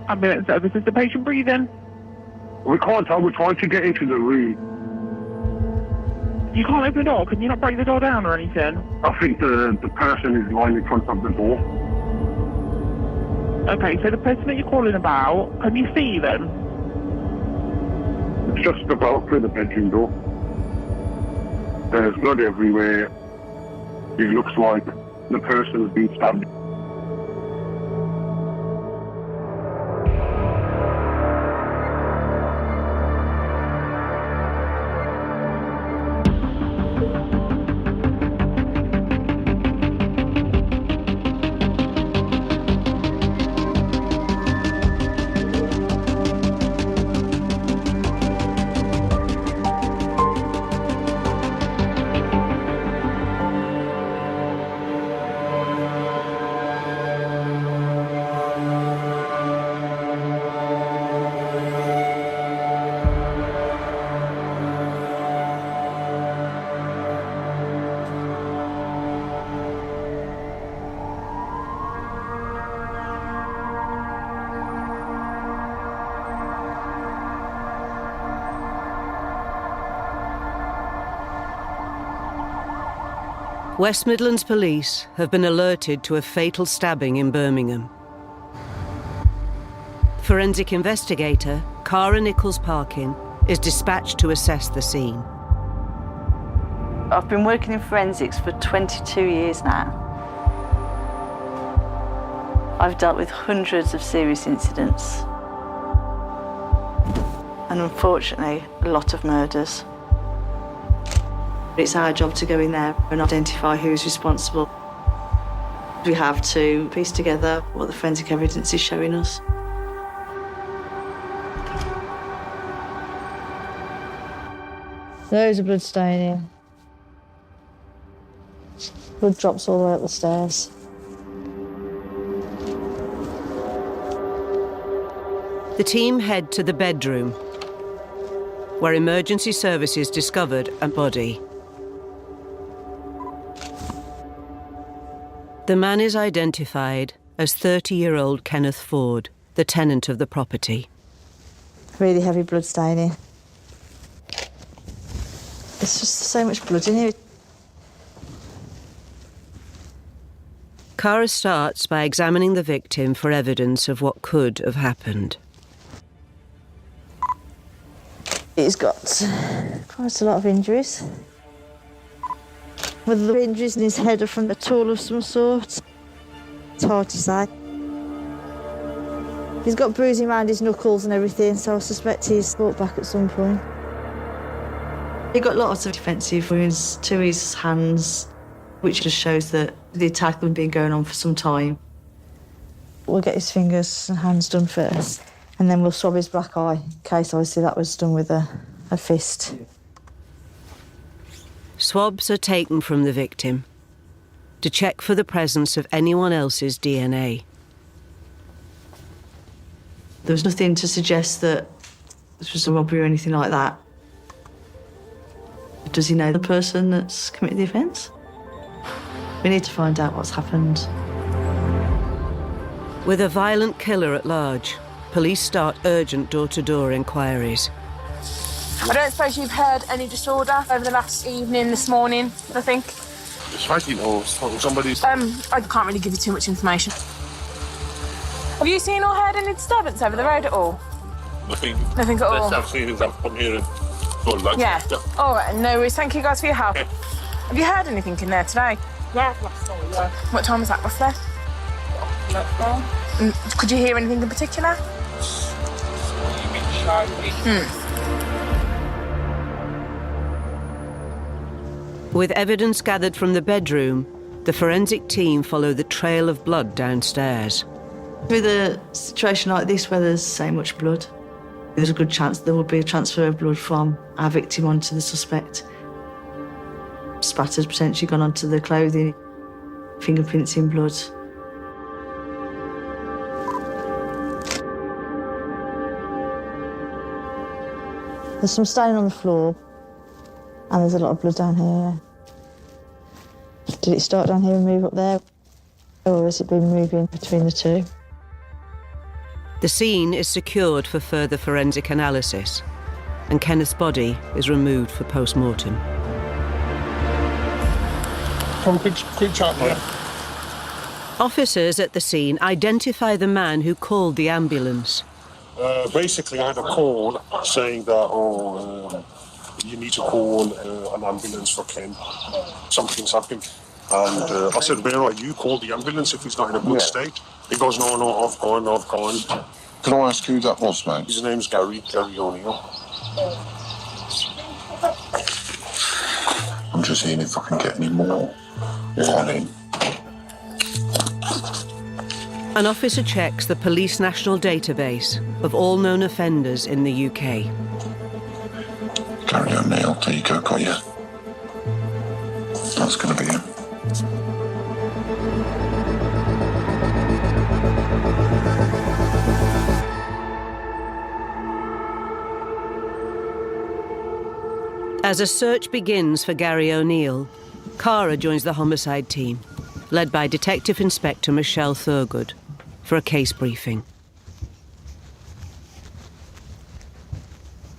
Ambulance service, is the patient breathing? We can't tell. We're trying to get into the room. You can't open the door? Can you not break the door down or anything? I think the person is lying in front of the door. Okay, so the person that you're calling about, can you see them? It's just about through the bedroom door. There's blood everywhere. It looks like the person has been stabbed. West Midlands Police have been alerted to a fatal stabbing in Birmingham. Forensic investigator Cara Nichols-Parkin is dispatched to assess the scene. I've been working in forensics for 22 years now. I've dealt with hundreds of serious incidents and unfortunately a lot of murders. It's our job to go in there and identify who's responsible. We have to piece together what the forensic evidence is showing us. Loads of blood staining. Blood drops all the way up the stairs. The team head to the bedroom, where emergency services discovered a body. The man is identified as 30-year-old Kenneth Ford, the tenant of the property. Really heavy blood staining. There's just so much blood in here. Cara starts by examining the victim for evidence of what could have happened. He's got quite a lot of injuries. Whether the injuries in his head are from a tool of some sort, it's hard to say. He's got bruising around his knuckles and everything, so I suspect he's fought back at some point. He got lots of defensive wounds to his hands, which just shows that the attack had been going on for some time. We'll get his fingers and hands done first, and then we'll swab his black eye, in case obviously that was done with a fist. Swabs are taken from the victim to check for the presence of anyone else's DNA. There was nothing to suggest that this was a robbery or anything like that. Does he know the person that's committed the offence? We need to find out what's happened. With a violent killer at large, police start urgent door-to-door inquiries. I don't suppose you've heard any disorder over the last evening, this morning, I think? It's fighting or somebody's... I can't really give you too much information. Have you seen or heard any disturbance over the road at all? Nothing. Nothing at all? I've seen is I've come here and gone back. Yeah. All right, no worries. Thank you guys for your help. Okay. Have you heard anything in there today? Yeah, last night, yeah. What time was that roughly? Could you hear anything in particular? With evidence gathered from the bedroom, the forensic team follow the trail of blood downstairs. With a situation like this where there's so much blood, there's a good chance there will be a transfer of blood from our victim onto the suspect. Spatter's potentially gone onto the clothing, fingerprints in blood. There's some stain on the floor, and there's a lot of blood down here. Did it start down here and move up there, or has it been moving between the two? The scene is secured for further forensic analysis, and Kenneth's body is removed for post-mortem. Have a quick chat, mate. Officers at the scene identify the man who called the ambulance. Basically, I had a call saying that, you need to call an ambulance for Ken. Something's happened. And I said, where are you? Call the ambulance if he's not in a good state. He goes, no, I've gone. Can I ask who that was, mate? His name's Gary O'Neill. I'm just seeing if I can get any more on him. An officer checks the police national database of all known offenders in the UK. Gary O'Neill, there you go, got you. That's going to be him. As a search begins for Gary O'Neill, Cara joins the homicide team, led by Detective Inspector Michelle Thurgood, for a case briefing.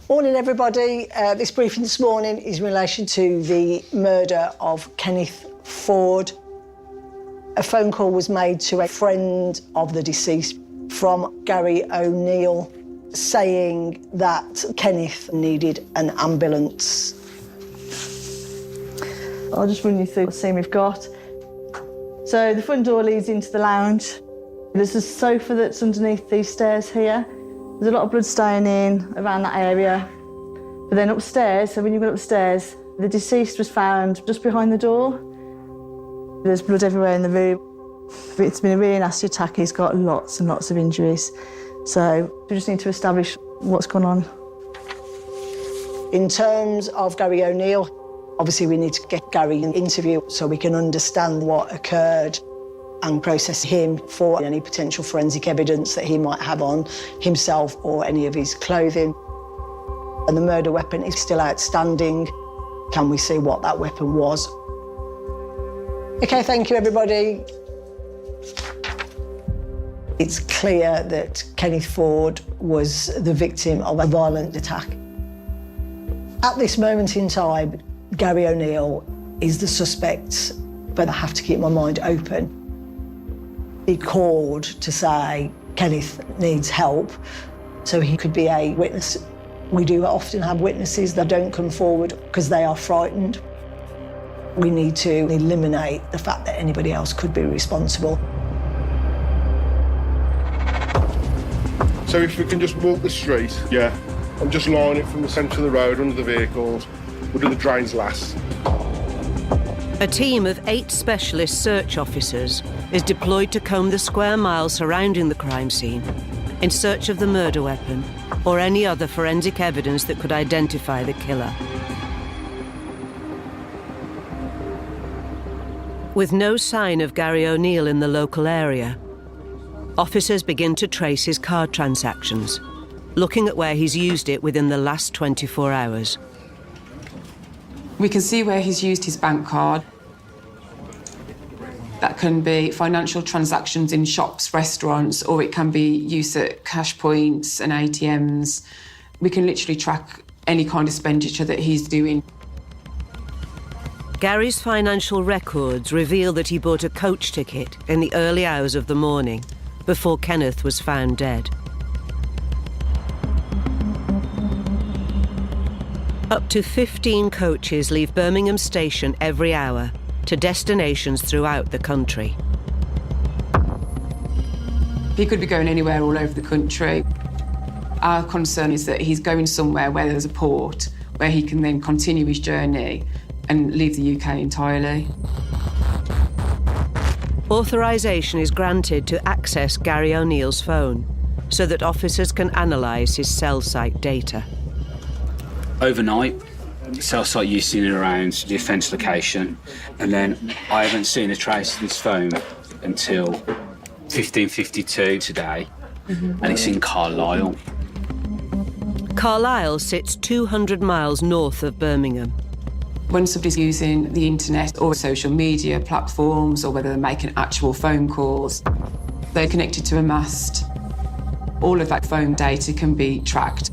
Morning, everybody. This briefing this morning is in relation to the murder of Kenneth Ford. A phone call was made to a friend of the deceased from Gary O'Neill saying that Kenneth needed an ambulance. I'll just run you through the scene we've got. So the front door leads into the lounge. There's a sofa that's underneath these stairs here. There's a lot of blood staining around that area. But then upstairs, so when you go upstairs, the deceased was found just behind the door. There's blood everywhere in the room. It's been a really nasty attack. He's got lots and lots of injuries. So we just need to establish what's gone on. In terms of Gary O'Neill, obviously we need to get Gary an interview so we can understand what occurred and process him for any potential forensic evidence that he might have on himself or any of his clothing. And the murder weapon is still outstanding. Can we see what that weapon was? OK, thank you, everybody. It's clear that Kenneth Ford was the victim of a violent attack. At this moment in time, Gary O'Neill is the suspect, but I have to keep my mind open. He called to say Kenneth needs help, so he could be a witness. We do often have witnesses that don't come forward because they are frightened. We need to eliminate the fact that anybody else could be responsible. So if we can just walk the street, yeah, and just line it from the centre of the road under the vehicles, we'll do the drains last. A team of 8 specialist search officers is deployed to comb the square mile surrounding the crime scene in search of the murder weapon or any other forensic evidence that could identify the killer. With no sign of Gary O'Neill in the local area, officers begin to trace his card transactions, looking at where he's used it within the last 24 hours. We can see where he's used his bank card. That can be financial transactions in shops, restaurants, or it can be use at cash points and ATMs. We can literally track any kind of expenditure that he's doing. Gary's financial records reveal that he bought a coach ticket in the early hours of the morning before Kenneth was found dead. Up to 15 coaches leave Birmingham Station every hour to destinations throughout the country. He could be going anywhere all over the country. Our concern is that he's going somewhere where there's a port, where he can then continue his journey and leave the UK entirely. Authorisation is granted to access Gary O'Neill's phone so that officers can analyse his cell site data. Overnight, cell site used in and around the offence location, and then I haven't seen a trace of his phone until 15:52 today, and it's in Carlisle. Carlisle sits 200 miles north of Birmingham. When somebody's using the internet or social media platforms, or whether they're making actual phone calls, they're connected to a mast. All of that phone data can be tracked.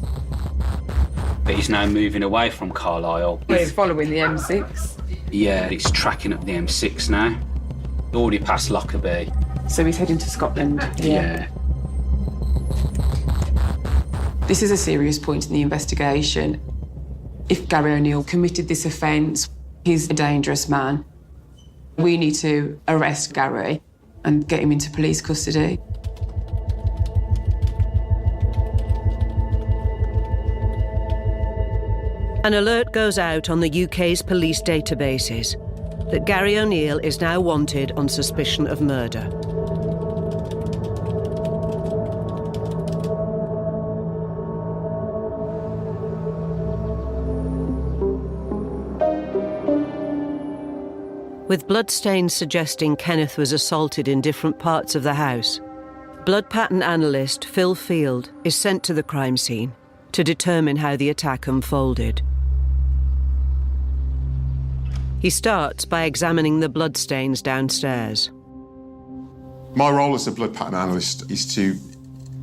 But he's now moving away from Carlisle. He's following the M6. Yeah, he's tracking up the M6 now. Already past Lockerbie. So he's heading to Scotland. Yeah. This is a serious point in the investigation. If Gary O'Neill committed this offence, he's a dangerous man. We need to arrest Gary and get him into police custody. An alert goes out on the UK's police databases that Gary O'Neill is now wanted on suspicion of murder. With bloodstains suggesting Kenneth was assaulted in different parts of the house, blood pattern analyst Phil Field is sent to the crime scene to determine how the attack unfolded. He starts by examining the bloodstains downstairs. My role as a blood pattern analyst is to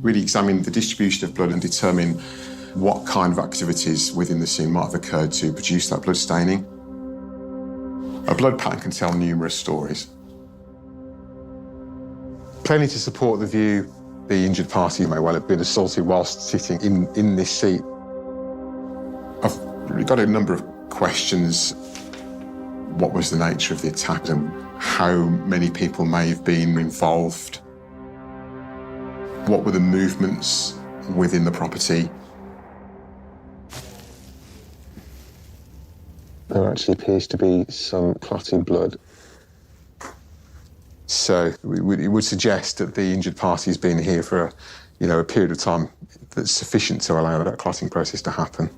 really examine the distribution of blood and determine what kind of activities within the scene might have occurred to produce that blood staining. A blood pattern can tell numerous stories. Plenty to support the view the injured party may well have been assaulted whilst sitting in this seat. I've really got a number of questions. What was the nature of the attack and how many people may have been involved? What were the movements within the property? There actually appears to be some clotted blood. So it would suggest that the injured party has been here for a period of time that's sufficient to allow that clotting process to happen.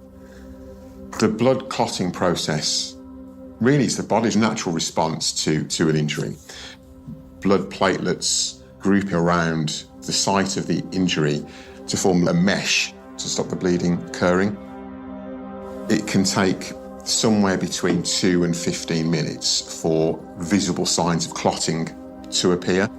The blood clotting process really is the body's natural response to an injury. Blood platelets grouping around the site of the injury to form a mesh to stop the bleeding occurring. It can take somewhere between 2 and 15 minutes for visible signs of clotting to appear.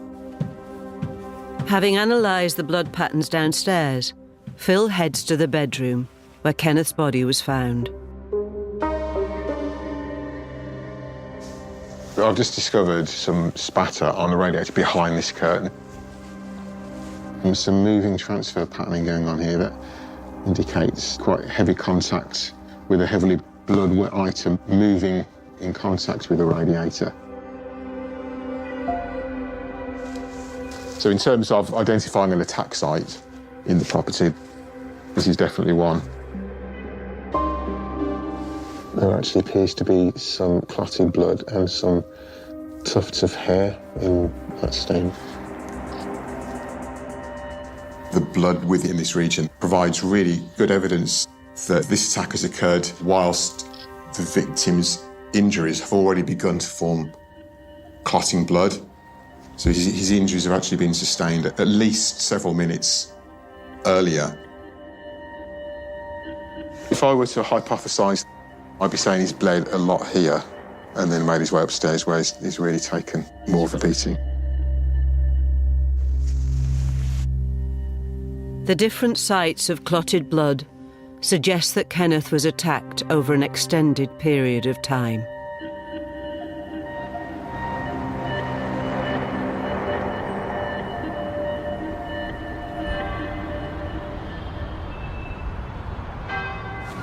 Having analysed the blood patterns downstairs, Phil heads to the bedroom where Kenneth's body was found. I've just discovered some spatter on the radiator behind this curtain. There's some moving transfer patterning going on here that indicates quite heavy contact with a heavily blood-wet item moving in contact with the radiator. So in terms of identifying an attack site in the property, this is definitely one. There actually appears to be some clotted blood and some tufts of hair in that stain. The blood within this region provides really good evidence that this attack has occurred whilst the victim's injuries have already begun to form clotting blood. So his injuries have actually been sustained at least several minutes earlier. If I were to hypothesise, I'd be saying he's bled a lot here and then made his way upstairs where he's really taken more of a beating. The different sites of clotted blood suggest that Kenneth was attacked over an extended period of time.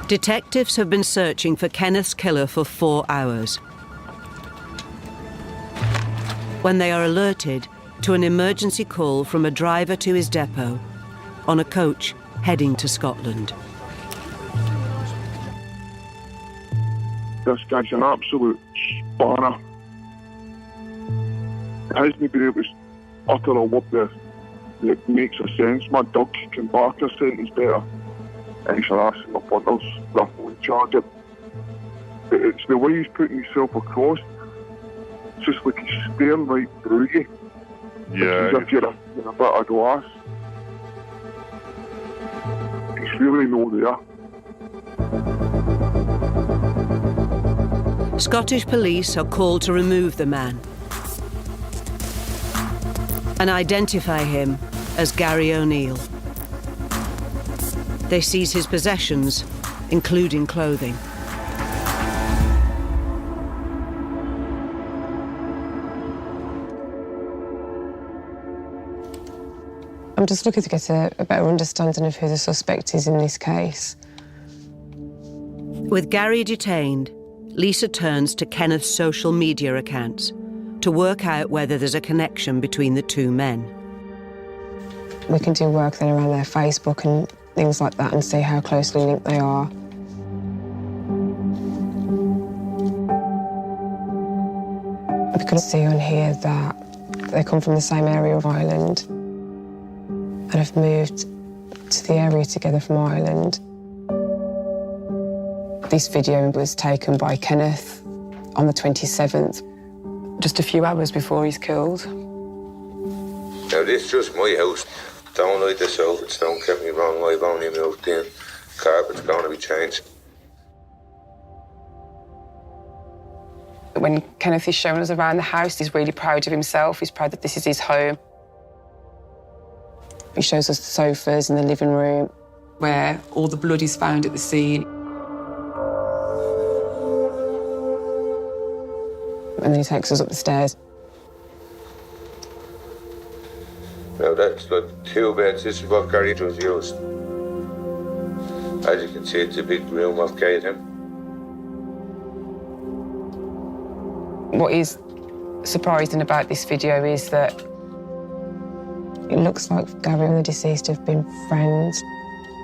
Detectives have been searching for Kenneth's killer for 4 hours when they are alerted to an emergency call from a driver to his depot on a coach heading to Scotland. This guy's an absolute spanner. Hasn't been able to utter a word that makes a sense. My dog can bark a sentence better. And he's harassing my partners, ruffle and charge it. It's the way he's putting himself across. It's just like he's staring right through you. Yeah. It's as if you're a bit of glass. He's really not there. Scottish police are called to remove the man and identify him as Gary O'Neill. They seize his possessions, including clothing. I'm just looking to get a better understanding of who the suspect is in this case. With Gary detained, Lisa turns to Kenneth's social media accounts to work out whether there's a connection between the two men. We can do work then around their Facebook and things like that and see how closely linked they are. We can see on here that they come from the same area of Ireland and have moved to the area together from Ireland. This video was taken by Kenneth on the 27th, just a few hours before he's killed. Now, this is just my house. Don't like the sofas, don't get me wrong, I've only moved in. Carpet's going to be changed. When Kenneth is showing us around the house, he's really proud of himself. He's proud that this is his home. He shows us the sofas in the living room where all the blood is found at the scene. And then he takes us up the stairs. Now, that's like 2 beds. This is what Gary was used. As you can see, it's a big room of Kate. What is surprising about this video is that it looks like Gary and the deceased have been friends,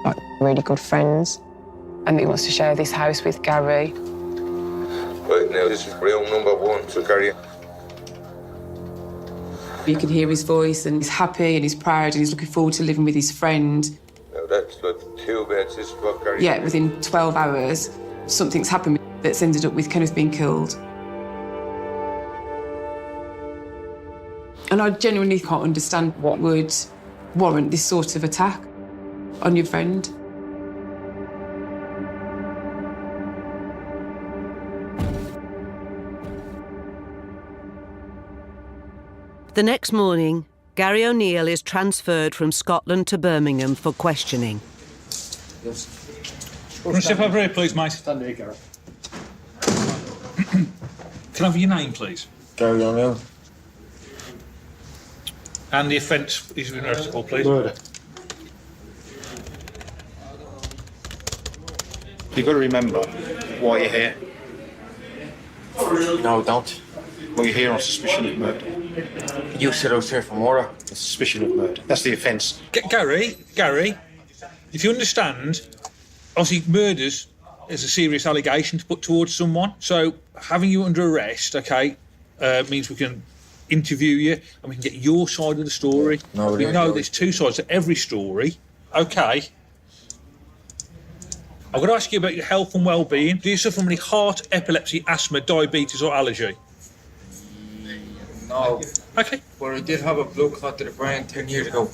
like really good friends, and he wants to share this house with Gary. Right now, this is room number 1, so Gary. You can hear his voice, and he's happy and he's proud and he's looking forward to living with his friend. Now, that's like 2 beds. This is what Gary. Yeah, within 12 hours, something's happened that's ended up with Kenneth being killed. And I genuinely can't understand what would warrant this sort of attack on your friend. The next morning, Gary O'Neill is transferred from Scotland to Birmingham for questioning. Step over here, please, mate. Stand here, Gary. Can I have your name, please? Gary O'Neill. And the offence is arrested for, please. Murder. You've got to remember why you're here. No, don't. Well, you're here on suspicion of murder. You said I was here for murder. Suspicion of murder. That's the offence. Gary, if you understand, obviously murders is a serious allegation to put towards someone. So having you under arrest, okay, means we can interview you and we can get your side of the story. No, we know there's 2 sides to every story. Okay. I've got to ask you about your health and well-being. Do you suffer from any heart, epilepsy, asthma, diabetes or allergy? No. Okay. But I did have a blood clot to the brain 10 years ago.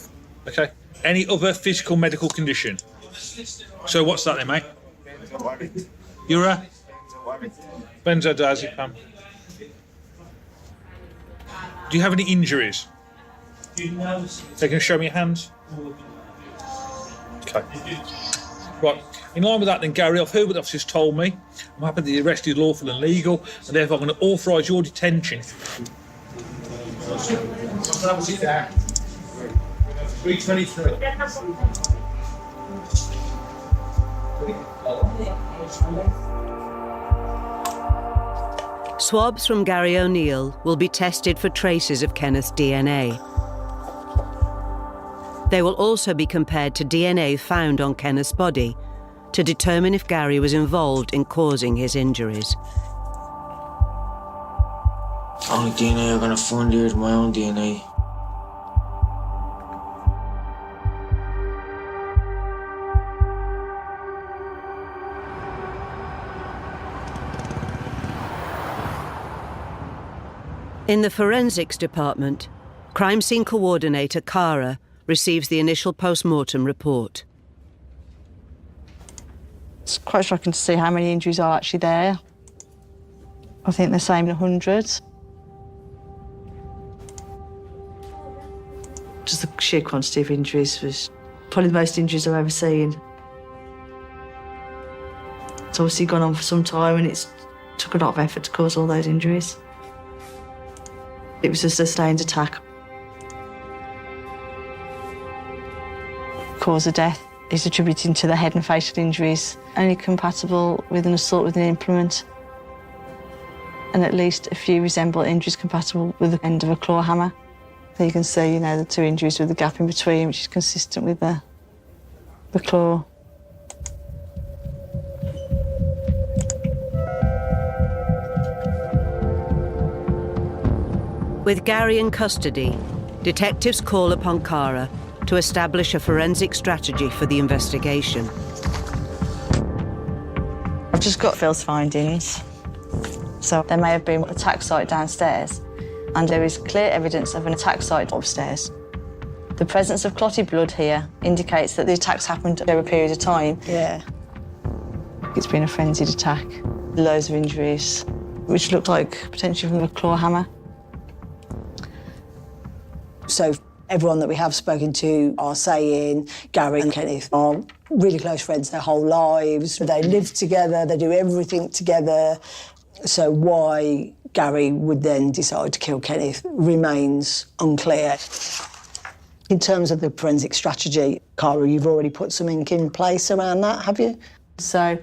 Okay. Any other physical medical condition? So what's that then, mate? You're a? Benzodiazepam. Do you have any injuries? They can show me your hands. Okay. Right. In line with that then, Gary, I've heard what the officers told me. I'm happy that the arrest is lawful and legal, and therefore I'm going to authorise your detention. 323. Swabs from Gary O'Neill will be tested for traces of Kenneth's DNA. They will also be compared to DNA found on Kenneth's body to determine if Gary was involved in causing his injuries. Only DNA I'm gonna find here is my own DNA. In the forensics department, crime scene coordinator Cara receives the initial post-mortem report. It's quite shocking to see how many injuries are actually there. I think they're saying 100. Just the sheer quantity of injuries was probably the most injuries I've ever seen. It's obviously gone on for some time and it's took a lot of effort to cause all those injuries. It was a sustained attack. Cause of death is attributing to the head and facial injuries, only compatible with an assault with an implement, and at least a few resemble injuries compatible with the end of a claw hammer. So you can see, you know, the two injuries with the gap in between, which is consistent with the claw. With Gary in custody, detectives call upon Cara to establish a forensic strategy for the investigation. I've just got Phil's findings. So there may have been an attack site downstairs, and there is clear evidence of an attack site upstairs. The presence of clotted blood here indicates that the attacks happened over a period of time. Yeah. It's been a frenzied attack. Loads of injuries, which looked like potentially from a claw hammer. So everyone that we have spoken to are saying Gary and Kenneth are really close friends their whole lives. They live together, they do everything together. So why Gary would then decide to kill Kenneth remains unclear. In terms of the forensic strategy, Cara, you've already put something in place around that, have you? So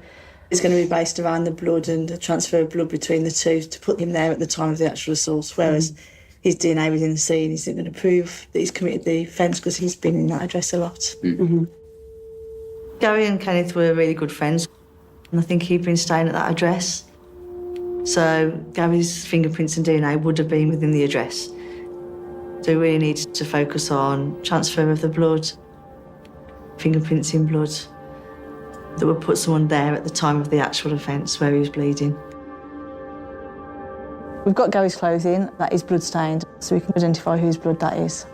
it's going to be based around the blood and the transfer of blood between the two to put him there at the time of the actual assault, whereas his DNA within the scene isn't going to prove that he's committed the offence because he's been in that address a lot. Mm-hmm. Gary and Kenneth were really good friends, and I think he'd been staying at that address. So Gary's fingerprints and DNA would have been within the address. So we really needed to focus on transfer of the blood, fingerprints in blood, that would put someone there at the time of the actual offence where he was bleeding. We've got Gary's clothing, that is blood-stained, so we can identify whose blood that is.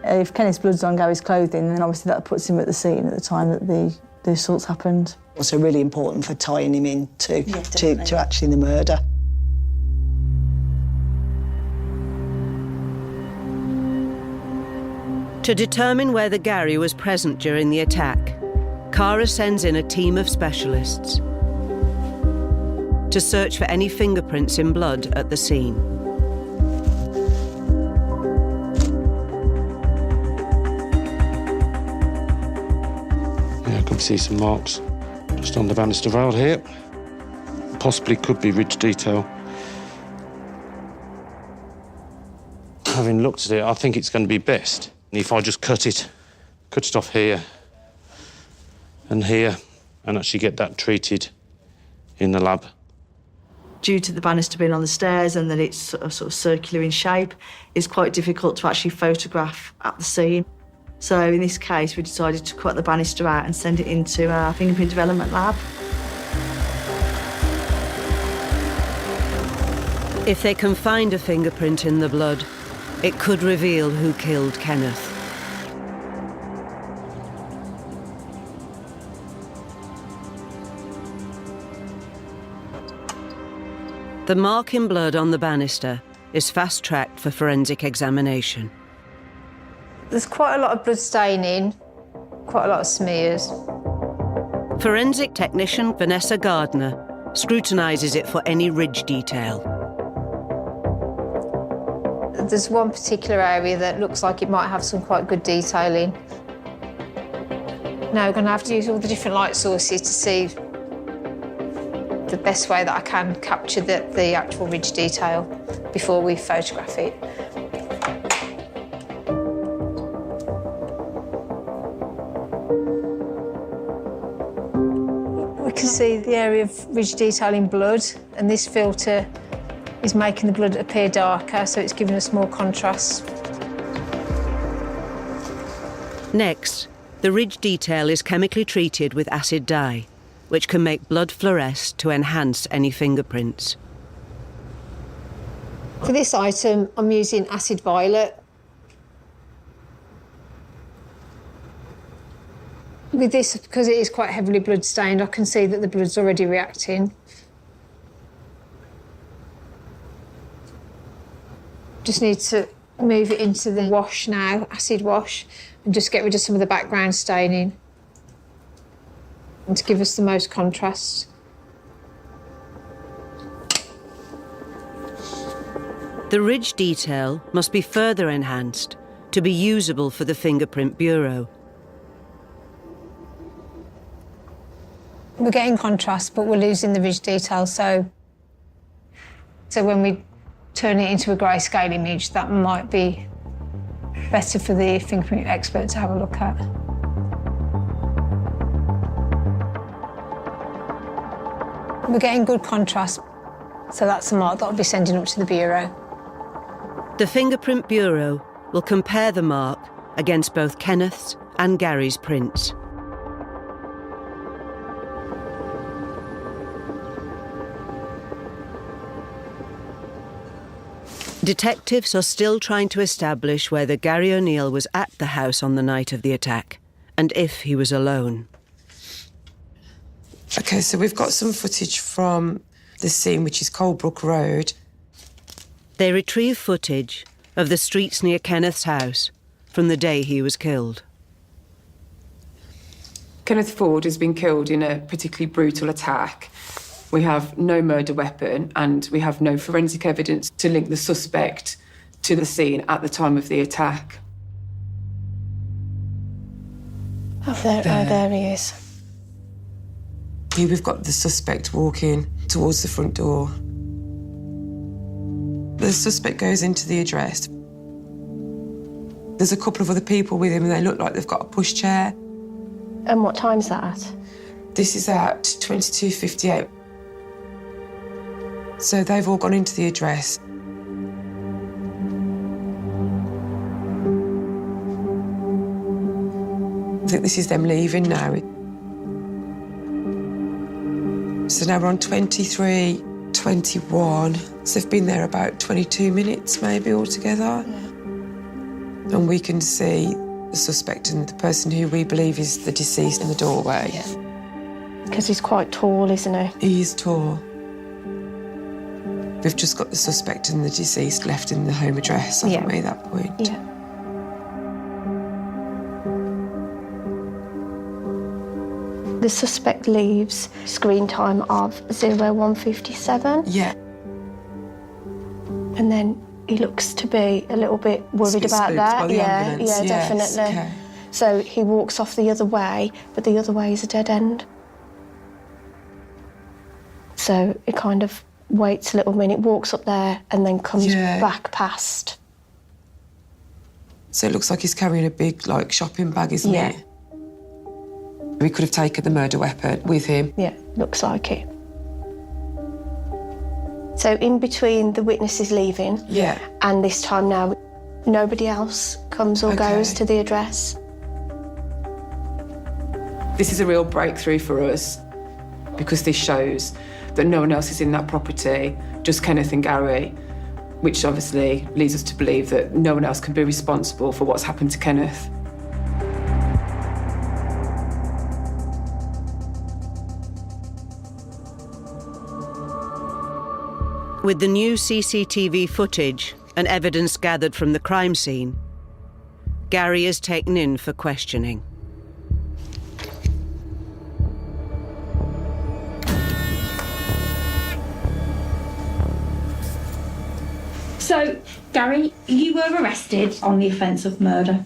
If Kenneth's blood's on Gary's clothing, then obviously that puts him at the scene at the time that the assaults happened. Also really important for tying him in to actually the murder. To determine whether Gary was present during the attack, Cara sends in a team of specialists to search for any fingerprints in blood at the scene. Yeah, I can see some marks just on the banister rail here. Possibly could be ridge detail. Having looked at it, I think it's going to be best if I just cut it off here and here, and actually get that treated in the lab. Due to the banister being on the stairs and that it's sort of circular in shape, it's quite difficult to actually photograph at the scene. So in this case, we decided to cut the banister out and send it into our fingerprint development lab. If they can find a fingerprint in the blood, it could reveal who killed Kenneth. The mark in blood on the banister is fast-tracked for forensic examination. There's quite a lot of blood staining, quite a lot of smears. Forensic technician Vanessa Gardner scrutinises it for any ridge detail. There's one particular area that looks like it might have some quite good detailing. Now we're going to have to use all the different light sources to see the best way that I can capture the actual ridge detail before we photograph it. We can see the area of ridge detail in blood, and this filter is making the blood appear darker, so it's giving us more contrast. Next, the ridge detail is chemically treated with acid dye, which can make blood fluoresce to enhance any fingerprints. For this item, I'm using acid violet. With this, because it is quite heavily blood-stained, I can see that the blood's already reacting. Just need to move it into the wash now, acid wash, and just get rid of some of the background staining and to give us the most contrast. The ridge detail must be further enhanced to be usable for the Fingerprint Bureau. We're getting contrast, but we're losing the ridge detail, so when we turn it into a grayscale image, that might be better for the fingerprint expert to have a look at. We're getting good contrast, so that's the mark that I'll be sending up to the Bureau. The Fingerprint Bureau will compare the mark against both Kenneth's and Gary's prints. Detectives are still trying to establish whether Gary O'Neill was at the house on the night of the attack, and if he was alone. OK, so we've got some footage from the scene, which is Colebrook Road. They retrieve footage of the streets near Kenneth's house from the day he was killed. Kenneth Ford has been killed in a particularly brutal attack. We have no murder weapon and we have no forensic evidence to link the suspect to the scene at the time of the attack. There he is. Here we've got the suspect walking towards the front door. The suspect goes into the address. There's a couple of other people with him and they look like they've got a pushchair. And what time's that at? This is at 22:58. So they've all gone into the address. I think this is them leaving now. So now we're on 23:21. So they've been there about 22 minutes maybe altogether. Yeah. And we can see the suspect and the person who we believe is the deceased in the doorway. Because he's quite tall, isn't he? He is tall. We've just got the suspect and the deceased left in the home address, haven't we, at that point? Yeah. The suspect leaves, screen time of 01:57. Yeah. And then he looks to be a little bit worried about that. By the ambulance. Yeah, Yes, definitely. okay. So he walks off the other way, but the other way is a dead end. So he kind of waits a little minute, walks up there, and then comes back past. So it looks like he's carrying a big, shopping bag, isn't it? We could have taken the murder weapon with him. Yeah, looks like it. So in between the witnesses leaving and this time now, nobody else comes or goes to the address. This is a real breakthrough for us because this shows that no one else is in that property, just Kenneth and Gary, which obviously leads us to believe that no one else can be responsible for what's happened to Kenneth. With the new CCTV footage and evidence gathered from the crime scene, Gary is taken in for questioning. So, Gary, you were arrested on the offence of murder.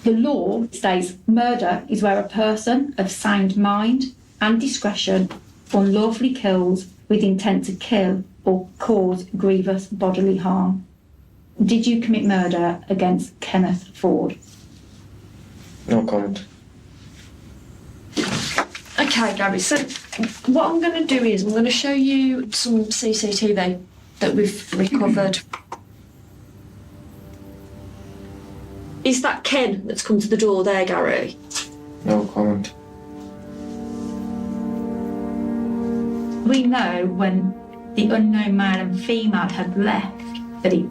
The law states murder is where a person of sound mind and discretion unlawfully kills with intent to kill or cause grievous bodily harm. Did you commit murder against Kenneth Ford? No comment. Okay, Gary, so what I'm going to do is I'm going to show you some CCTV that we've recovered. Is that Ken that's come to the door there, Gary? No comment. We know when the unknown male and female had left that it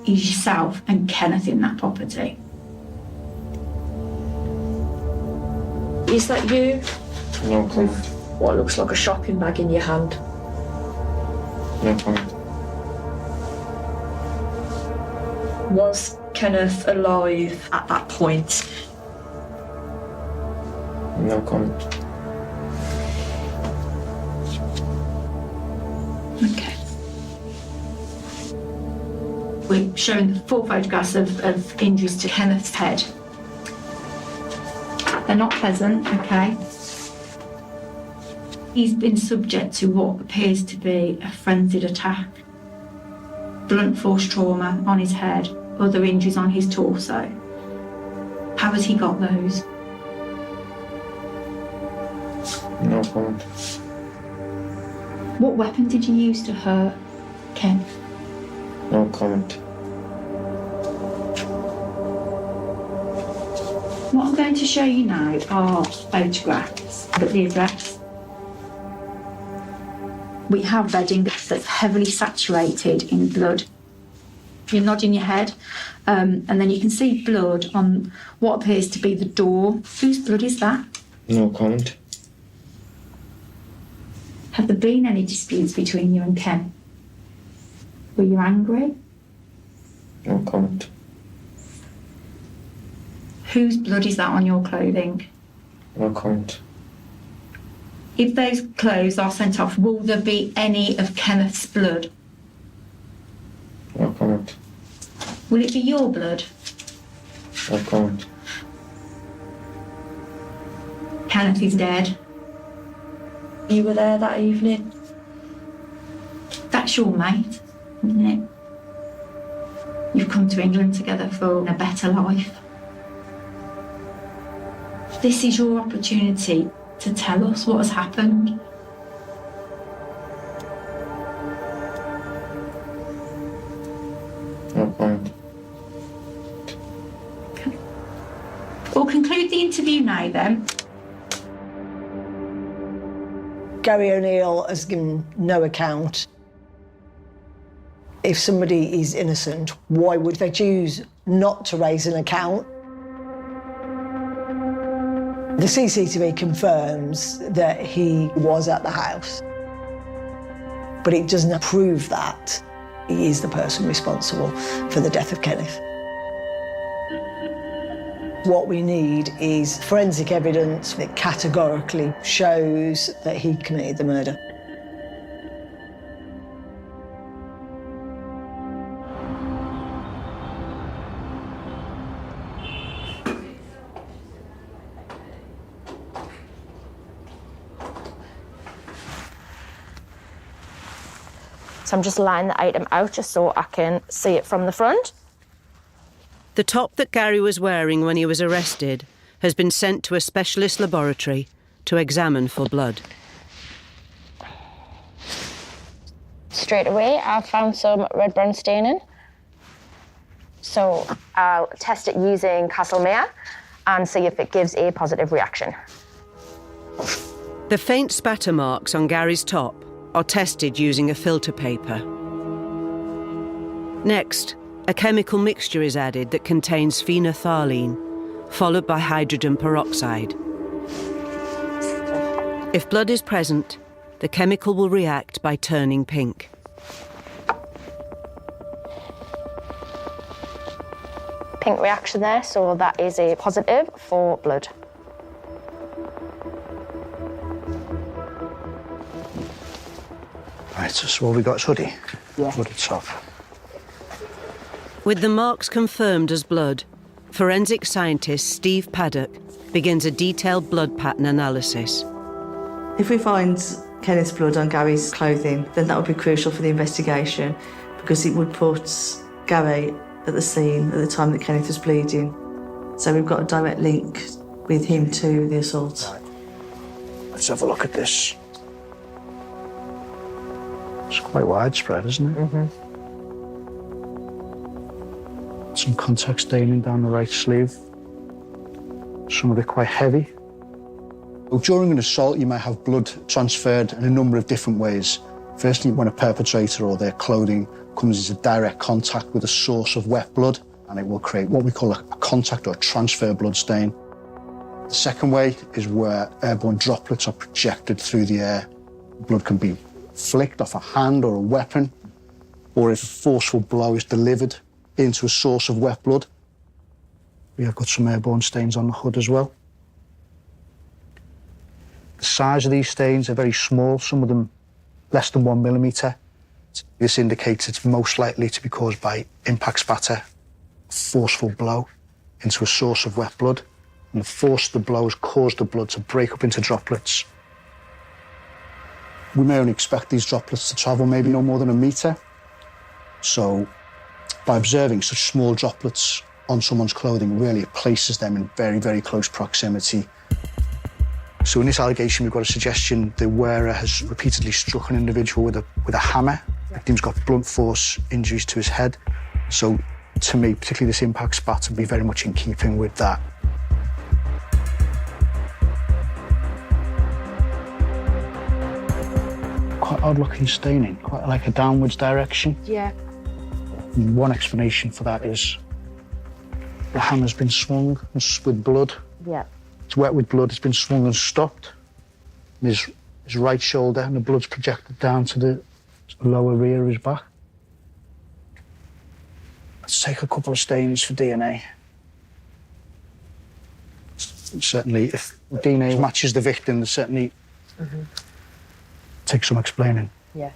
is yourself and Kenneth in that property. Is that you? No comment. What looks like a shopping bag in your hand? No comment. Was Kenneth alive at that point? No comment. Okay. We're showing the full photographs of injuries to Kenneth's head. They're not pleasant, okay? He's been subject to what appears to be a frenzied attack. Blunt force trauma on his head, other injuries on his torso. How has he got those? No comment. What weapon did you use to hurt Ken? No comment. What I'm going to show you now are photographs at the address. We have bedding that's heavily saturated in blood. You're nodding your head, and then you can see blood on what appears to be the door. Whose blood is that? No comment. Have there been any disputes between you and Ken? Were you angry? No comment. Whose blood is that on your clothing? No comment. If those clothes are sent off, will there be any of Kenneth's blood? No comment. Will it be your blood? No comment. Kenneth is dead. You were there that evening? That's your mate, isn't it? You've come to England together for a better life. This is your opportunity to tell us what has happened. No comment. We'll conclude the interview now then. Gary O'Neill has given no account. If somebody is innocent, why would they choose not to raise an account? The CCTV confirms that he was at the house, but it doesn't prove that he is the person responsible for the death of Kenneth. What we need is forensic evidence that categorically shows that he committed the murder. So I'm just laying the item out just so I can see it from the front. The top that Gary was wearing when he was arrested has been sent to a specialist laboratory to examine for blood. Straight away, I've found some red-brown staining. So I'll test it using Castlemere and see if it gives a positive reaction. The faint spatter marks on Gary's top are tested using a filter paper. Next, a chemical mixture is added that contains phenolphthalein, followed by hydrogen peroxide. If blood is present, the chemical will react by turning pink. Pink reaction there, so that is a positive for blood. Right, so what we got, hoodie? Yeah. Hoodie top. With the marks confirmed as blood, forensic scientist Steve Paddock begins a detailed blood pattern analysis. If we find Kenneth's blood on Gary's clothing, then that would be crucial for the investigation because it would put Gary at the scene at the time that Kenneth was bleeding. So we've got a direct link with him to the assault. Right. Let's have a look at this. It's quite widespread, isn't it? Mm-hmm. Some contact staining down the right sleeve. Some of it quite heavy. Well, during an assault, you may have blood transferred in a number of different ways. Firstly, when a perpetrator or their clothing comes into direct contact with a source of wet blood, and it will create what we call a contact or a transfer blood stain. The second way is where airborne droplets are projected through the air. Blood can be flicked off a hand or a weapon, or if a forceful blow is delivered into a source of wet blood. We have got some airborne stains on the hood as well. The size of these stains are very small, some of them less than 1 millimetre. fingerprint. This indicates it's most likely to be caused by impact spatter, forceful blow into a source of wet blood, and the force of the blow has caused the blood to break up into droplets. We may only expect these droplets to travel maybe no more than a metre. So by observing such small droplets on someone's clothing, really it places them in very, very close proximity. So in this allegation, we've got a suggestion the wearer has repeatedly struck an individual with a hammer. The victim's got blunt force injuries to his head. So to me, particularly this impact spatter, would be very much in keeping with that. Quite odd-looking staining, quite like a downwards direction. Yeah. And one explanation for that is the hammer's been swung with blood. Yeah. It's wet with blood, it's been swung and stopped. And his right shoulder, and the blood's projected down to the lower rear of his back. Let's take a couple of stains for DNA. Certainly, if DNA matches the victim, certainly take some explaining. Yeah.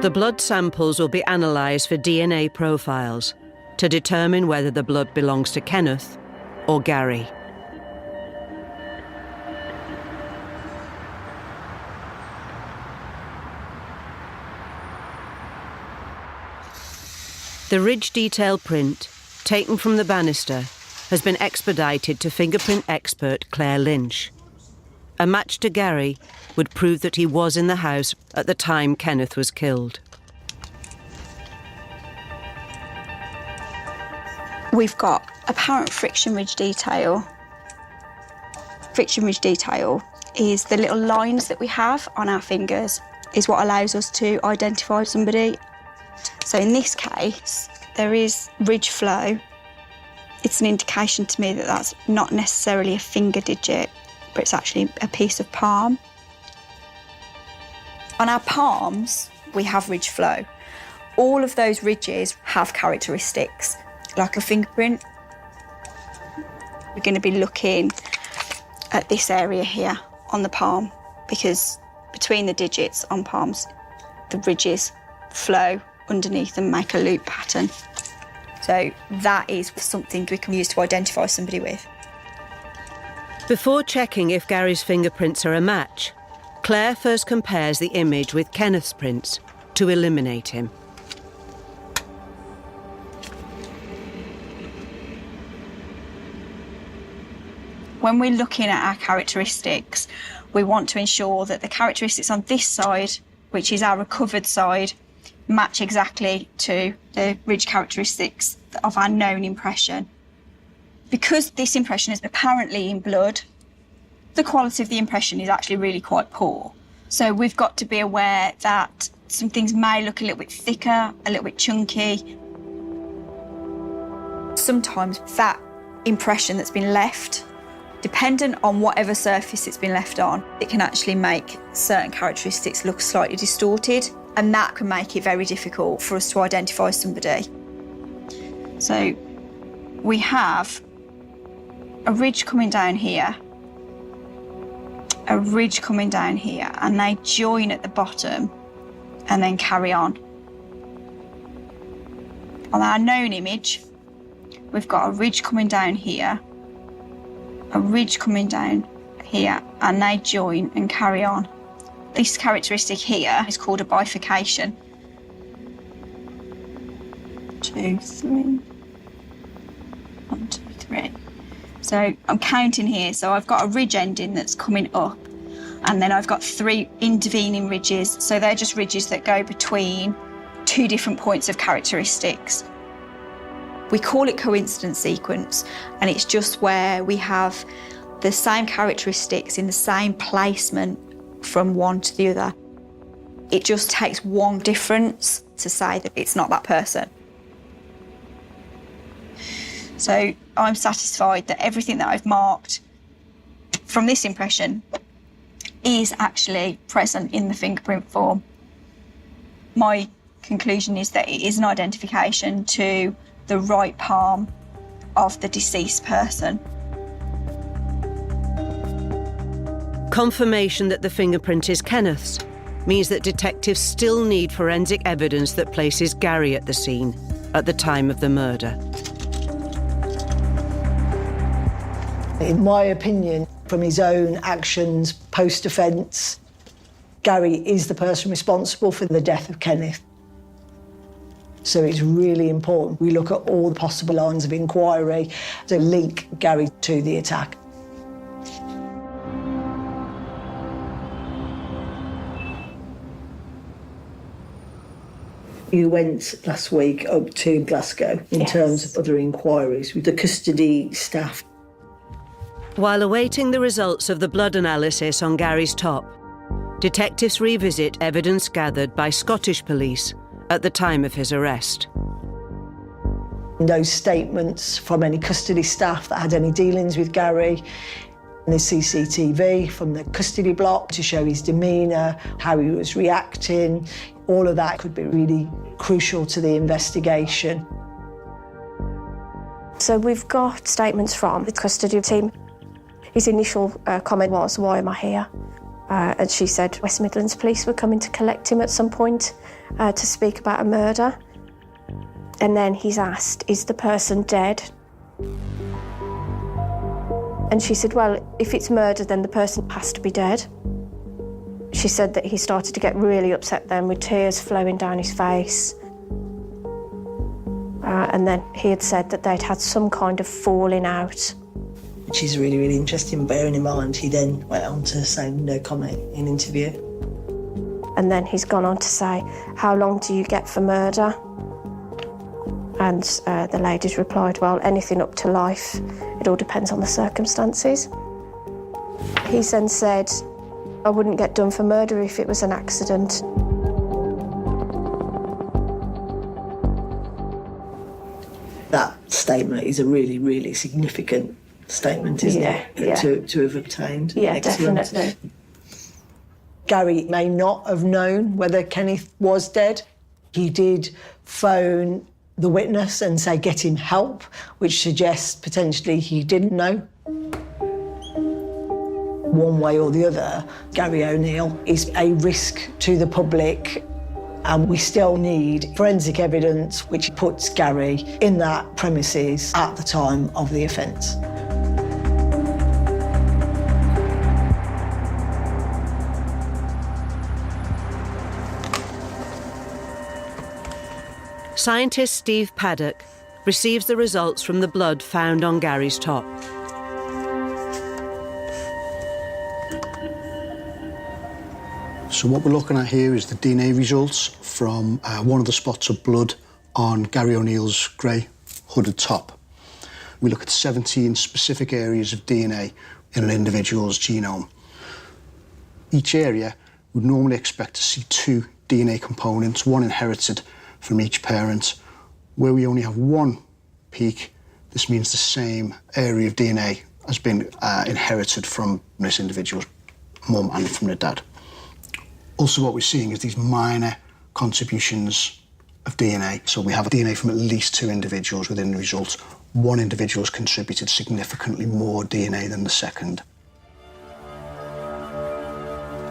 The blood samples will be analysed for DNA profiles to determine whether the blood belongs to Kenneth or Gary. The ridge detail print, taken from the banister, has been expedited to fingerprint expert Claire Lynch. A match to Gary would prove that he was in the house at the time Kenneth was killed. We've got apparent friction ridge detail. Friction ridge detail is the little lines that we have on our fingers, is what allows us to identify somebody. So in this case, there is ridge flow. It's an indication to me that that's not necessarily a finger digit, but it's actually a piece of palm. On our palms, we have ridge flow. All of those ridges have characteristics, like a fingerprint. We're going to be looking at this area here on the palm, because between the digits on palms, the ridges flow underneath and make a loop pattern. So that is something we can use to identify somebody with. Before checking if Gary's fingerprints are a match, Claire first compares the image with Kenneth's prints to eliminate him. When we're looking at our characteristics, we want to ensure that the characteristics on this side, which is our recovered side, match exactly to the ridge characteristics of our known impression. Because this impression is apparently in blood, the quality of the impression is actually really quite poor. So we've got to be aware that some things may look a little bit thicker, a little bit chunky. Sometimes that impression that's been left, dependent on whatever surface it's been left on, it can actually make certain characteristics look slightly distorted, and that can make it very difficult for us to identify somebody. So we have a ridge coming down here, a ridge coming down here, and they join at the bottom and then carry on. On our known image, we've got a ridge coming down here, a ridge coming down here, and they join and carry on. This characteristic here is called a bifurcation. 2, 3. 1, 2, 3. So I'm counting here. So I've got a ridge ending that's coming up, and then I've got 3 intervening ridges. So they're just ridges that go between 2 different points of characteristics. We call it coincidence sequence, and it's just where we have the same characteristics in the same placement from one to the other. It just takes one difference to say that it's not that person. So I'm satisfied that everything that I've marked from this impression is actually present in the fingerprint form. My conclusion is that it is an identification to the right palm of the deceased person. Confirmation that the fingerprint is Kenneth's means that detectives still need forensic evidence that places Gary at the scene at the time of the murder. In my opinion, from his own actions post-offence, Gary is the person responsible for the death of Kenneth. So it's really important we look at all the possible lines of inquiry to link Gary to the attack. You went last week up to Glasgow in terms of other inquiries with the custody staff. While awaiting the results of the blood analysis on Gary's top, detectives revisit evidence gathered by Scottish police at the time of his arrest. No statements from any custody staff that had any dealings with Gary. And the CCTV from the custody block to show his demeanour, how he was reacting. All of that could be really crucial to the investigation. So we've got statements from the custody team. His initial comment was, "Why am I here?" And she said West Midlands Police were coming to collect him at some point to speak about a murder. And then he's asked, "Is the person dead?" And she said, "Well, if it's murder, then the person has to be dead." She said that he started to get really upset then, with tears flowing down his face. And then he had said that they'd had some kind of falling out. Which is really, really interesting, bearing in mind he then went on to say no comment in interview. And then he's gone on to say, "How long do you get for murder?" And the lady's replied, "Well, anything up to life. It all depends on the circumstances." He then said, "I wouldn't get done for murder if it was an accident." That statement is a really, really significant statement, isn't it? To have obtained. Yeah, Excellent. definitely. Gary may not have known whether Kenneth was dead. He did phone the witness and say, "Get him help," which suggests potentially he didn't know. One way or the other, Gary O'Neill is a risk to the public, and we still need forensic evidence which puts Gary in that premises at the time of the offence. Scientist Steve Paddock receives the results from the blood found on Gary's top. So what we're looking at here is the DNA results from one of the spots of blood on Gary O'Neill's grey hooded top. We look at 17 specific areas of DNA in an individual's genome. Each area would normally expect to see 2 DNA components, one inherited from each parent. Where we only have 1 peak, this means the same area of DNA has been inherited from this individual's mum and from their dad. Also, what we're seeing is these minor contributions of DNA. So we have DNA from at least 2 individuals within the result. One individual has contributed significantly more DNA than the second.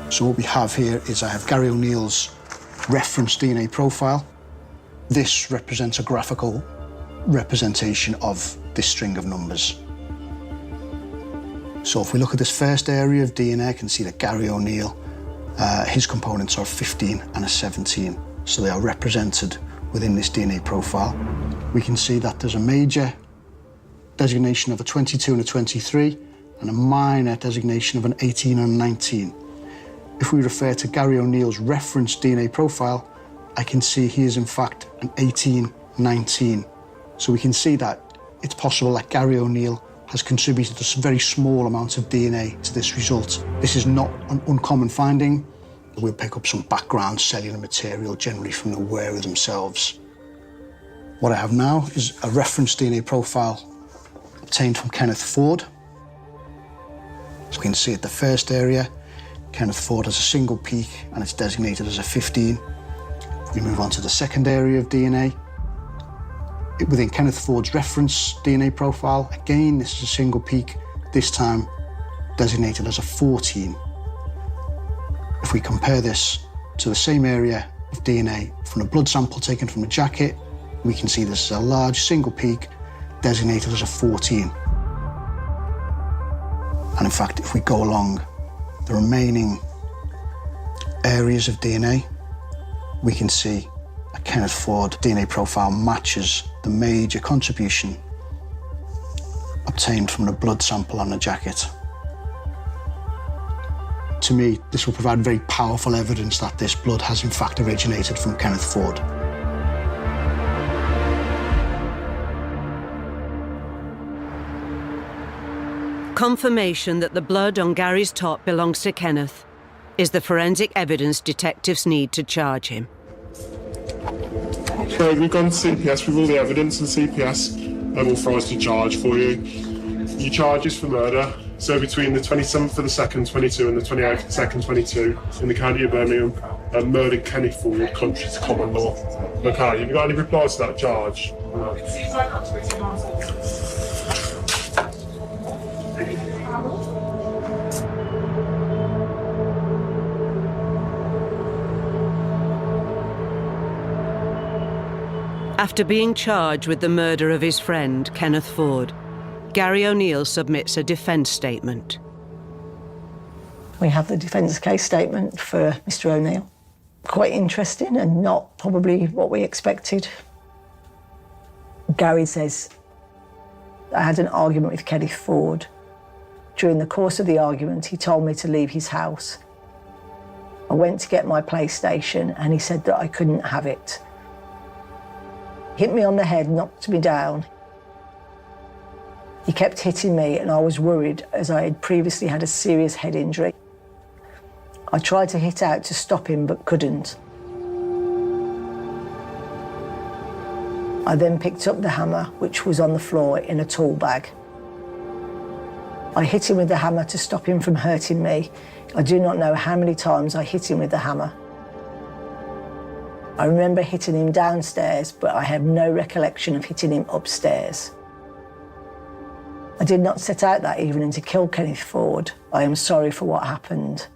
So what we have here is I have Gary O'Neill's reference DNA profile. This represents a graphical representation of this string of numbers. So if we look at this first area of DNA, I can see that Gary O'Neill, his components are 15 and a 17. So they are represented within this DNA profile. We can see that there's a major designation of a 22 and a 23 and a minor designation of an 18 and a 19. If we refer to Gary O'Neill's reference DNA profile, I can see he is in fact an 18-19. So we can see that it's possible that Gary O'Neill has contributed a very small amount of DNA to this result. This is not an uncommon finding. We'll pick up some background cellular material, generally from the wearer themselves. What I have now is a reference DNA profile obtained from Kenneth Ford. So we can see at the first area, Kenneth Ford has a single peak and it's designated as a 15. We move on to the second area of DNA. Within Kenneth Ford's reference DNA profile, again, this is a single peak, this time designated as a 14. If we compare this to the same area of DNA from a blood sample taken from the jacket. We can see this is a large single peak designated as a 14. And in fact, if we go along the remaining areas of DNA, we can see a Kenneth Ford DNA profile matches the major contribution obtained from the blood sample on the jacket. To me, this will provide very powerful evidence that this blood has in fact originated from Kenneth Ford. Confirmation that the blood on Gary's top belongs to Kenneth is the forensic evidence detectives need to charge him. Okay, we've gone to CPS with all the evidence, and CPS are authorised to charge for you. Your charges for murder, so between the 27th of the 2nd, 22 and the 28th of the 2nd, 22 in the county of Birmingham, murdered Kenneth Ford, contrary to common law. Okay, have you got any replies to that charge? After being charged with the murder of his friend, Kenneth Ford, Gary O'Neill submits a defence statement. We have the defence case statement for Mr O'Neill. Quite interesting and not probably what we expected. Gary says, I had an argument with Kenneth Ford. During the course of the argument, he told me to leave his house. I went to get my PlayStation and he said that I couldn't have it. Hit me on the head, knocked me down. He kept hitting me and I was worried as I had previously had a serious head injury. I tried to hit out to stop him but couldn't. I then picked up the hammer, which was on the floor in a tool bag. I hit him with the hammer to stop him from hurting me. I do not know how many times I hit him with the hammer. I remember hitting him downstairs, but I have no recollection of hitting him upstairs. I did not set out that evening to kill Kenneth Ford. I am sorry for what happened.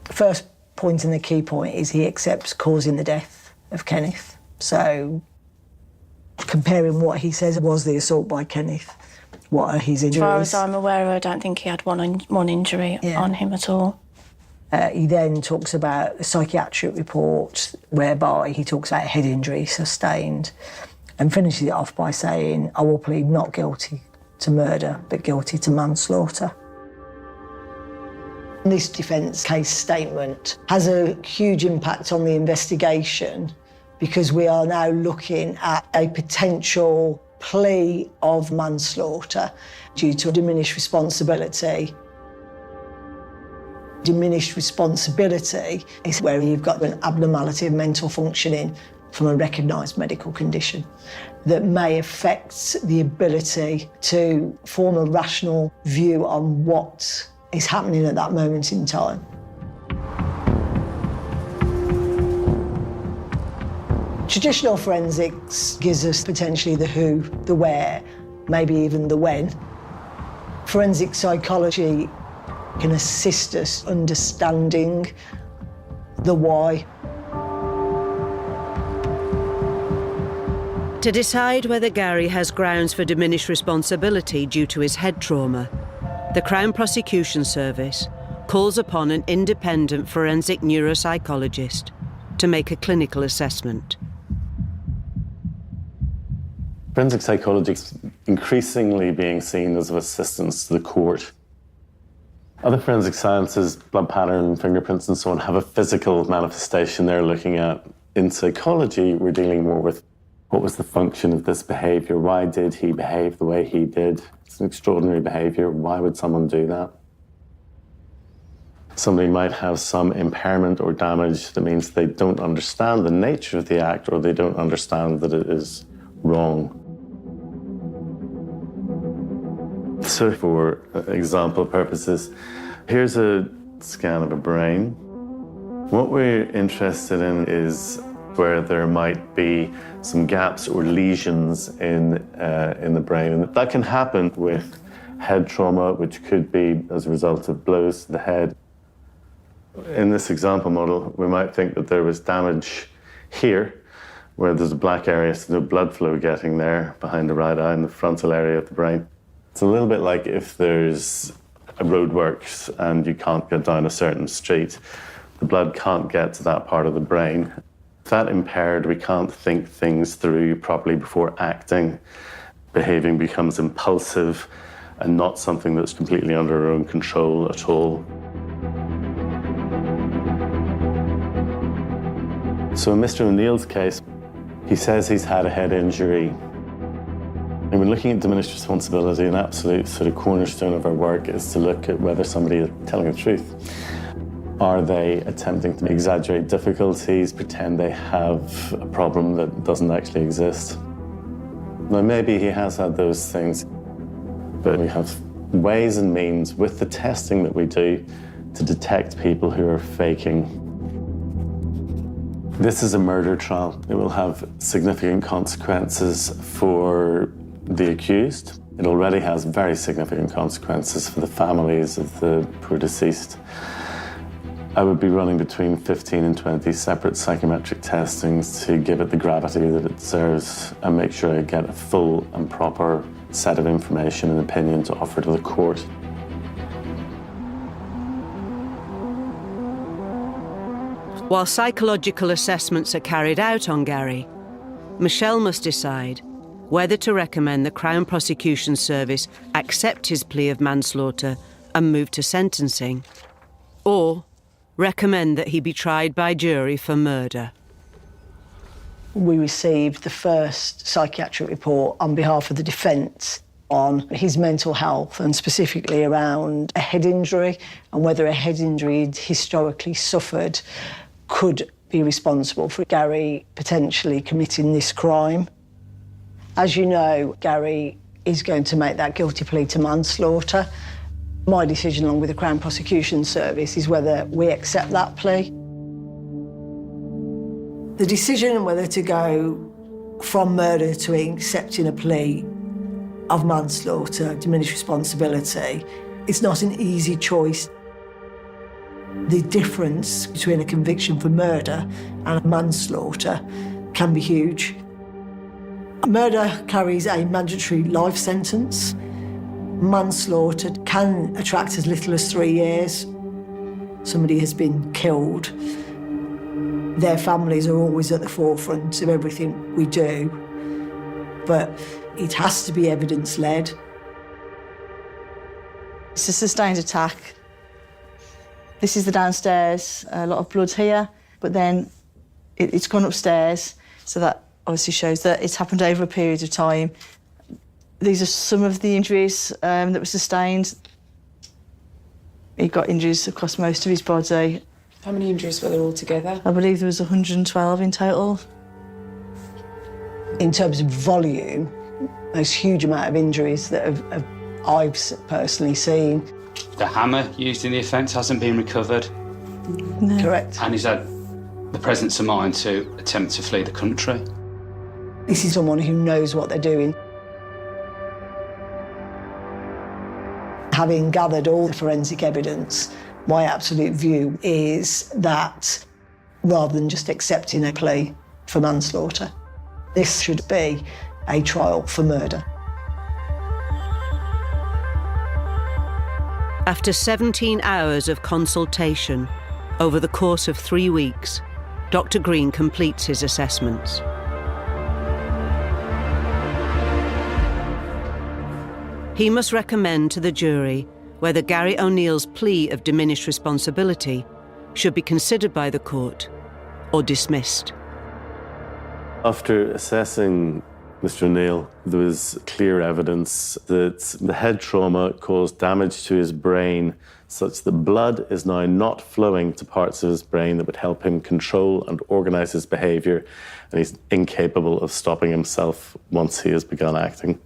The first point and the key point is he accepts causing the death of Kenneth. So comparing what he says was the assault by Kenneth, what are his injuries? As far as I'm aware, I don't think he had one injury on him at all. He then talks about a psychiatric report whereby he talks about head injury sustained and finishes it off by saying, I will plead not guilty to murder, but guilty to manslaughter. This defence case statement has a huge impact on the investigation because we are now looking at a potential plea of manslaughter due to diminished responsibility. Diminished responsibility is where you've got an abnormality of mental functioning from a recognised medical condition that may affect the ability to form a rational view on what is happening at that moment in time. Traditional forensics gives us potentially the who, the where, maybe even the when. Forensic psychology can assist us understanding the why. To decide whether Gary has grounds for diminished responsibility due to his head trauma, the Crown Prosecution Service calls upon an independent forensic neuropsychologist to make a clinical assessment. Forensic psychology is increasingly being seen as of assistance to the court. Other forensic sciences, blood pattern, fingerprints and so on, have a physical manifestation they're looking at. In psychology, we're dealing more with what was the function of this behaviour? Why did he behave the way he did? It's an extraordinary behaviour. Why would someone do that? Somebody might have some impairment or damage that means they don't understand the nature of the act or they don't understand that it is wrong. So for example purposes, here's a scan of a brain. What we're interested in is where there might be some gaps or lesions in the brain. And that can happen with head trauma, which could be as a result of blows to the head. In this example model, we might think that there was damage here, where there's a black area, so no blood flow getting there behind the right eye in the frontal area of the brain. It's a little bit like if there's roadworks and you can't get down a certain street, the blood can't get to that part of the brain. If that impaired, we can't think things through properly before acting. Behaving becomes impulsive and not something that's completely under our own control at all. So in Mr. O'Neill's case, he says he's had a head injury. And when looking at diminished responsibility, an absolute sort of cornerstone of our work is to look at whether somebody is telling the truth. Are they attempting to exaggerate difficulties, pretend they have a problem that doesn't actually exist? Now, maybe he has had those things, but we have ways and means with the testing that we do to detect people who are faking. This is a murder trial. It will have significant consequences for the accused. It already has very significant consequences for the families of the poor deceased. I would be running between 15 and 20 separate psychometric testings to give it the gravity that it deserves and make sure I get a full and proper set of information and opinion to offer to the court. While psychological assessments are carried out on Gary, Michelle must decide whether to recommend the Crown Prosecution Service accept his plea of manslaughter and move to sentencing, or recommend that he be tried by jury for murder. We received the first psychiatric report on behalf of the defence on his mental health and specifically around a head injury and whether a head injury he'd historically suffered could be responsible for Gary potentially committing this crime. As you know, Gary is going to make that guilty plea to manslaughter. My decision, along with the Crown Prosecution Service, is whether we accept that plea. The decision whether to go from murder to accepting a plea of manslaughter, diminished responsibility, is not an easy choice. The difference between a conviction for murder and manslaughter can be huge. Murder carries a mandatory life sentence. Manslaughter can attract as little as 3 years. Somebody has been killed. Their families are always at the forefront of everything we do, but it has to be evidence-led. It's a sustained attack. This is the downstairs, a lot of blood here, but then it's gone upstairs, so that obviously shows that it's happened over a period of time. These are some of the injuries that were sustained. He got injuries across most of his body. How many injuries were there altogether? I believe there was 112 in total. In terms of volume, there's a huge amount of injuries that I've personally seen. The hammer used in the offence hasn't been recovered. No. Correct. And he's had the presence of mind to attempt to flee the country. This is someone who knows what they're doing. Having gathered all the forensic evidence, my absolute view is that rather than just accepting a plea for manslaughter, this should be a trial for murder. After 17 hours of consultation over the course of 3 weeks, Dr. Green completes his assessments. He must recommend to the jury whether Gary O'Neill's plea of diminished responsibility should be considered by the court or dismissed. After assessing Mr. O'Neill, there was clear evidence that the head trauma caused damage to his brain such that blood is now not flowing to parts of his brain that would help him control and organise his behaviour, and he's incapable of stopping himself once he has begun acting.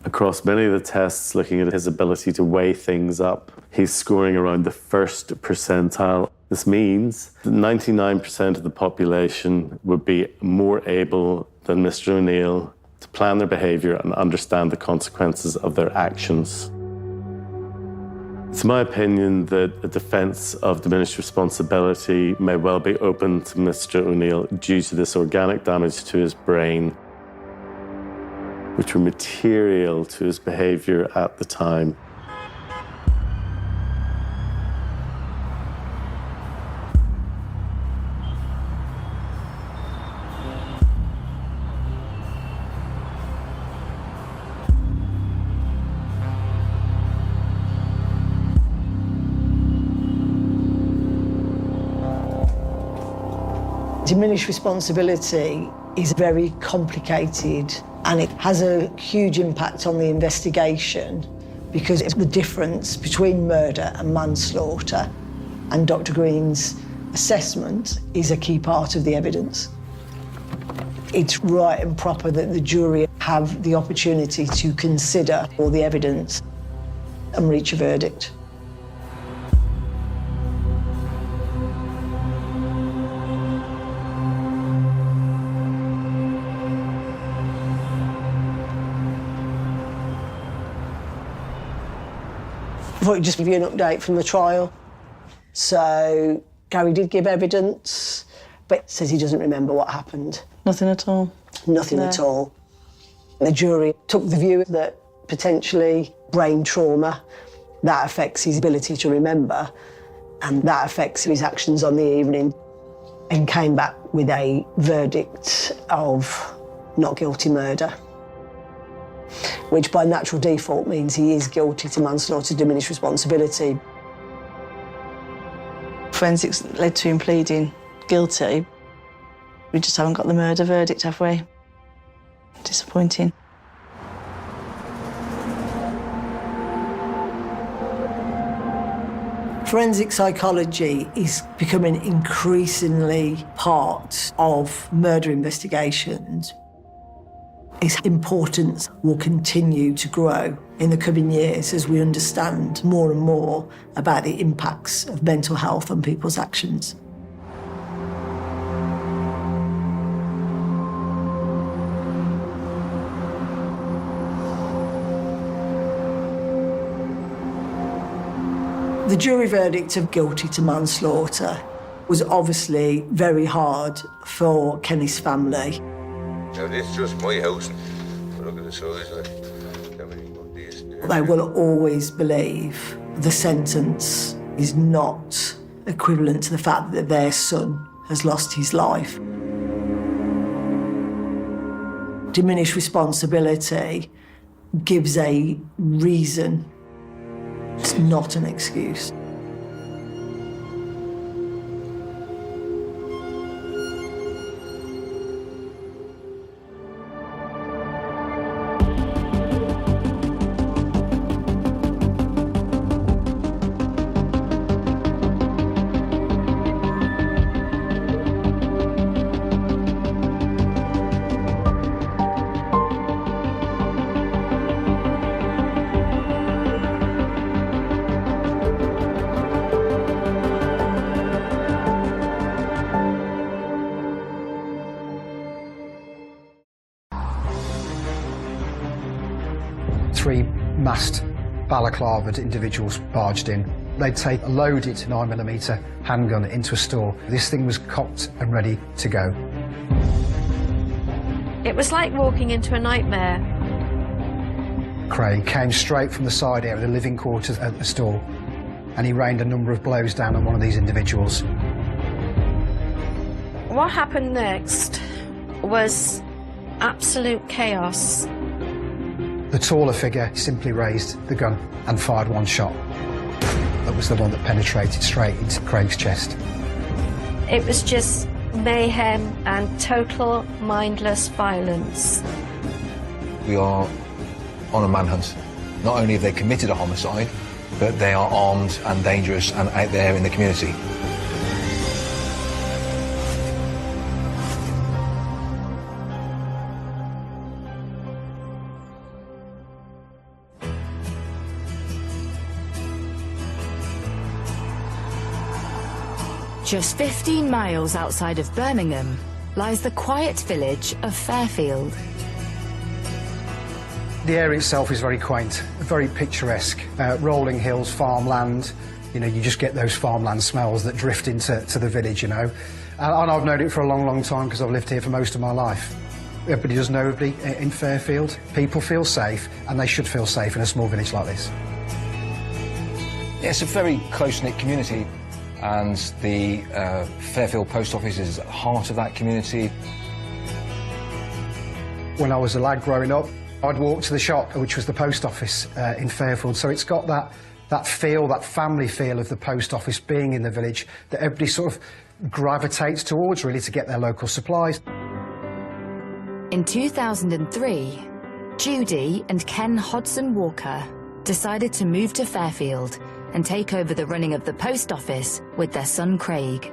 Across many of the tests, looking at his ability to weigh things up, he's scoring around the first percentile. This means that 99% of the population would be more able than Mr. O'Neill to plan their behaviour and understand the consequences of their actions. It's my opinion that a defence of diminished responsibility may well be open to Mr. O'Neill due to this organic damage to his brain, which were material to his behaviour at the time. Diminished responsibility is very complicated and it has a huge impact on the investigation because it's the difference between murder and manslaughter, and Dr. Green's assessment is a key part of the evidence. It's right and proper that the jury have the opportunity to consider all the evidence and reach a verdict. I thought I'd just give you an update from the trial. So, Gary did give evidence, but says he doesn't remember what happened. Nothing at all? Nothing at all. The jury took the view that potentially brain trauma, that affects his ability to remember, and that affects his actions on the evening, and came back with a verdict of not guilty murder, which by natural default means he is guilty to manslaughter, diminished responsibility. Forensics led to him pleading guilty. We just haven't got the murder verdict, have we? Disappointing. Forensic psychology is becoming increasingly part of murder investigations. Its importance will continue to grow in the coming years as we understand more and more about the impacts of mental health on people's actions. The jury verdict of guilty to manslaughter was obviously very hard for Kenny's family. Now, this is just my house. Look at the size of it. They will always believe the sentence is not equivalent to the fact that their son has lost his life. Diminished responsibility gives a reason. It's not an excuse. Three masked balaclavaed individuals barged in. They'd take a loaded 9mm handgun into a store. This thing was cocked and ready to go. It was like walking into a nightmare. Craig came straight from the side area of the living quarters at the store, and he rained a number of blows down on one of these individuals. What happened next was absolute chaos. The taller figure simply raised the gun and fired one shot. That was the one that penetrated straight into Craig's chest. It was just mayhem and total mindless violence. We are on a manhunt. Not only have they committed a homicide, but they are armed and dangerous and out there in the community. Just 15 miles outside of Birmingham lies the quiet village of Fairfield. The area itself is very quaint, very picturesque. Rolling hills, farmland, you know, you just get those farmland smells that drift into the village, you know. And I've known it for a long, long time because I've lived here for most of my life. Everybody does know everybody in Fairfield. People feel safe, and they should feel safe in a small village like this. Yeah, it's a very close-knit community, and the Fairfield Post Office is at the heart of that community. When I was a lad growing up, I'd walk to the shop, which was the post office in Fairfield, so it's got that feel, that family feel of the post office being in the village that everybody sort of gravitates towards, really, to get their local supplies. In 2003, Judy and Ken Hodson Walker decided to move to Fairfield and take over the running of the post office with their son Craig.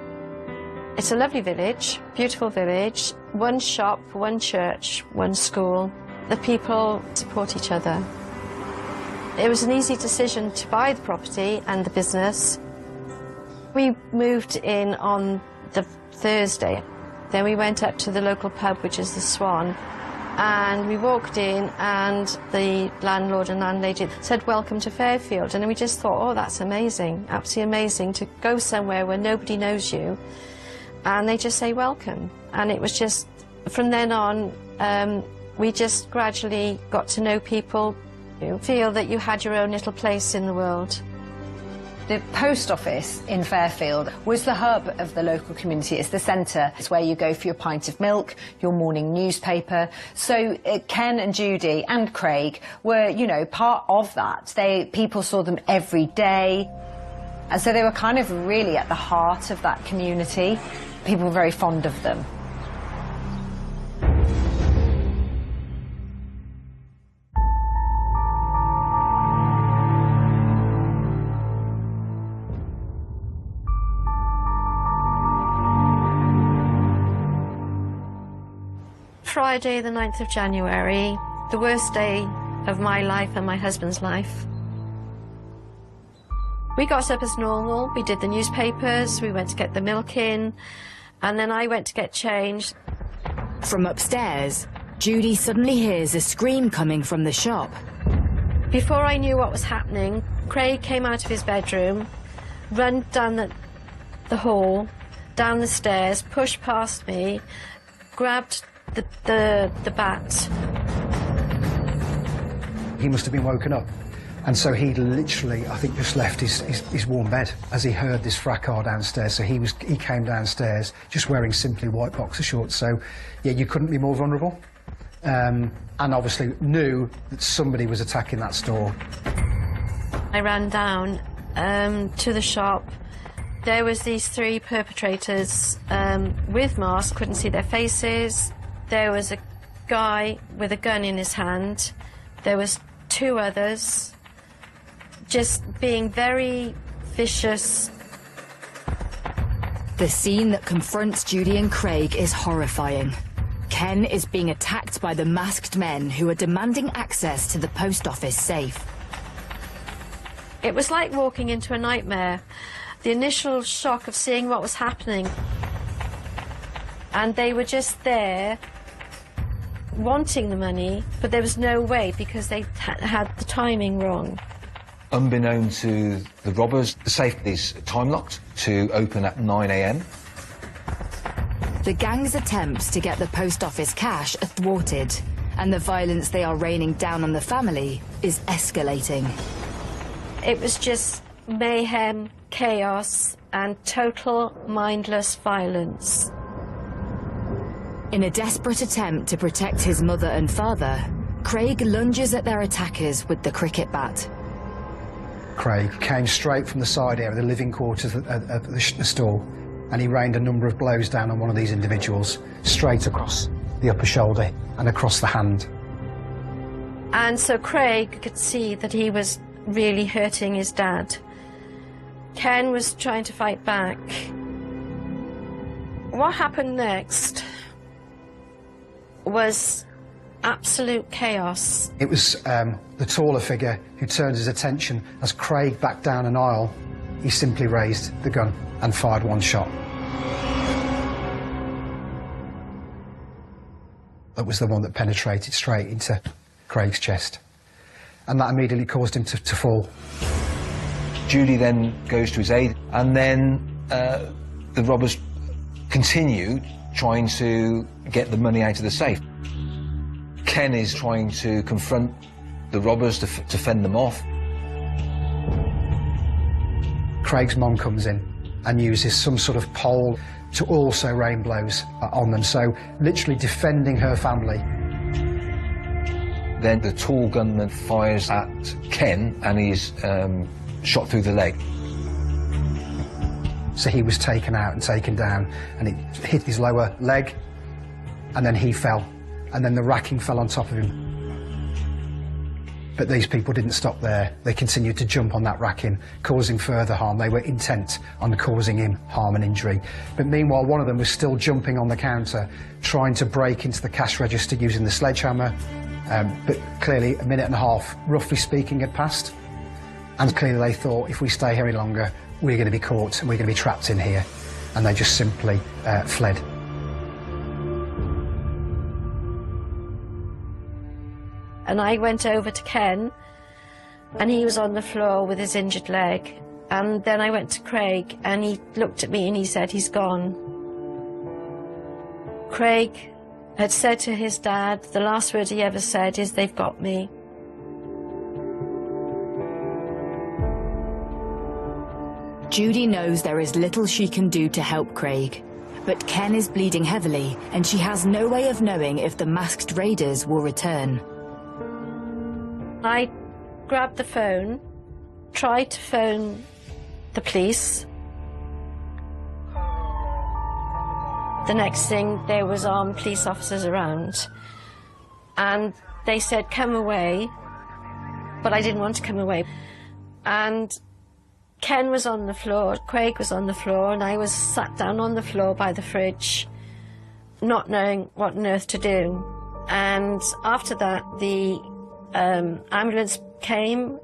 It's a lovely village, beautiful village. One shop, one church, one school. The people support each other. It was an easy decision to buy the property and the business. We moved in on the Thursday. Then we went up to the local pub, which is the Swan, and we walked in, and the landlord and landlady said, "Welcome to Fairfield." And we just thought, oh, that's amazing, absolutely amazing, to go somewhere where nobody knows you, and they just say welcome. And it was just, from then on, we just gradually got to know people. You feel that you had your own little place in the world. The post office in Fairfield was the hub of the local community. It's the centre. It's where you go for your pint of milk, your morning newspaper. So Ken and Judy and Craig were, you know, part of that. People saw them every day. And so they were kind of really at the heart of that community. People were very fond of them. Friday, the 9th of January, the worst day of my life and my husband's life. We got up as normal, we did the newspapers, we went to get the milk in, and then I went to get changed. From upstairs, Judy suddenly hears a scream coming from the shop. Before I knew what was happening, Craig came out of his bedroom, ran down the hall, down the stairs, pushed past me, grabbed the bat. He must have been woken up, and so he literally, I think, just left his warm bed as he heard this fracas downstairs. So he came downstairs just wearing simply white boxer shorts. So yeah, you couldn't be more vulnerable, and obviously knew that somebody was attacking that store. I ran down to the shop. There was these three perpetrators with masks, couldn't see their faces. There was a guy with a gun in his hand. There was two others, just being very vicious. The scene that confronts Judy and Craig is horrifying. Ken is being attacked by the masked men who are demanding access to the post office safe. It was like walking into a nightmare. The initial shock of seeing what was happening. And they were just there wanting the money, but there was no way because they had the timing wrong. Unbeknown to the robbers, the safe is time-locked to open at 9 a.m. The gang's attempts to get the post office cash are thwarted, and the violence they are raining down on the family is escalating. It was just mayhem, chaos, and total mindless violence. In a desperate attempt to protect his mother and father, Craig lunges at their attackers with the cricket bat. Craig came straight from the side area, the living quarters of the store, and he rained a number of blows down on one of these individuals, straight across the upper shoulder and across the hand. And so Craig could see that he was really hurting his dad. Ken was trying to fight back. What happened next was absolute chaos. It was the taller figure who turned his attention as Craig backed down an aisle. He simply raised the gun and fired one shot. That was the one that penetrated straight into Craig's chest. And that immediately caused him to fall. Judy then goes to his aid, and then the robbers continue trying to get the money out of the safe. Ken is trying to confront the robbers to fend them off. Craig's mum comes in and uses some sort of pole to also rain blows on them, so literally defending her family. Then the tall gunman fires at Ken and he's shot through the leg. So he was taken out and taken down, and it hit his lower leg, and then he fell, and then the racking fell on top of him. But these people didn't stop there. They continued to jump on that racking, causing further harm. They were intent on causing him harm and injury. But meanwhile, one of them was still jumping on the counter, trying to break into the cash register using the sledgehammer. But clearly, a minute and a half, roughly speaking, had passed. And clearly they thought, if we stay here any longer, we're going to be caught and we're going to be trapped in here. And they just simply fled. And I went over to Ken, and he was on the floor with his injured leg. And then I went to Craig, and he looked at me and he said, he's gone. Craig had said to his dad, the last word he ever said is, they've got me. Judy knows there is little she can do to help Craig, but Ken is bleeding heavily, and she has no way of knowing if the masked raiders will return. I grabbed the phone, tried to phone the police. The next thing, there was armed police officers around, and they said, come away, but I didn't want to come away. And Ken was on the floor, Craig was on the floor, and I was sat down on the floor by the fridge, not knowing what on earth to do. And after that, the ambulance came,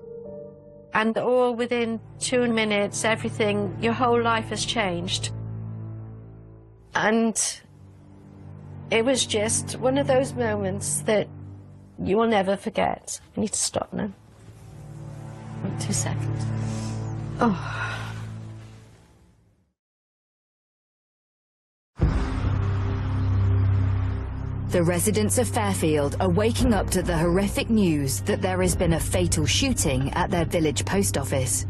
and all within 2 minutes, everything, your whole life has changed. And it was just one of those moments that you will never forget. I need to stop now. 2 seconds. Oh. The residents of Fairfield are waking up to the horrific news that there has been a fatal shooting at their village post office.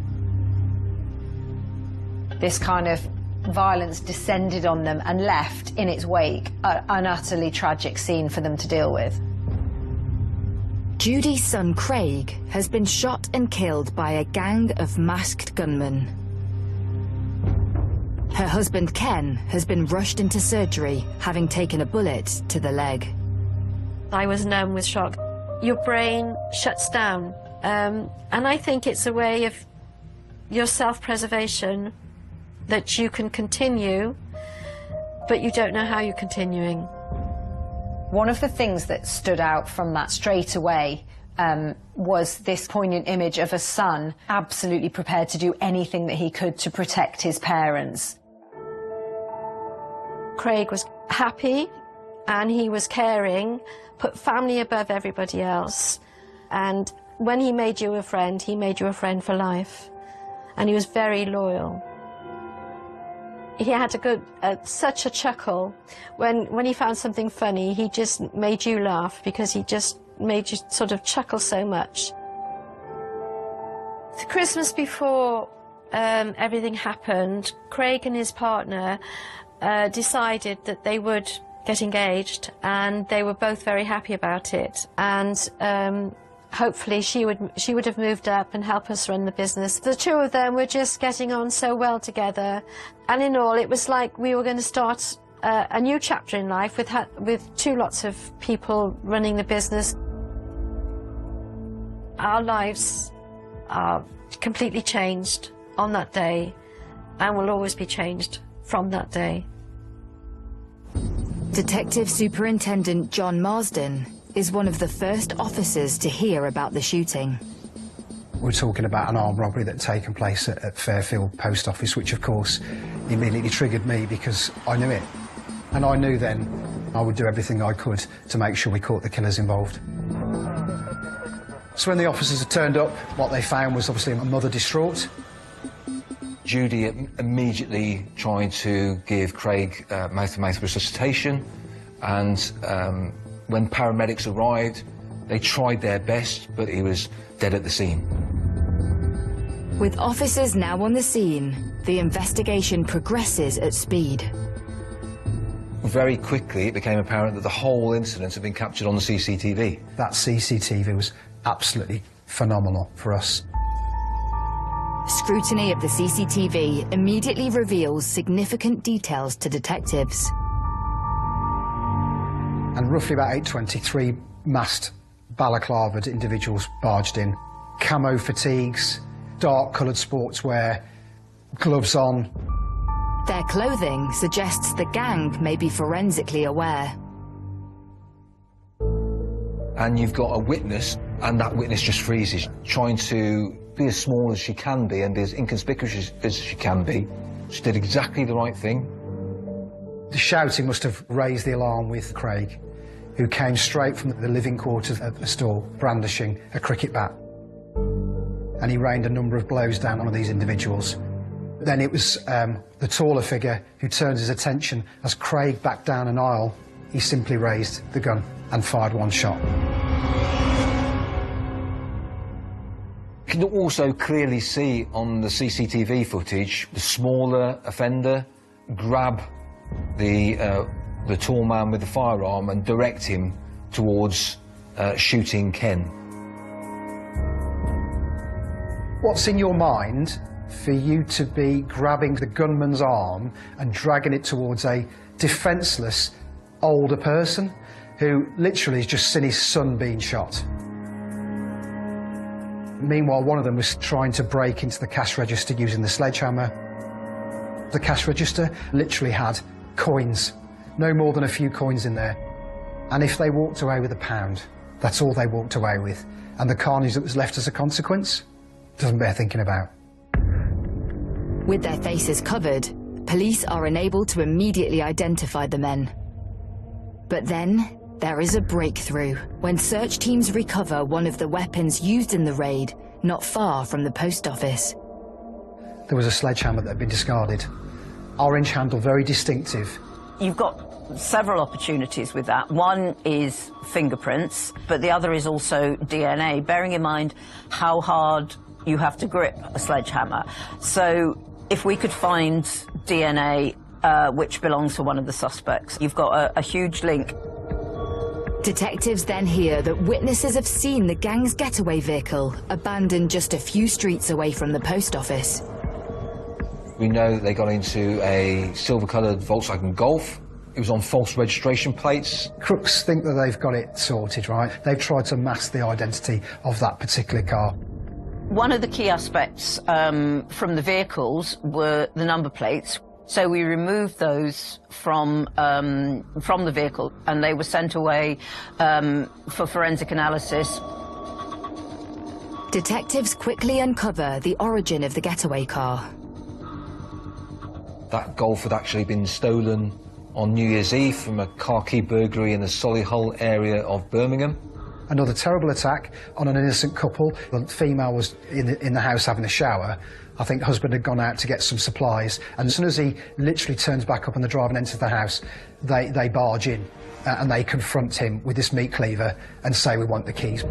This kind of violence descended on them and left in its wake an utterly tragic scene for them to deal with. Judy's son Craig has been shot and killed by a gang of masked gunmen. Her husband Ken has been rushed into surgery, having taken a bullet to the leg. I was numb with shock. Your brain shuts down, and I think it's a way of your self-preservation, that you can continue, but you don't know how you're continuing. One of the things that stood out from that straight away was this poignant image of a son absolutely prepared to do anything that he could to protect his parents. Craig was happy and he was caring, put family above everybody else. And when he made you a friend for life. And he was very loyal. He had such a chuckle. When he found something funny, he just made you laugh because he just made you sort of chuckle so much. The Christmas before everything happened, Craig and his partner decided that they would get engaged, and they were both very happy about it. And hopefully she would have moved up and help us run the business. The two of them were just getting on so well together, and in all it was like we were going to start a new chapter in life with two lots of people running the business. Our lives are completely changed on that day and will always be changed from that day. Detective Superintendent John Marsden is one of the first officers to hear about the shooting. We're talking about an armed robbery that had taken place at Fairfield Post Office, which of course immediately triggered me because I knew it. And I knew then I would do everything I could to make sure we caught the killers involved. So when the officers had turned up, what they found was obviously a mother distraught. Judy immediately tried to give Craig mouth-to-mouth resuscitation, and when paramedics arrived, they tried their best, but he was dead at the scene. With officers now on the scene, the investigation progresses at speed. Very quickly, it became apparent that the whole incident had been captured on the CCTV. That CCTV was absolutely phenomenal for us. Scrutiny of the CCTV immediately reveals significant details to detectives. And roughly about 8:23, masked, balaclavaed individuals barged in. Camo fatigues, dark-coloured sportswear, gloves on. Their clothing suggests the gang may be forensically aware. And you've got a witness, and that witness just freezes, trying to be as small as she can be and be as inconspicuous as she can be. She did exactly the right thing. The shouting must have raised the alarm with Craig, who came straight from the living quarters of the store, brandishing a cricket bat. And he rained a number of blows down on these individuals. Then it was the taller figure who turned his attention as Craig backed down an aisle. He simply raised the gun and fired one shot. You can also clearly see on the CCTV footage the smaller offender grab the tall man with the firearm and direct him towards shooting Ken. What's in your mind for you to be grabbing the gunman's arm and dragging it towards a defenceless older person who literally has just seen his son being shot? Meanwhile, one of them was trying to break into the cash register using the sledgehammer. The cash register literally had coins, no more than a few coins in there. And if they walked away with £1, that's all they walked away with. And the carnage that was left as a consequence doesn't bear thinking about. With their faces covered, police are unable to immediately identify the men. But then, there is a breakthrough when search teams recover one of the weapons used in the raid not far from the post office. There was a sledgehammer that had been discarded. Orange handle, very distinctive. You've got several opportunities with that. One is fingerprints, but the other is also DNA, bearing in mind how hard you have to grip a sledgehammer. So if we could find DNA which belongs to one of the suspects, you've got a huge link. Detectives then hear that witnesses have seen the gang's getaway vehicle abandoned just a few streets away from the post office. We know that they got into a silver-coloured Volkswagen Golf. It was on false registration plates. Crooks think that they've got it sorted, right? They've tried to mask the identity of that particular car. One of the key aspects from the vehicles were the number plates. So we removed those from the vehicle, and they were sent away for forensic analysis. Detectives quickly uncover the origin of the getaway car. That Golf had actually been stolen on New Year's Eve from a car key burglary in the Solihull area of Birmingham. Another terrible attack on an innocent couple. The female was in the house having a shower. I think the husband had gone out to get some supplies, and as soon as he literally turns back up on the drive and enters the house, they barge in and they confront him with this meat cleaver and say, "We want the keys."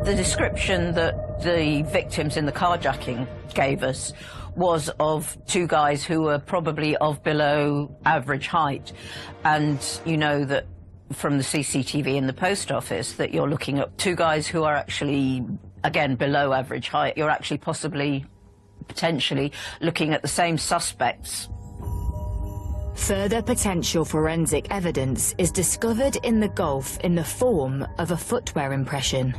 The description that the victims in the carjacking gave us was of two guys who were probably of below average height, and you know that from the CCTV in the post office that you're looking at two guys who are actually, again, below average height. You're actually potentially looking at the same suspects. Further potential forensic evidence is discovered in the Golf in the form of a footwear impression.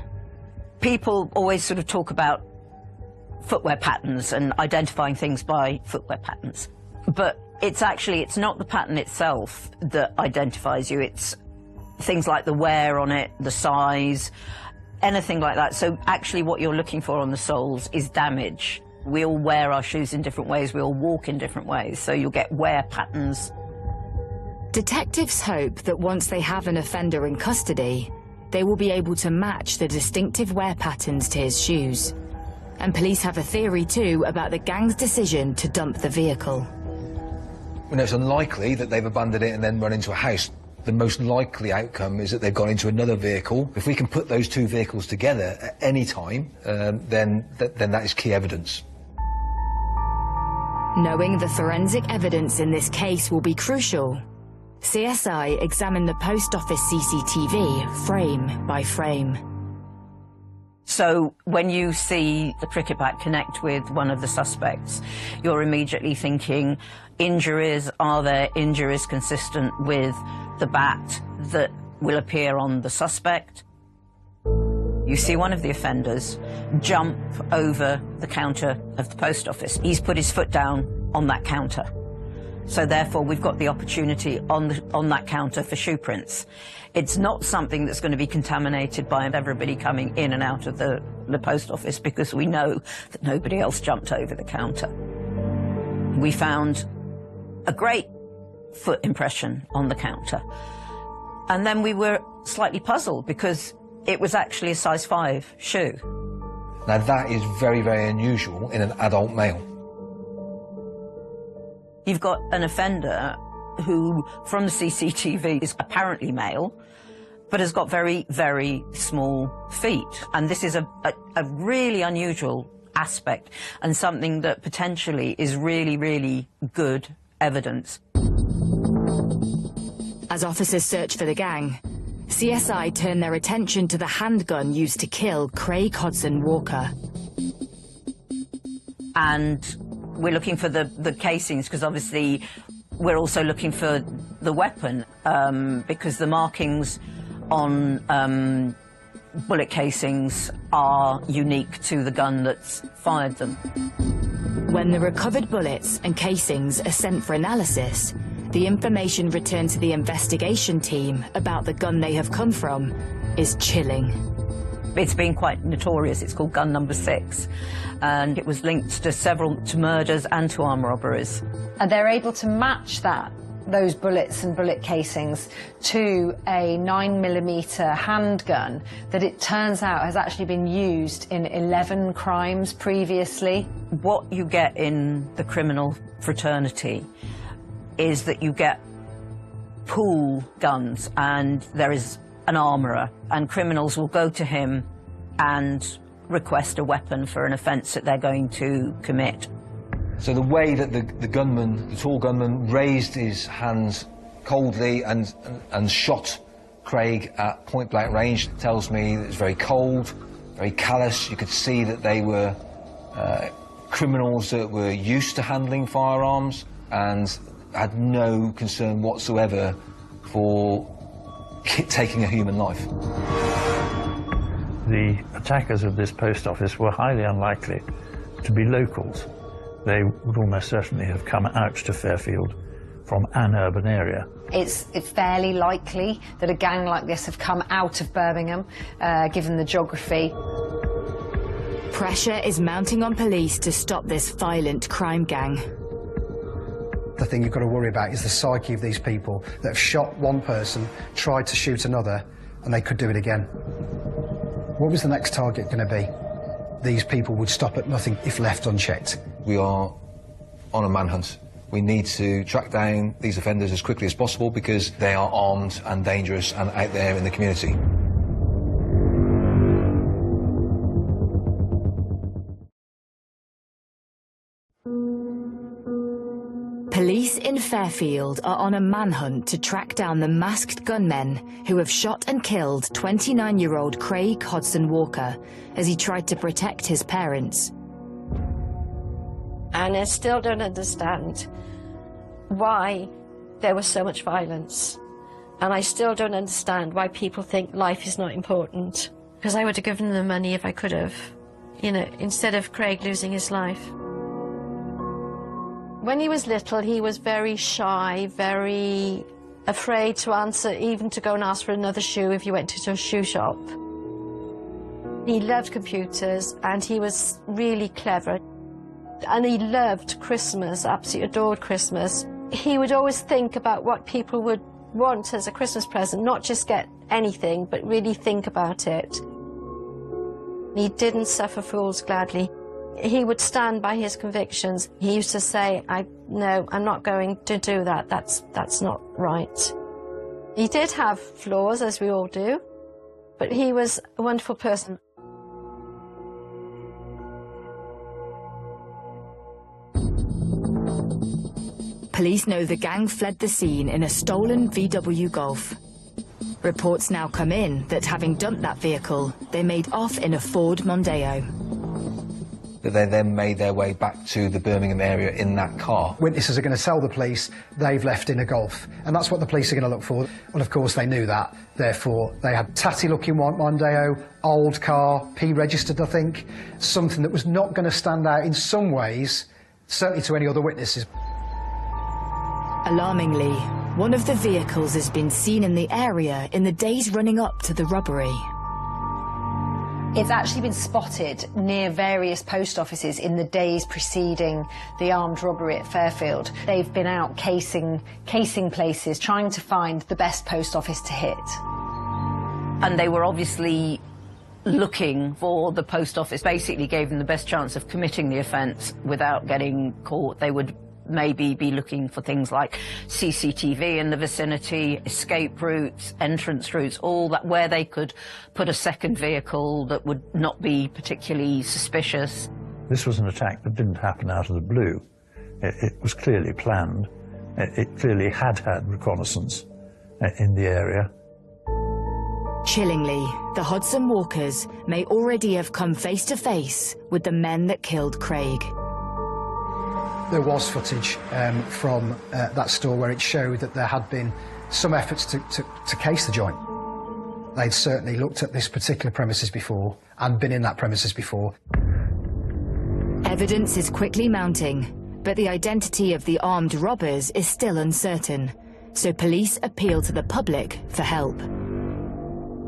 People always sort of talk about footwear patterns and identifying things by footwear patterns, but it's not the pattern itself that identifies you. It's things like the wear on it, the size, anything like that. So actually what you're looking for on the soles is damage. We all wear our shoes in different ways, we all walk in different ways, so you'll get wear patterns. Detectives hope that once they have an offender in custody, they will be able to match the distinctive wear patterns to his shoes. And police have a theory too about the gang's decision to dump the vehicle. You know, it's unlikely that they've abandoned it and then run into a house. The most likely outcome is that they've gone into another vehicle. If we can put those two vehicles together at any time, then that is key evidence. Knowing the forensic evidence in this case will be crucial, CSI examined the post office CCTV frame by frame. So when you see the cricket bat connect with one of the suspects, you're immediately thinking, injuries, are there injuries consistent with the bat that will appear on the suspect? You see one of the offenders jump over the counter of the post office. He's put his foot down on that counter. So therefore we've got the opportunity on that counter for shoe prints. It's not something that's going to be contaminated by everybody coming in and out of the post office, because we know that nobody else jumped over the counter. We found a great foot impression on the counter. And then we were slightly puzzled because it was actually a size 5 shoe. Now that is very, very unusual in an adult male. You've got an offender who, from the CCTV, is apparently male, but has got very, very small feet. And this is a really unusual aspect and something that potentially is really, really good evidence. As officers search for the gang, CSI turn their attention to the handgun used to kill Craig Hodson Walker. And we're looking for the casings, because obviously we're also looking for the weapon, because the markings on bullet casings are unique to the gun that's fired them. When the recovered bullets and casings are sent for analysis, the information returned to the investigation team about the gun they have come from is chilling. It's been quite notorious. It's called gun number 6, and it was linked to murders and to armed robberies. And they're able to match those bullets and bullet casings to a 9mm handgun that it turns out has actually been used in 11 crimes previously. What you get in the criminal fraternity is that you get pool guns, and there is an armourer, and criminals will go to him and request a weapon for an offence that they're going to commit. So the way that the tall gunman, raised his hands coldly and shot Craig at point-blank range tells me that it was very cold, very callous. You could see that they were criminals that were used to handling firearms and had no concern whatsoever for taking a human life. The attackers of this post office were highly unlikely to be locals. They would almost certainly have come out to Fairfield from an urban area. It's fairly likely that a gang like this have come out of Birmingham, given the geography. Pressure is mounting on police to stop this violent crime gang. The thing you've got to worry about is the psyche of these people that have shot one person, tried to shoot another, and they could do it again. What was the next target going to be? These people would stop at nothing if left unchecked. We are on a manhunt. We need to track down these offenders as quickly as possible because they are armed and dangerous and out there in the community. Police in Fairfield are on a manhunt to track down the masked gunmen who have shot and killed 29-year-old Craig Hodson Walker as he tried to protect his parents. And I still don't understand why there was so much violence. And I still don't understand why people think life is not important. Because I would have given them money if I could have, you know, instead of Craig losing his life. When he was little, he was very shy, very afraid to answer, even to go and ask for another shoe if you went to a shoe shop. He loved computers and he was really clever. And he loved Christmas, absolutely adored Christmas. He would always think about what people would want as a Christmas present, not just get anything, but really think about it. He didn't suffer fools gladly. He would stand by his convictions. He used to say, no, I'm not going to do that. That's not right. He did have flaws, as we all do, but he was a wonderful person. Police know the gang fled the scene in a stolen VW Golf. Reports now come in that having dumped that vehicle, they made off in a Ford Mondeo. That they then made their way back to the Birmingham area in that car. Witnesses are going to tell the police they've left in a Golf, and that's what the police are going to look for. Well, of course, they knew that. Therefore, they had tatty-looking Mondeo, old car, P-registered, I think, something that was not going to stand out in some ways, certainly to any other witnesses. Alarmingly, one of the vehicles has been seen in the area in the days running up to the robbery. It's actually been spotted near various post offices in the days preceding the armed robbery at Fairfield. They've been out casing places, trying to find the best post office to hit. And they were obviously looking for the post office, basically gave them the best chance of committing the offence without getting caught. They would maybe be looking for things like CCTV in the vicinity, escape routes, entrance routes, all that, where they could put a second vehicle that would not be particularly suspicious. This was an attack that didn't happen out of the blue. It was clearly planned. It clearly had reconnaissance in the area. Chillingly, the Hodson Walkers may already have come face to face with the men that killed Craig. There was footage from that store where it showed that there had been some efforts to case the joint. They'd certainly looked at this particular premises before and been in that premises before. Evidence is quickly mounting, but the identity of the armed robbers is still uncertain, so police appeal to the public for help.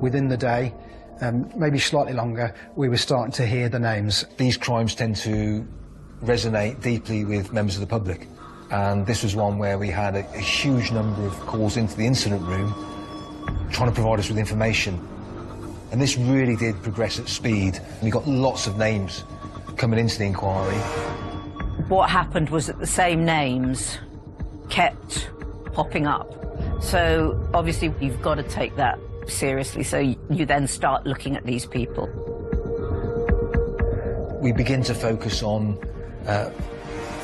Within the day, maybe slightly longer, we were starting to hear the names. These crimes tend to resonate deeply with members of the public, and this was one where we had a huge number of calls into the incident room trying to provide us with information, and this really did progress at speed. We got lots of names coming into the inquiry. What happened was that the same names kept popping up, so obviously you've got to take that seriously, so you then start looking at these people. We begin to focus on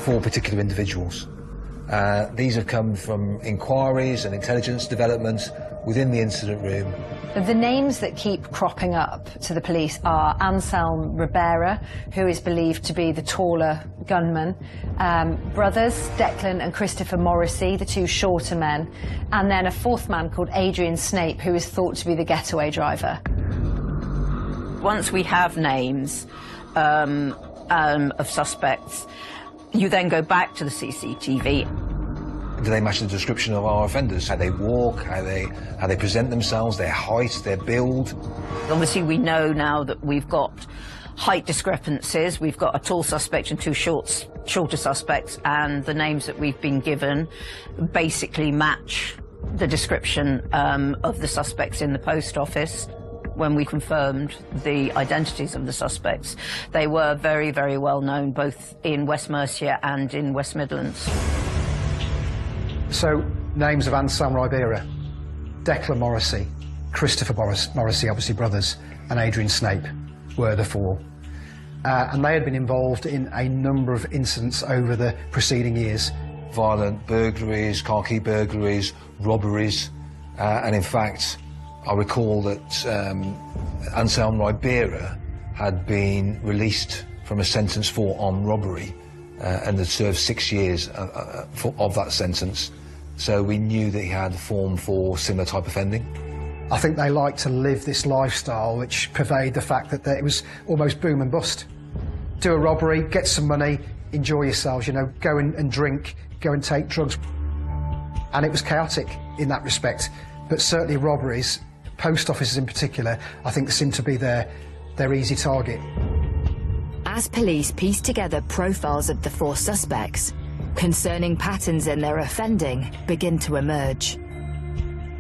4 particular individuals. These have come from inquiries and intelligence development within the incident room. The names that keep cropping up to the police are Anselm Ribera, who is believed to be the taller gunman, brothers Declan and Christopher Morrissey, the 2 shorter men, and then a 4th man called Adrian Snape, who is thought to be the getaway driver. Once we have names of suspects, you then go back to the CCTV. Do they match the description of our offenders? How they walk, how they present themselves, their height, their build? Obviously, we know now that we've got height discrepancies. We've got a tall suspect and 2 shorter suspects, and the names that we've been given basically match the description of the suspects in the post office. When we confirmed the identities of the suspects, they were very, very well known, both in West Mercia and in West Midlands. So, names of Anselm Ribera, Declan Morrissey, Christopher Morrissey, obviously brothers, and Adrian Snape were the 4. And they had been involved in a number of incidents over the preceding years. Violent burglaries, car key burglaries, robberies, and in fact, I recall that Anselm Ribera had been released from a sentence for armed robbery and had served 6 years of that sentence. So we knew that he had formed for similar type offending. I think they like to live this lifestyle which pervade the fact that it was almost boom and bust. Do a robbery, get some money, enjoy yourselves, you know, go and drink, go and take drugs. And it was chaotic in that respect. But certainly robberies, post offices in particular, I think seem to be their easy target. As police piece together profiles of the 4 suspects, concerning patterns in their offending begin to emerge.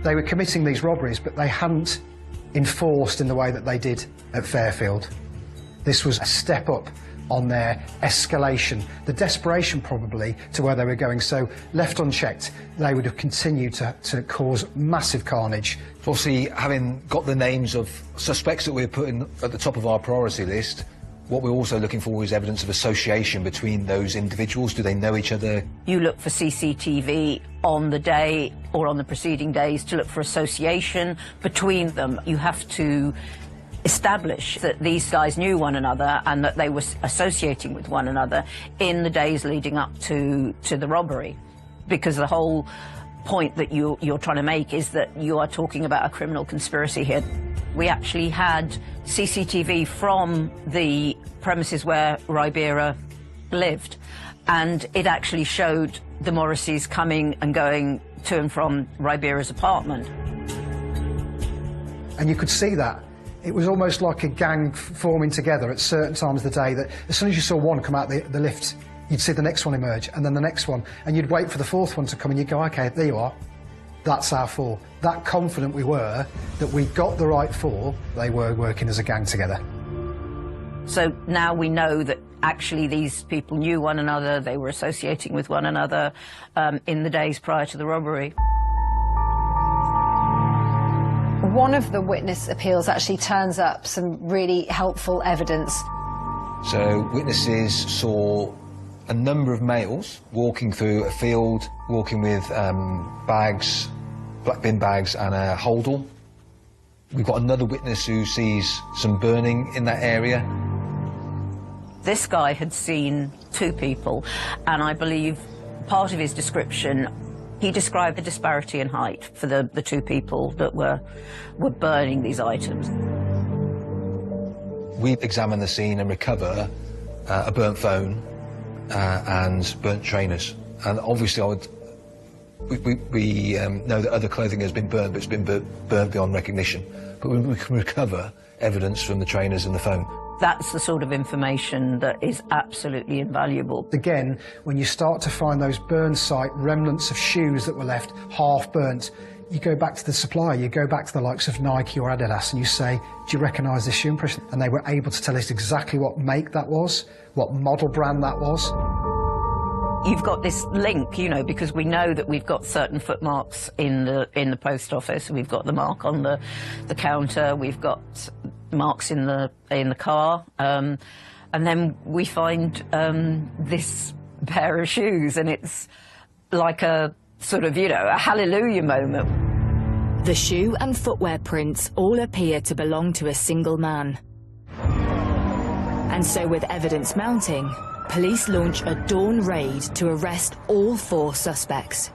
They were committing these robberies, but they hadn't enforced in the way that they did at Fairfield. This was a step up on their escalation, the desperation probably to where they were going. So left unchecked, they would have continued to cause massive carnage. Obviously, having got the names of suspects that we're putting at the top of our priority list, what we're also looking for is evidence of association between those individuals. Do they know each other? You look for CCTV on the day or on the preceding days to look for association between them. You have to establish that these guys knew one another and that they were associating with one another in the days leading up to the robbery, because the whole point that you're trying to make is that you are talking about a criminal conspiracy here. We actually had CCTV from the premises where Ribera lived, and it actually showed the Morrisseys coming and going to and from Ribera's apartment. And you could see that. It was almost like a gang forming together at certain times of the day, that as soon as you saw one come out the lift, you'd see the next one emerge, and then the next one, and you'd wait for the fourth one to come, and you'd go, OK, there you are. That's our four. That confident we were that we got the right four, they were working as a gang together. So now we know that actually these people knew one another, they were associating with one another in the days prior to the robbery. One of the witness appeals actually turns up some really helpful evidence. So witnesses saw a number of males walking through a field, walking with bags, black bin bags and a holdall. We've got another witness who sees some burning in that area. This guy had seen two people, and I believe part of his description, he described the disparity in height for the two people that were burning these items. We examine the scene and recover a burnt phone and burnt trainers. And obviously we know that other clothing has been burnt, but it's been burnt beyond recognition. But we can recover evidence from the trainers and the phone. That's the sort of information that is absolutely invaluable. Again, when you start to find those burn site remnants of shoes that were left half burnt, you go back to the supplier, you go back to the likes of Nike or Adidas, and you say, do you recognise this shoe impression? And they were able to tell us exactly what make that was, what model brand that was. You've got this link, you know, because we know that we've got certain footmarks in the post office. We've got the mark on the counter, we've got marks in the car, and then we find this pair of shoes, and it's like a sort of, you know, a hallelujah moment. The shoe and footwear prints all appear to belong to a single man. And so, with evidence mounting, police launch a dawn raid to arrest all four suspects.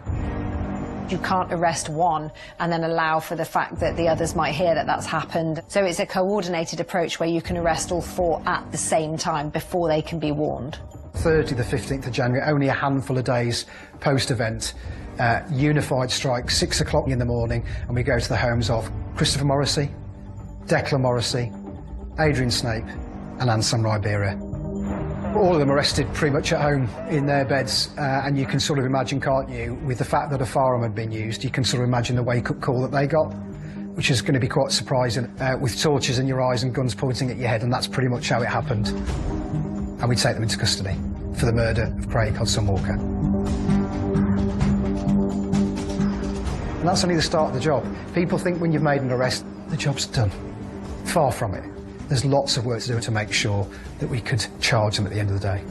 You can't arrest one and then allow for the fact that the others might hear that that's happened. So it's a coordinated approach where you can arrest all four at the same time before they can be warned. Thursday the 15th of January, only a handful of days post-event, unified strike, 6 o'clock in the morning, and we go to the homes of Christopher Morrissey, Declan Morrissey, Adrian Snape and Anselm Ribera. All of them arrested pretty much at home in their beds, and you can sort of imagine, can't you, with the fact that a firearm had been used, you can sort of imagine the wake-up call that they got, which is going to be quite surprising, with torches in your eyes and guns pointing at your head, and that's pretty much how it happened. And we take them into custody for the murder of Craig Hodson Walker. And that's only the start of the job. People think when you've made an arrest, the job's done. Far from it. There's lots of work to do to make sure that we could charge them at the end of the day.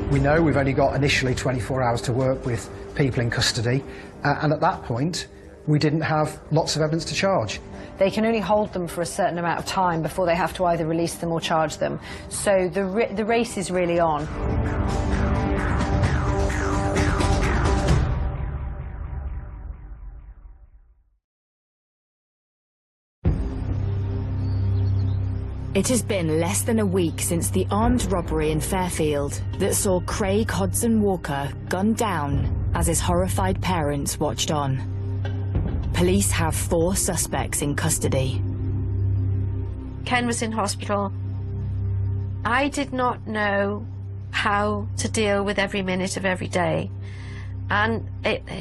We know we've only got initially 24 hours to work with people in custody, and at that point, we didn't have lots of evidence to charge. They can only hold them for a certain amount of time before they have to either release them or charge them. So the race is really on. It has been less than a week since the armed robbery in Fairfield that saw Craig Hodson Walker gunned down as his horrified parents watched on. Police have 4 suspects in custody. Ken was in hospital. I did not know how to deal with every minute of every day. And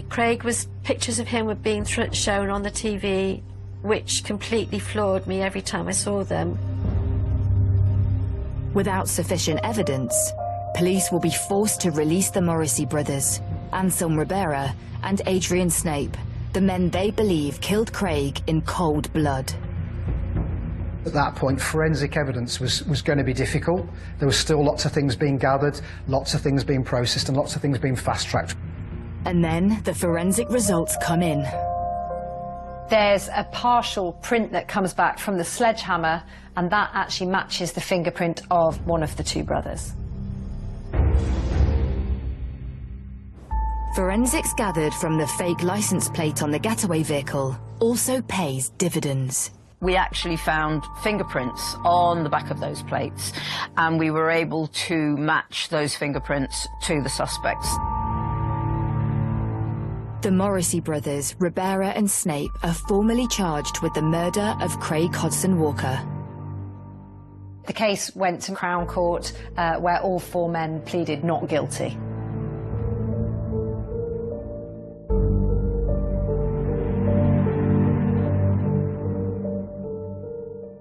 Craig was, pictures of him were being shown on the TV, which completely floored me every time I saw them. Without sufficient evidence, police will be forced to release the Morrissey brothers, Anselm Ribera and Adrian Snape, the men they believe killed Craig in cold blood. At that point, forensic evidence was going to be difficult. There was still lots of things being gathered, lots of things being processed, and lots of things being fast-tracked. And then the forensic results come in. There's a partial print that comes back from the sledgehammer, and that actually matches the fingerprint of one of the two brothers. Forensics gathered from the fake license plate on the getaway vehicle also pays dividends. We actually found fingerprints on the back of those plates, and we were able to match those fingerprints to the suspects. The Morrissey brothers, Ribera and Snape, are formally charged with the murder of Craig Hodson Walker. The case went to Crown Court, where all four men pleaded not guilty.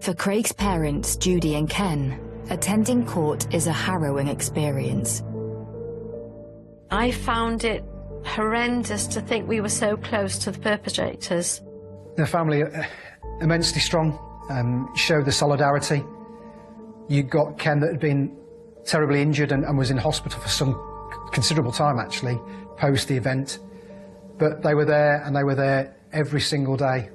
For Craig's parents, Judy and Ken, attending court is a harrowing experience. I found it horrendous to think we were so close to the perpetrators. The family are immensely strong, showed the solidarity. You got Ken that had been terribly injured and was in hospital for some considerable time, actually, post the event. But they were there, and they were there every single day.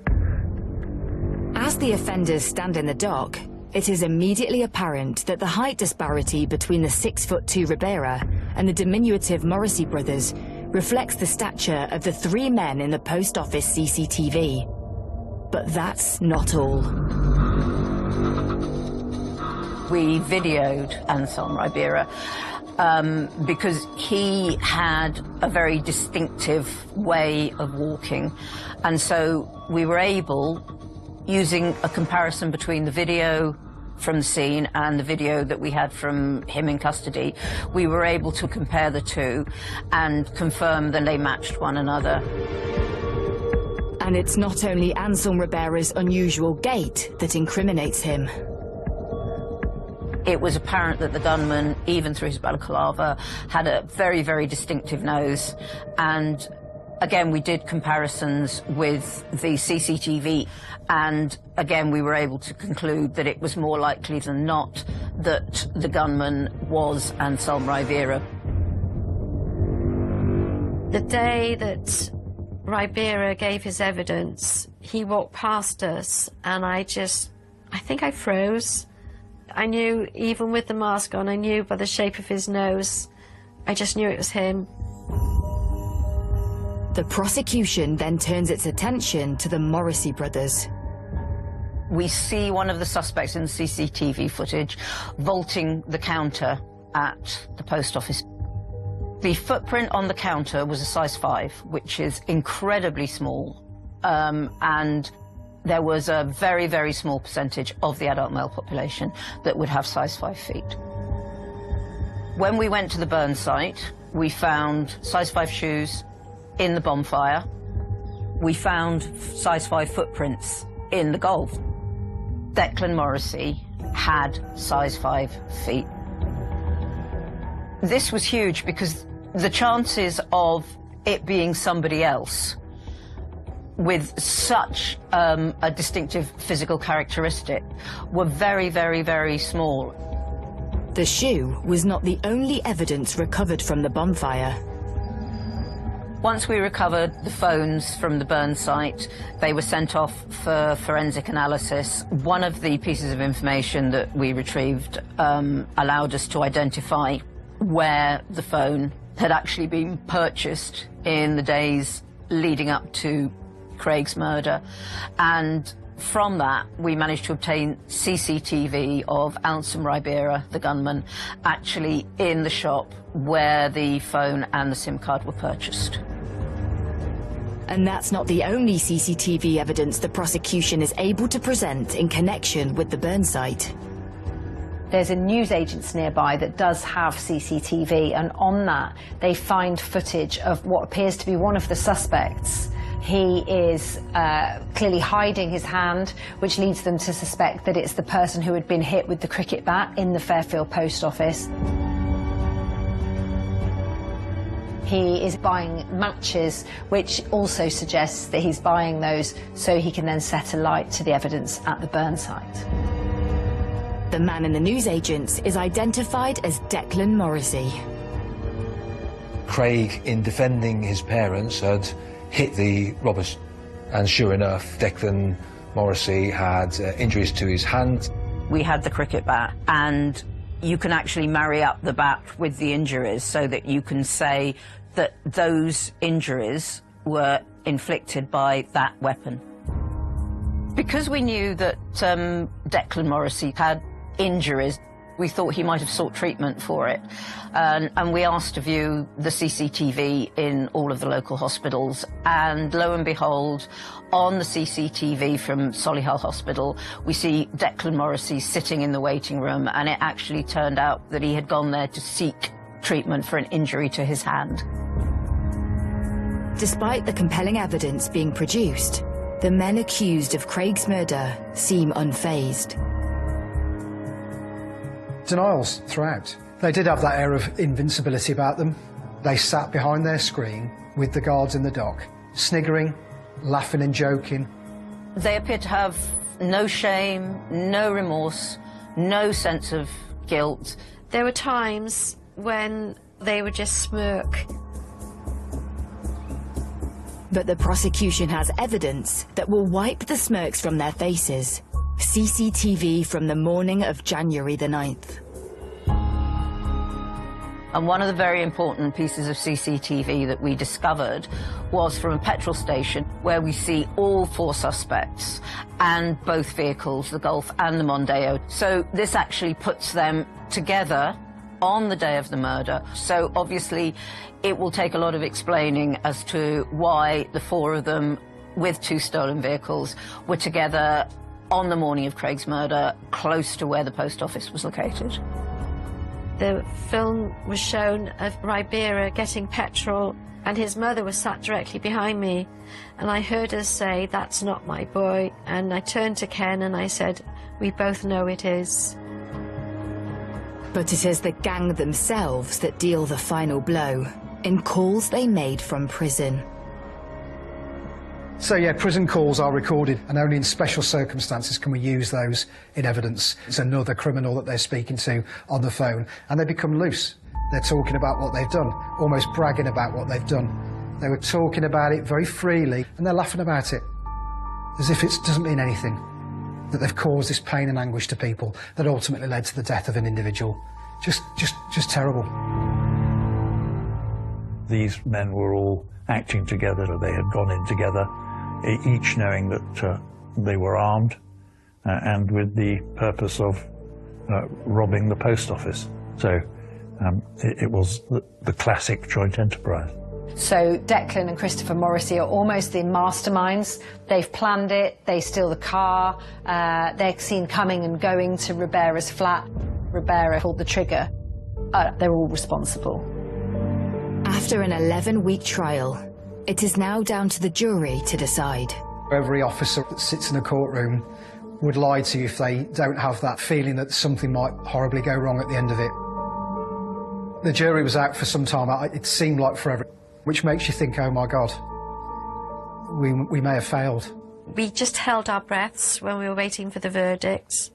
As the offenders stand in the dock, it is immediately apparent that the height disparity between the 6'2" Ribera and the diminutive Morrissey brothers reflects the stature of the three men in the post office CCTV. But that's not all. We videoed Anselm Ribera because he had a very distinctive way of walking, and so we were able, using a comparison between the video from the scene and the video that we had from him in custody, we were able to compare the two and confirm that they matched one another. And it's not only Anselm Ribera's unusual gait that incriminates him. It was apparent that the gunman, even through his balaclava, had a very, very distinctive nose. And again, we did comparisons with the CCTV, and again, we were able to conclude that it was more likely than not that the gunman was Anselm Ribera. The day that Ribera gave his evidence, he walked past us, and I think I froze. I knew, even with the mask on, I knew by the shape of his nose, I just knew it was him. The prosecution then turns its attention to the Morrissey brothers. We see one of the suspects in the CCTV footage vaulting the counter at the post office. The footprint on the counter was a size 5, which is incredibly small, and there was a very, very small percentage of the adult male population that would have size 5 feet. When we went to the burn site, we found size 5 shoes in the bonfire. We found size 5 footprints in the Gulf. Declan Morrissey had size 5 feet. This was huge because the chances of it being somebody else with such a distinctive physical characteristic were very, very, very small. The shoe was not the only evidence recovered from the bonfire. Once we recovered the phones from the burn site, they were sent off for forensic analysis. One of the pieces of information that we retrieved allowed us to identify where the phone had actually been purchased in the days leading up to Craig's murder. And from that, we managed to obtain CCTV of Anselm Ribera, the gunman, actually in the shop where the phone and the SIM card were purchased. And that's not the only CCTV evidence the prosecution is able to present in connection with the burn site. There's a newsagents nearby that does have CCTV, and on that they find footage of what appears to be one of the suspects. He is clearly hiding his hand, which leads them to suspect that it's the person who had been hit with the cricket bat in the Fairfield post office. He is buying matches, which also suggests that he's buying those so he can then set alight to the evidence at the burn site. The man in the newsagents is identified as Declan Morrissey. Craig, in defending his parents, had hit the robbers, and sure enough, Declan Morrissey had injuries to his hand. We had the cricket bat, and you can actually marry up the bat with the injuries so that you can say that those injuries were inflicted by that weapon. Because we knew that Declan Morrissey had injuries, we thought he might have sought treatment for it. And we asked to view the CCTV in all of the local hospitals, and lo and behold, on the CCTV from Solihull Hospital, we see Declan Morrissey sitting in the waiting room, and it actually turned out that he had gone there to seek treatment for an injury to his hand. Despite the compelling evidence being produced, the men accused of Craig's murder seem unfazed. Denials throughout. They did have that air of invincibility about them. They sat behind their screen with the guards in the dock, sniggering, laughing and joking. They appear to have no shame, no remorse, no sense of guilt. There were times when they would just smirk. But the prosecution has evidence that will wipe the smirks from their faces. CCTV from the morning of January the 9th. And one of the very important pieces of CCTV that we discovered was from a petrol station where we see all 4 suspects and both vehicles, the Golf and the Mondeo. So this actually puts them together on the day of the murder. So obviously it will take a lot of explaining as to why the 4 of them with 2 stolen vehicles were together on the morning of Craig's murder, close to where the post office was located. The film was shown of Ribera getting petrol, and his mother was sat directly behind me, and I heard her say, "That's not my boy," and I turned to Ken and I said, "We both know it is." But it is the gang themselves that deal the final blow in calls they made from prison. So yeah, prison calls are recorded, and only in special circumstances can we use those in evidence. It's another criminal that they're speaking to on the phone, and they become loose. They're talking about what they've done, almost bragging about what they've done. They were talking about it very freely, and they're laughing about it, as if it doesn't mean anything, that they've caused this pain and anguish to people that ultimately led to the death of an individual. Just terrible. These men were all acting together, or they had gone in together, each knowing that they were armed and with the purpose of robbing the post office. So it was the classic joint enterprise. So Declan and Christopher Morrissey are almost the masterminds. They've planned it, they steal the car, they're seen coming and going to Ribera's flat. Ribera pulled the trigger. They're all responsible. After an 11-week trial, it is now down to the jury to decide. Every officer that sits in a courtroom would lie to you if they don't have that feeling that something might horribly go wrong at the end of it. The jury was out for some time. It seemed like forever, which makes you think, oh my God, we may have failed. We just held our breaths when we were waiting for the verdicts.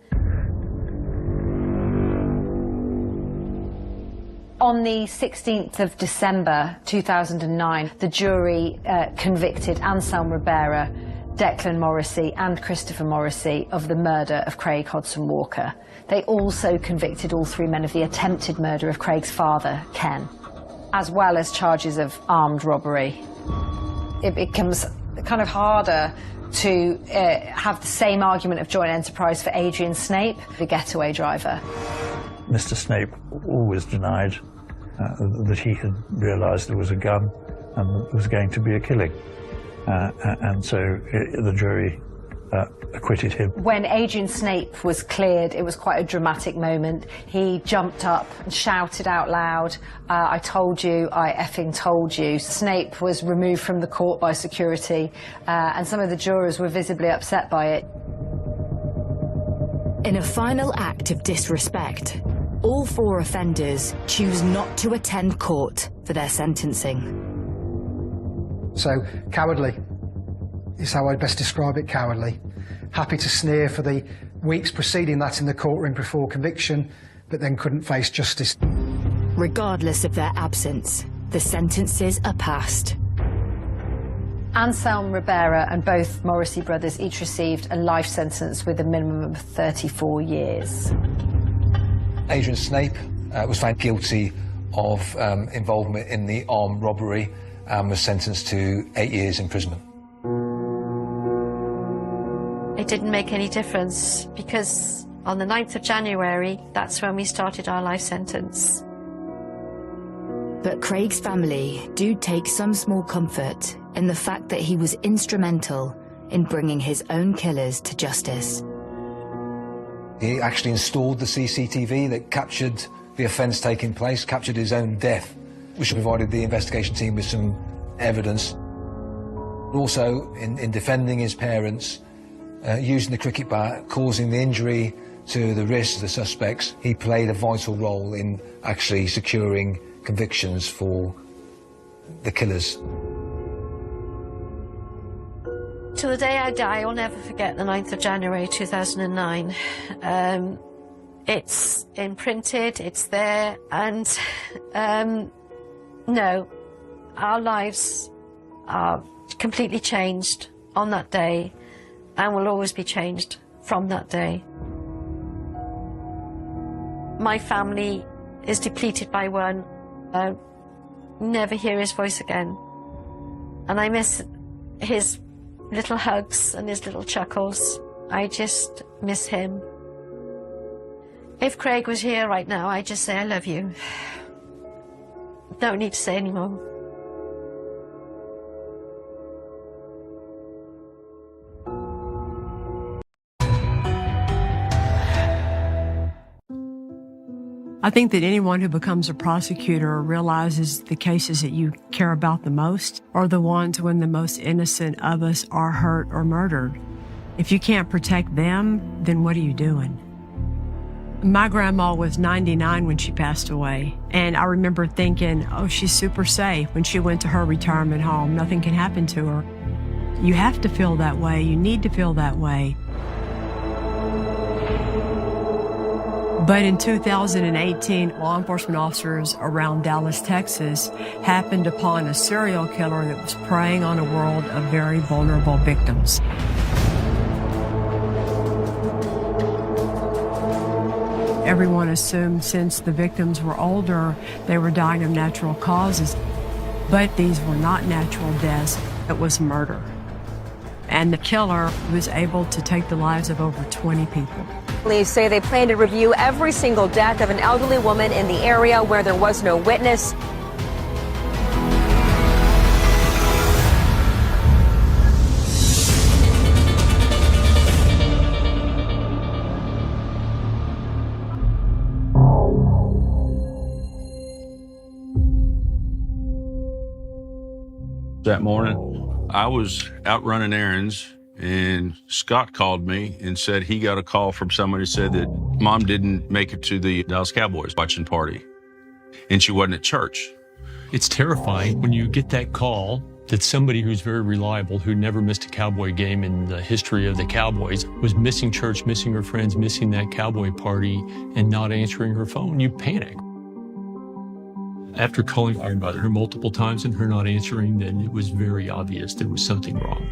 On the 16th of December 2009, the jury convicted Anselm Ribera, Declan Morrissey and Christopher Morrissey of the murder of Craig Hodson Walker. They also convicted all 3 men of the attempted murder of Craig's father, Ken, as well as charges of armed robbery. It becomes kind of harder to have the same argument of joint enterprise for Adrian Snape, the getaway driver. Mr. Snape always denied that he had realised there was a gun and there was going to be a killing. And so the jury acquitted him. When Adrian Snape was cleared, it was quite a dramatic moment. He jumped up and shouted out loud, I told you, I effing told you. Snape was removed from the court by security, and some of the jurors were visibly upset by it. In a final act of disrespect, all 4 offenders choose not to attend court for their sentencing. So, cowardly is how I'd best describe it, cowardly. Happy to sneer for the weeks preceding that in the courtroom before conviction, but then couldn't face justice. Regardless of their absence, the sentences are passed. Anselm Ribera and both Morrissey brothers each received a life sentence with a minimum of 34 years. Adrian Snape was found guilty of involvement in the armed robbery and was sentenced to 8 years imprisonment. It didn't make any difference because on the 9th of January, that's when we started our life sentence. But Craig's family do take some small comfort in the fact that he was instrumental in bringing his own killers to justice. He actually installed the CCTV that captured the offence taking place, captured his own death, which provided the investigation team with some evidence. Also, in defending his parents, using the cricket bat, causing the injury to the wrists of the suspects, he played a vital role in actually securing convictions for the killers. Till the day I die, I'll never forget the 9th of January 2009. It's imprinted, it's there, and no, our lives are completely changed on that day and will always be changed from that day. My family is depleted by one. I never hear his voice again. And I miss his little hugs and his little chuckles. I just miss him. If Craig was here right now, I'd just say, I love you. Don't need to say any more. I think that anyone who becomes a prosecutor realizes the cases that you care about the most are the ones when the most innocent of us are hurt or murdered. If you can't protect them, then what are you doing? My grandma was 99 when she passed away, and I remember thinking, oh, she's super safe. When she went to her retirement home, nothing can happen to her. You have to feel that way. You need to feel that way. But in 2018, law enforcement officers around Dallas, Texas, happened upon a serial killer that was preying on a world of very vulnerable victims. Everyone assumed since the victims were older, they were dying of natural causes. But these were not natural deaths, it was murder. And the killer was able to take the lives of over 20 people. Police say they plan to review every single death of an elderly woman in the area where there was no witness. That morning, I was out running errands, and Scott called me and said he got a call from somebody who said that Mom didn't make it to the Dallas Cowboys watching party, and she wasn't at church. It's terrifying when you get that call that somebody who's very reliable, who never missed a Cowboy game in the history of the Cowboys, was missing church, missing her friends, missing that Cowboy party, and not answering her phone. You panic. After calling our mother multiple times and her not answering, then it was very obvious there was something wrong.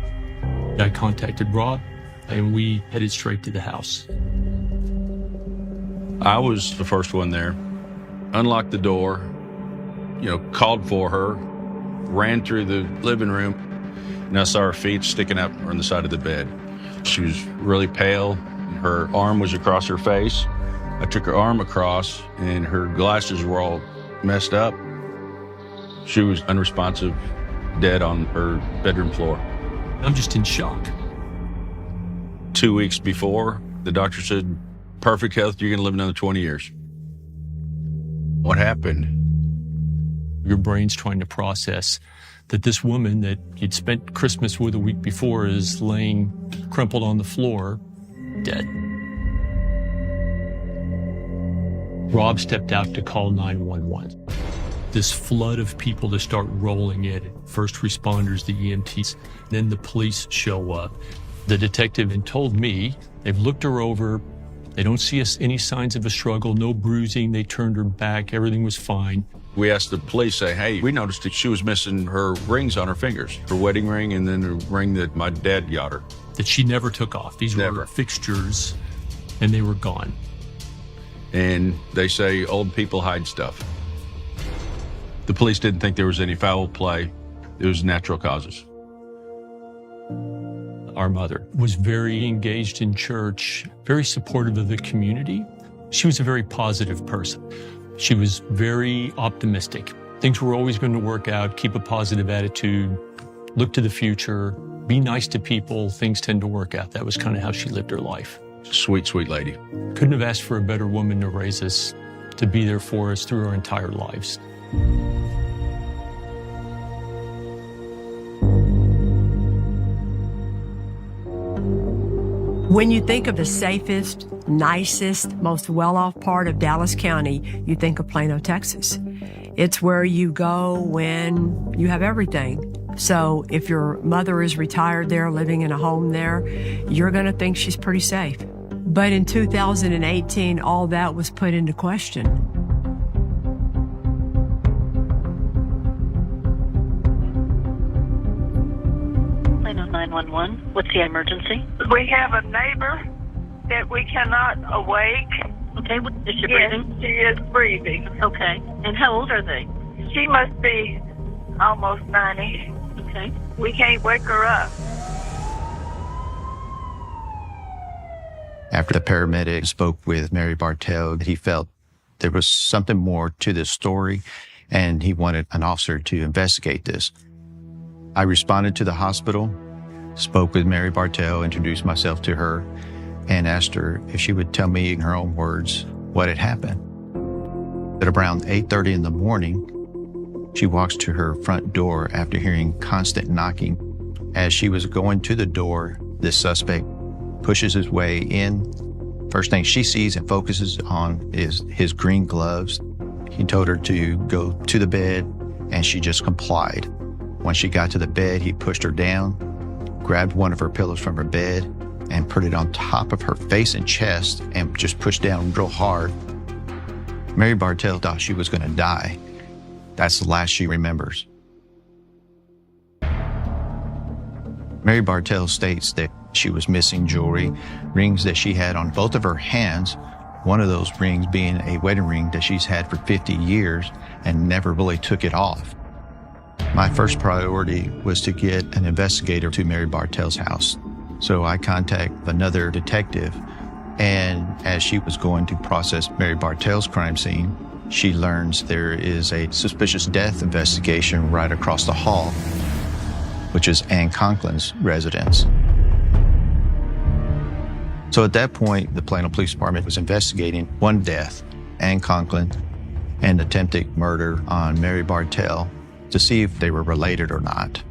I contacted Rob, and we headed straight to the house. I was the first one there, unlocked the door, called for her, ran through the living room, and I saw her feet sticking out on the side of the bed. She was really pale. Her arm was across her face. I took her arm across, and her glasses were all messed up. She was unresponsive, dead on her bedroom floor. I'm just in shock. 2 weeks before, the doctor said, perfect health, you're going to live another 20 years. What happened? Your brain's trying to process that this woman that you'd spent Christmas with a week before is laying crumpled on the floor, dead. Rob stepped out to call 911. This flood of people to start rolling in. First responders, the EMTs, then the police show up. The detective had told me they've looked her over. They don't see any signs of a struggle, no bruising. They turned her back. Everything was fine. We asked the police, say, hey, we noticed that she was missing her rings on her fingers, her wedding ring and then the ring that my dad got her. That she never took off. These were fixtures, and they were gone. And they say old people hide stuff. The police didn't think there was any foul play. It was natural causes. Our mother was very engaged in church, very supportive of the community. She was a very positive person. She was very optimistic. Things were always going to work out, keep a positive attitude, look to the future, be nice to people, things tend to work out. That was kind of how she lived her life. Sweet, sweet lady. Couldn't have asked for a better woman to raise us, to be there for us through our entire lives. When you think of the safest, nicest, most well-off part of Dallas County, you think of Plano, Texas. It's where you go when you have everything. So if your mother is retired there, living in a home there, you're going to think she's pretty safe. But in 2018, all that was put into question. Plano 911, what's the emergency? We have a neighbor that we cannot awake. Okay, is she Yes, breathing? she is breathing. Okay, and how old are they? She must be almost 90. Okay. We can't wake her up. After the paramedic spoke with Mary Bartell, he felt there was something more to this story, and he wanted an officer to investigate this. I responded to the hospital, spoke with Mary Bartell, introduced myself to her, and asked her if she would tell me in her own words what had happened. At around 8:30 in the morning, she walks to her front door after hearing constant knocking. As she was going to the door, this suspect pushes his way in. First thing she sees and focuses on is his green gloves. He told her to go to the bed, and she just complied. When she got to the bed, he pushed her down, grabbed one of her pillows from her bed, and put it on top of her face and chest and just pushed down real hard. Mary Bartell thought she was going to die. That's the last she remembers. Mary Bartell states that she was missing jewelry, rings that she had on both of her hands, one of those rings being a wedding ring that she's had for 50 years and never really took it off. My first priority was to get an investigator to Mary Bartell's house. So I contacted another detective, and as she was going to process Mary Bartell's crime scene, she learns there is a suspicious death investigation right across the hall, which is Ann Conklin's residence. So at that point, the Plano Police Department was investigating one death, Ann Conklin, and attempted murder on Mary Bartell to see if they were related or not.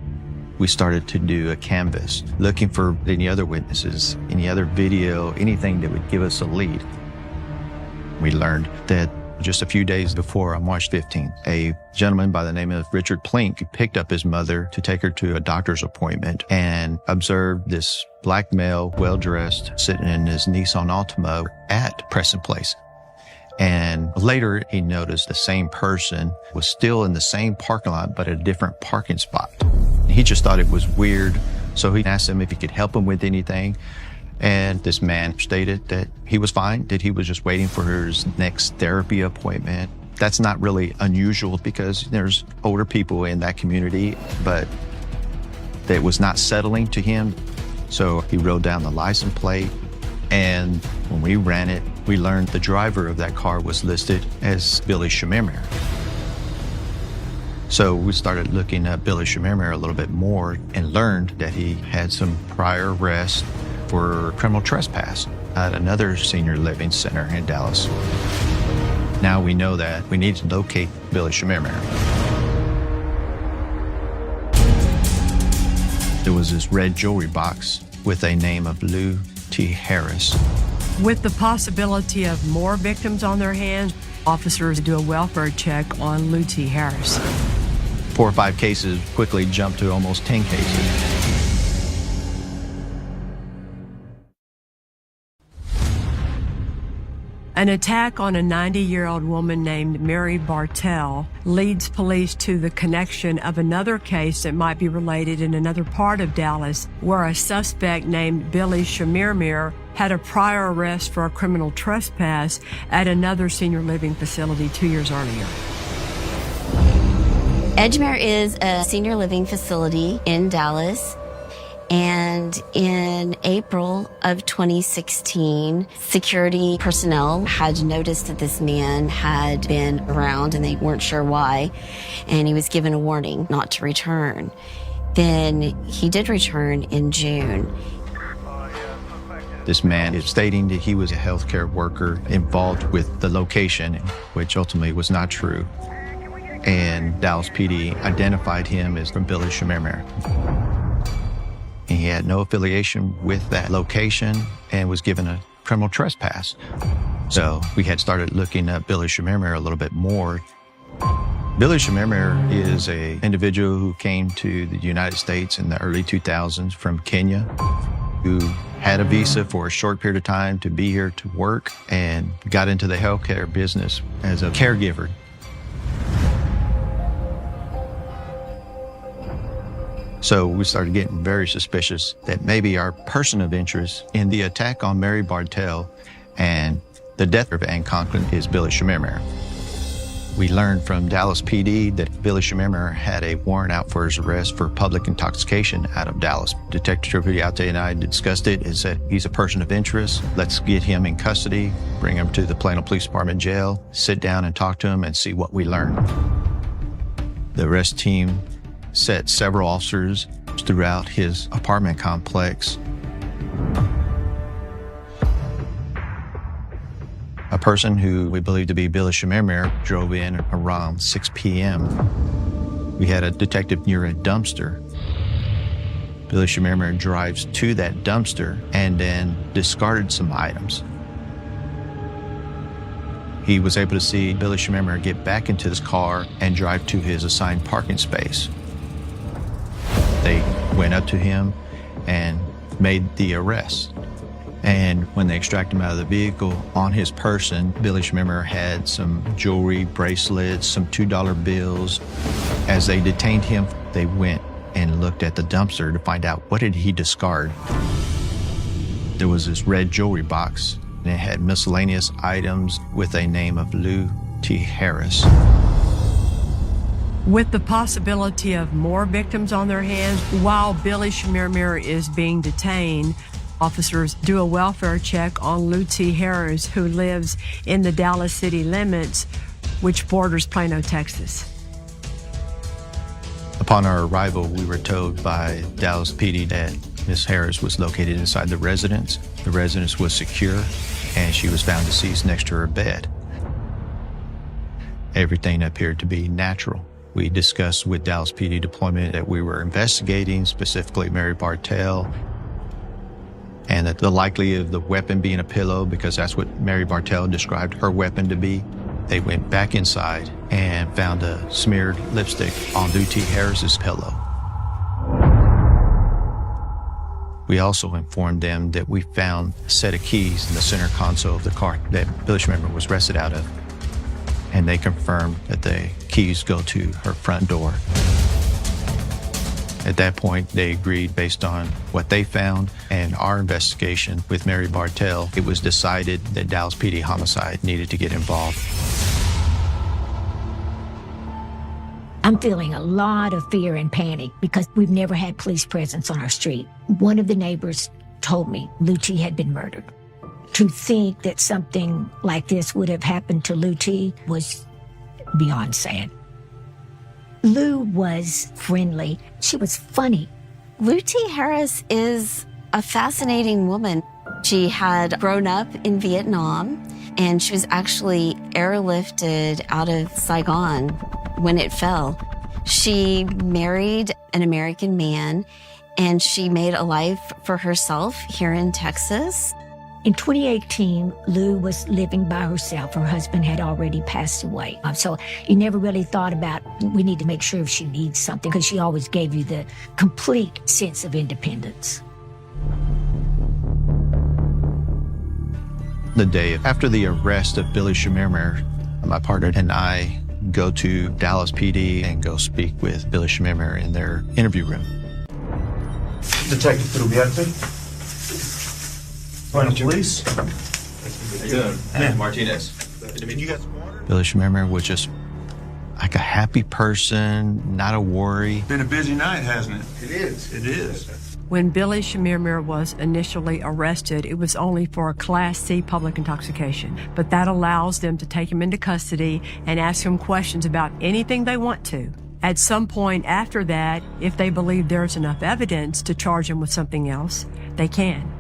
We started to do a canvass, looking for any other witnesses, any other video, anything that would give us a lead. We learned that just a few days before, on March 15th, a gentleman by the name of Richard Plink picked up his mother to take her to a doctor's appointment and observed this black male, well-dressed, sitting in his Nissan Altima at Preston Place. And later, he noticed the same person was still in the same parking lot, but at a different parking spot. He just thought it was weird, so he asked him if he could help him with anything. And this man stated that he was fine, that he was just waiting for his next therapy appointment. That's not really unusual because there's older people in that community, but that was not settling to him. So he wrote down the license plate, and when we ran it, we learned the driver of that car was listed as Billy Schmimmer. So we started looking at Billy Schmimmer a little bit more and learned that he had some prior arrests for criminal trespass at another senior living center in Dallas. Now we know that we need to locate Billy Schmiermeyer. There was this red jewelry box with a name of Lou T. Harris. With the possibility of more victims on their hands, officers do a welfare check on Lou T. Harris. 4 or 5 cases quickly jumped to almost 10 cases. An attack on a 90-year-old woman named Mary Bartell leads police to the connection of another case that might be related in another part of Dallas, where a suspect named Billy Schmiermeyer had a prior arrest for a criminal trespass at another senior living facility 2 years earlier. Edgemere is a senior living facility in Dallas. And in April of 2016, security personnel had noticed that this man had been around and they weren't sure why, and he was given a warning not to return. Then he did return in June. This man is stating that he was a healthcare worker involved with the location, which ultimately was not true. And Dallas PD identified him as from Billy Schmiermeyer. He had no affiliation with that location and was given a criminal trespass. So we had started looking at Billy Schmiermeyer a little bit more. Billy Schmiermeyer is an individual who came to the United States in the early 2000s from Kenya, who had a visa for a short period of time to be here to work and got into the healthcare business as a caregiver. So we started getting very suspicious that maybe our person of interest in the attack on Mary Bartell and the death of Ann Conklin is Billy Schmiermeyer. We learned from Dallas PD that Billy Schmiermeyer had a warrant out for his arrest for public intoxication out of Dallas. Detective Tripiate and I discussed it and said, he's a person of interest. Let's get him in custody, bring him to the Plano Police Department jail, sit down and talk to him and see what we learn. The arrest team set several officers throughout his apartment complex. A person who we believe to be Billy Schmiermeyer drove in around 6 p.m. We had a detective near a dumpster. Billy Schmiermeyer drives to that dumpster and then discarded some items. He was able to see Billy Schmiermeyer get back into his car and drive to his assigned parking space. They went up to him and made the arrest. And when they extracted him out of the vehicle, on his person, Billy Schmiermeyer had some jewelry, bracelets, some $2 bills. As they detained him, they went and looked at the dumpster to find out what did he discard. There was this red jewelry box, and it had miscellaneous items with a name of Lou T. Harris. With the possibility of more victims on their hands, while Billy Schmiermeyer is being detained, officers do a welfare check on Lou T. Harris, who lives in the Dallas city limits, which borders Plano, Texas. Upon our arrival, we were told by Dallas PD that Ms. Harris was located inside the residence. The residence was secure, and she was found deceased next to her bed. Everything appeared to be natural. We discussed with Dallas PD deployment that we were investigating, specifically Mary Bartell, and that the likelihood of the weapon being a pillow, because that's what Mary Bartell described her weapon to be. They went back inside and found a smeared lipstick on Lou T. Harris's pillow. We also informed them that we found a set of keys in the center console of the car that Billy Schmiermeyer was arrested out of. And they confirmed that the keys go to her front door. At that point, they agreed based on what they found and our investigation with Mary Bartell, it was decided that Dallas PD Homicide needed to get involved. I'm feeling a lot of fear and panic because we've never had police presence on our street. One of the neighbors told me Lou T. had been murdered. To think that something like this would have happened to Lou T. was beyond sad. Lou was friendly. She was funny. Lou T. Harris is a fascinating woman. She had grown up in Vietnam, and she was actually airlifted out of Saigon when it fell. She married an American man, and she made a life for herself here in Texas. In 2018, Lou was living by herself. Her husband had already passed away. So you never really thought about, we need to make sure if she needs something, because she always gave you the complete sense of independence. The day after the arrest of Billy Schmiermer, my partner and I go to Dallas PD and go speak with Billy Schmiermer in their interview room. Detective Trubiante. Final police. How you doing? Martinez. Billy Schmiermer was just like a happy person, not a worry. Been a busy night, hasn't it? It is. It is. When Billy Schmiermer was initially arrested, it was only for a Class C public intoxication. But that allows them to take him into custody and ask him questions about anything they want to. At some point after that, if they believe there's enough evidence to charge him with something else, they can.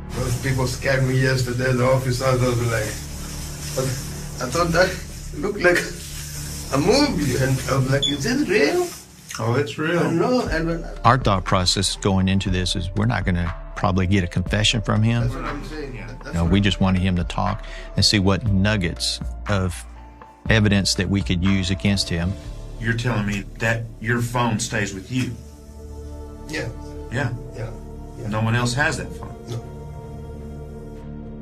Those people scared me yesterday, the officers was like, I thought that looked like a movie, and I was like, is this real? Oh, it's real. I know. And Our thought process going into this is we're not going to probably get a confession from him. that's what I'm saying, yeah. We just wanted him to talk and see what nuggets of evidence that we could use against him. You're telling me that your phone stays with you? Yeah. Yeah. Yeah. No one else has that phone?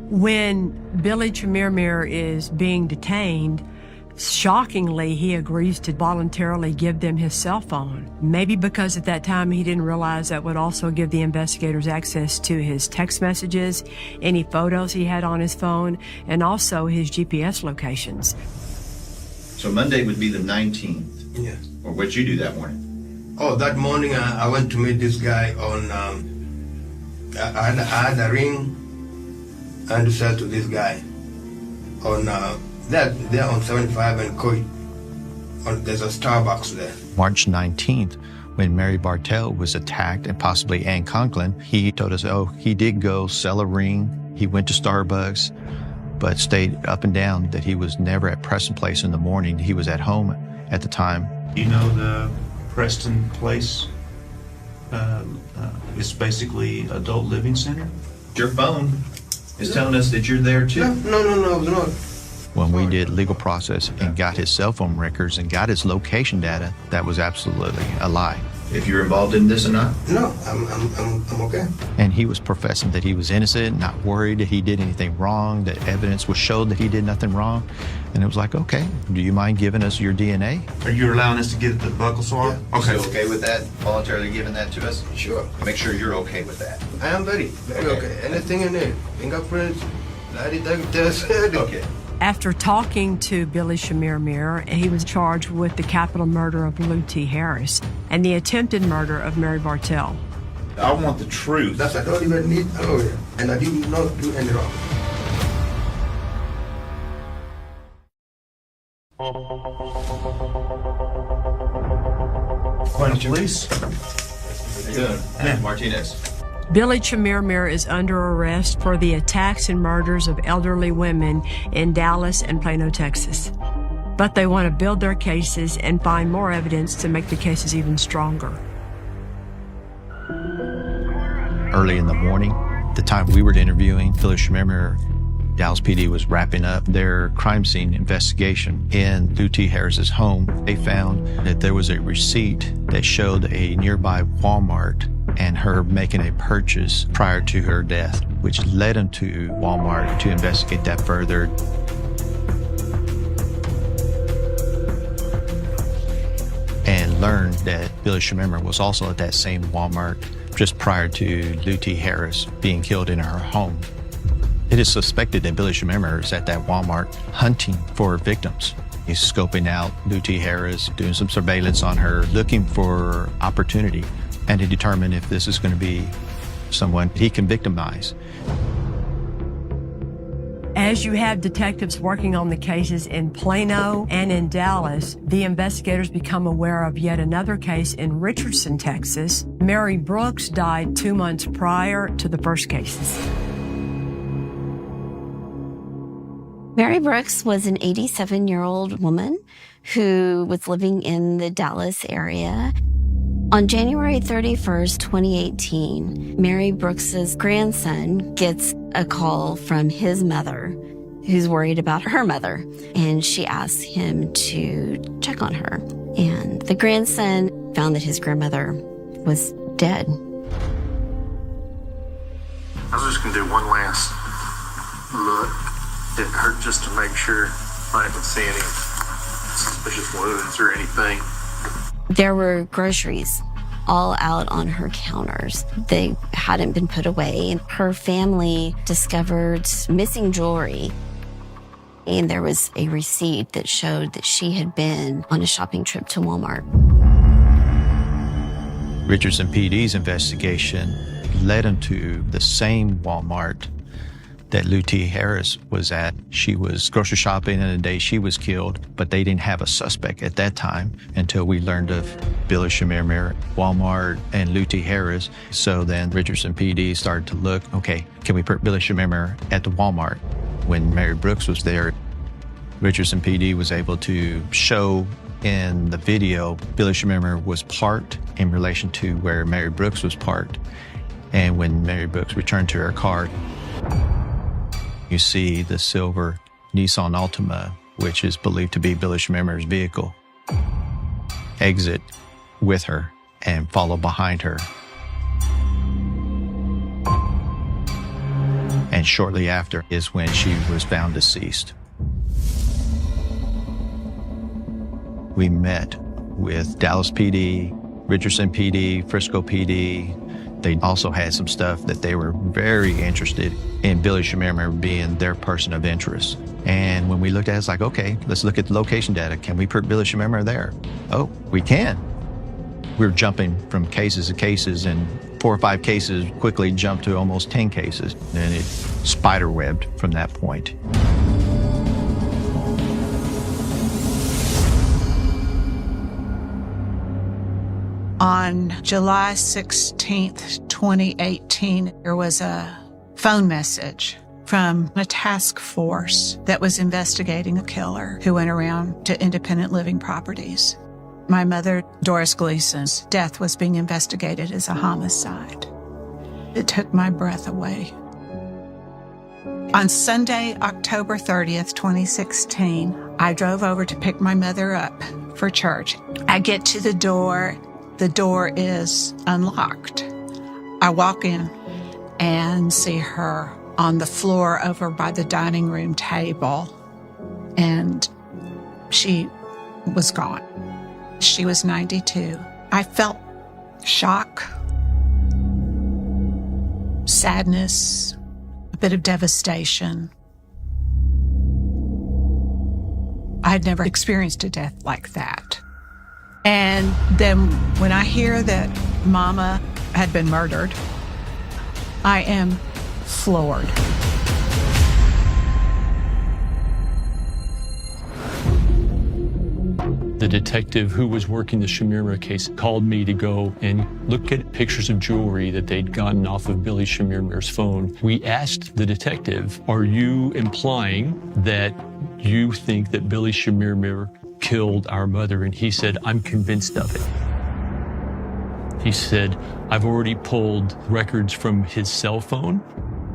When Billy Schmiermer is being detained, shockingly, he agrees to voluntarily give them his cell phone. Maybe because at that time he didn't realize that would also give the investigators access to his text messages, any photos he had on his phone, and also his GPS locations. So Monday would be the 19th. Yeah. Or what'd you do that morning? Oh, that morning I went to meet this guy on, I had a ring and to sell to this guy on, they're on 75 and Coit. There's a Starbucks there. March 19th, when Mary Bartell was attacked and possibly Ann Conklin, he told us, he did go sell a ring. He went to Starbucks, but stayed up and down that he was never at Preston Place in the morning. He was at home at the time. You know the Preston Place is basically adult living center? Your phone is telling us that you're there too. No, not. When we did legal process and got his cell phone records and got his location data, that was absolutely a lie. If you're involved in this or not? No, I'm okay. And he was professing that he was innocent, not worried that he did anything wrong, that evidence was showed that he did nothing wrong. And it was like, okay, do you mind giving us your DNA? Are you allowing us to get the buckle swab? Yeah. Okay. So okay with that, voluntarily giving that to us? Sure. Make sure you're okay with that. I am very okay. Anything in there, fingerprints, lie detector test. Okay. After talking to Billy Schmiermer, he was charged with the capital murder of Lou T. Harris and the attempted murder of Mary Bartell. I want the truth. I don't even need a lawyer, and I did not do any wrong. Final police. Good. Martinez. Billy Schmiermer is under arrest for the attacks and murders of elderly women in Dallas and Plano, Texas. But they want to build their cases and find more evidence to make the cases even stronger. Early in the morning, the time we were interviewing Billy Schmiermer, Dallas PD was wrapping up their crime scene investigation in Lou T. Harris's home. They found that there was a receipt that showed a nearby Walmart and her making a purchase prior to her death, which led them to Walmart to investigate that further. And learned that Billy Schmiermer was also at that same Walmart just prior to Lou T. Harris being killed in her home. It is suspected that Billy Schmiermer is at that Walmart hunting for victims. He's scoping out Lou T. Harris, doing some surveillance on her, looking for opportunity, and to determine if this is going to be someone he can victimize. As you have detectives working on the cases in Plano and in Dallas, the investigators become aware of yet another case in Richardson, Texas. Mary Brooks died 2 months prior to the first cases. Mary Brooks was an 87-year-old woman who was living in the Dallas area. On January 31st, 2018, Mary Brooks's grandson gets a call from his mother, who's worried about her mother, and she asks him to check on her. And the grandson found that his grandmother was dead. I was just going to do one last look. It hurt just to make sure I didn't see any suspicious wounds or anything. There were groceries all out on her counters. They hadn't been put away. And her family discovered missing jewelry. And there was a receipt that showed that she had been on a shopping trip to Walmart. Richardson PD's investigation led him to the same Walmart that Lutie Harris was at. She was grocery shopping on the day she was killed, but they didn't have a suspect at that time until we learned of Billy Shamir, Walmart, and Lutie Harris. So then Richardson PD started to look, okay, can we put Billy Shamir at the Walmart? When Mary Brooks was there, Richardson PD was able to show in the video Billy Shamir was parked in relation to where Mary Brooks was parked. And when Mary Brooks returned to her car, you see the silver Nissan Altima, which is believed to be Billy Shamir's vehicle, exit with her and follow behind her. And shortly after is when she was found deceased. We met with Dallas PD, Richardson PD, Frisco PD. They also had some stuff that they were very interested in Billy Shamir being their person of interest. And when we looked at it, it's like, okay, let's look at the location data. Can we put Billy Shamir there? Oh, we can. We're jumping from cases to cases, and 4 or 5 cases quickly jumped to almost 10 cases. And it spider-webbed from that point. On July 16th, 2018, there was a phone message from a task force that was investigating a killer who went around to independent living properties. My mother, Doris Gleason's death was being investigated as a homicide. It took my breath away. On Sunday, October 30th, 2016, I drove over to pick my mother up for church. I get to the door. The door is unlocked. I walk in and see her on the floor over by the dining room table, and she was gone. She was 92. I felt shock, sadness, a bit of devastation. I had never experienced a death like that. And then when I hear that Mama had been murdered, I am floored. The detective who was working the Shamir case called me to go and look at pictures of jewelry that they'd gotten off of Billy Shamir's phone. We asked the detective, are you implying that you think that Billy Shamir killed our mother? And he said, I'm convinced of it. He said, I've already pulled records from his cell phone,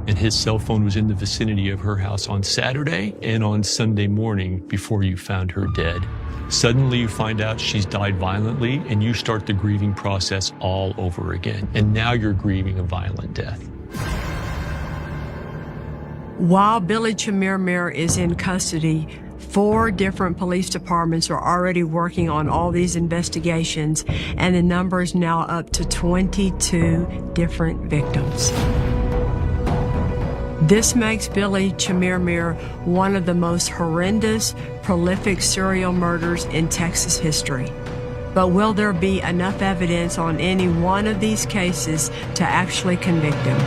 and his cell phone was in the vicinity of her house on Saturday and on Sunday morning before you found her dead. Suddenly you find out she's died violently, and you start the grieving process all over again. And now you're grieving a violent death. While Billy Shamir is in custody, 4 different police departments are already working on all these investigations, and the number is now up to 22 different victims. This makes Billy Shamir one of the most horrendous, prolific serial murders in Texas history. But will there be enough evidence on any one of these cases to actually convict him?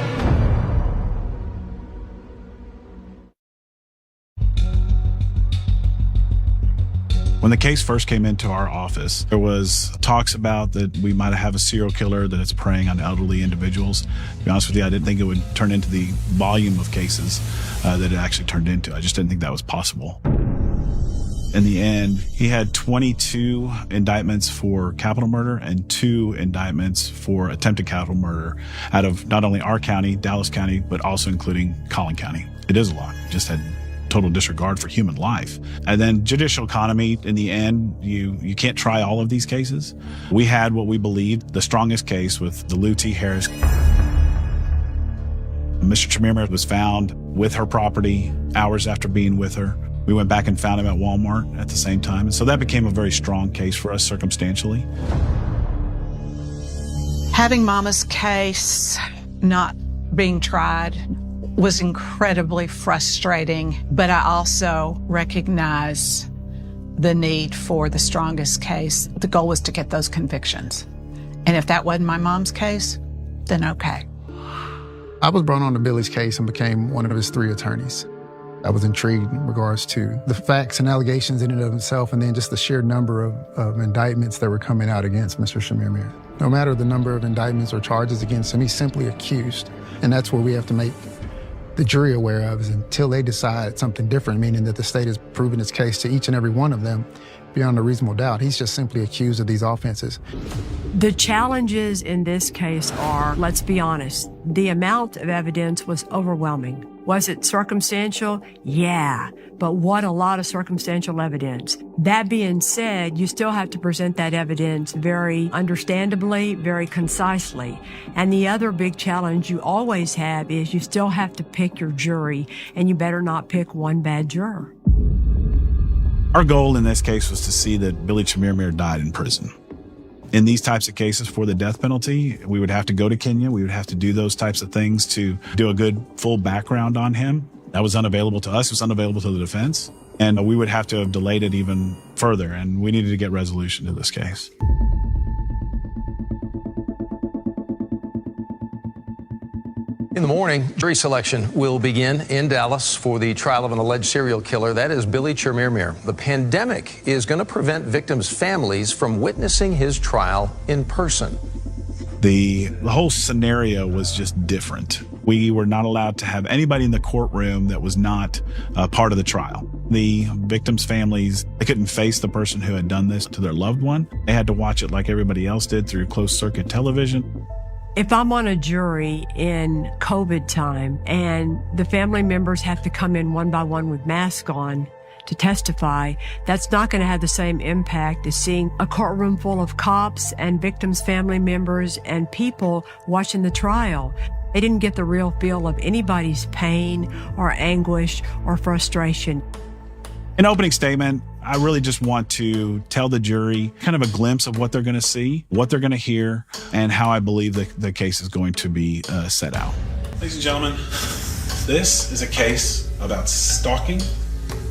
When the case first came into our office, there was talks about that we might have a serial killer that is preying on elderly individuals. To be honest with you, I didn't think it would turn into the volume of cases that it actually turned into. I just didn't think that was possible. In the end, he had 22 indictments for capital murder and 2 indictments for attempted capital murder out of not only our county, Dallas County, but also including Collin County. It is a lot. Just had total disregard for human life. And then judicial economy, in the end, you can't try all of these cases. We had what we believed the strongest case with the Lou T. Harris. Mr. Chimere was found with her property hours after being with her. We went back and found him at Walmart at the same time. And so that became a very strong case for us circumstantially. Having Mama's case not being tried was incredibly frustrating, but I also recognize the need for the strongest case. The goal was to get those convictions. And if that wasn't my mom's case, then okay. I was brought on to Billy's case and became one of his 3 attorneys. I was intrigued in regards to the facts and allegations in and of itself, and then just the sheer number of indictments that were coming out against Mr. Chimere. No matter the number of indictments or charges against him, he's simply accused. And that's what we have to make the jury aware of, is until they decide something different, meaning that the state has proven its case to each and every one of them beyond a reasonable doubt. He's just simply accused of these offenses. The challenges in this case are, let's be honest, the amount of evidence was overwhelming. Was it circumstantial? Yeah, but what a lot of circumstantial evidence. That being said, you still have to present that evidence very understandably, very concisely. And the other big challenge you always have is you still have to pick your jury, and you better not pick one bad juror. Our goal in this case was to see that Billy Chimere died in prison. In these types of cases for the death penalty, we would have to go to Kenya. We would have to do those types of things to do a good full background on him. That was unavailable to us. It was unavailable to the defense. And we would have to have delayed it even further. And we needed to get resolution to this case. In the morning, jury selection will begin in Dallas for the trial of an alleged serial killer. That is Billy Chimere. The pandemic is going to prevent victims' families from witnessing his trial in person. The whole scenario was just different. We were not allowed to have anybody in the courtroom that was not part of the trial. The victims' families, they couldn't face the person who had done this to their loved one. They had to watch it like everybody else did through closed-circuit television. If I'm on a jury in COVID time and the family members have to come in one by one with masks on to testify, that's not going to have the same impact as seeing a courtroom full of cops and victims' family members and people watching the trial. They didn't get the real feel of anybody's pain or anguish or frustration. In opening statement, I really just want to tell the jury kind of a glimpse of what they're going to see, what they're going to hear, and how I believe the case is going to be set out. Ladies and gentlemen, this is a case about stalking,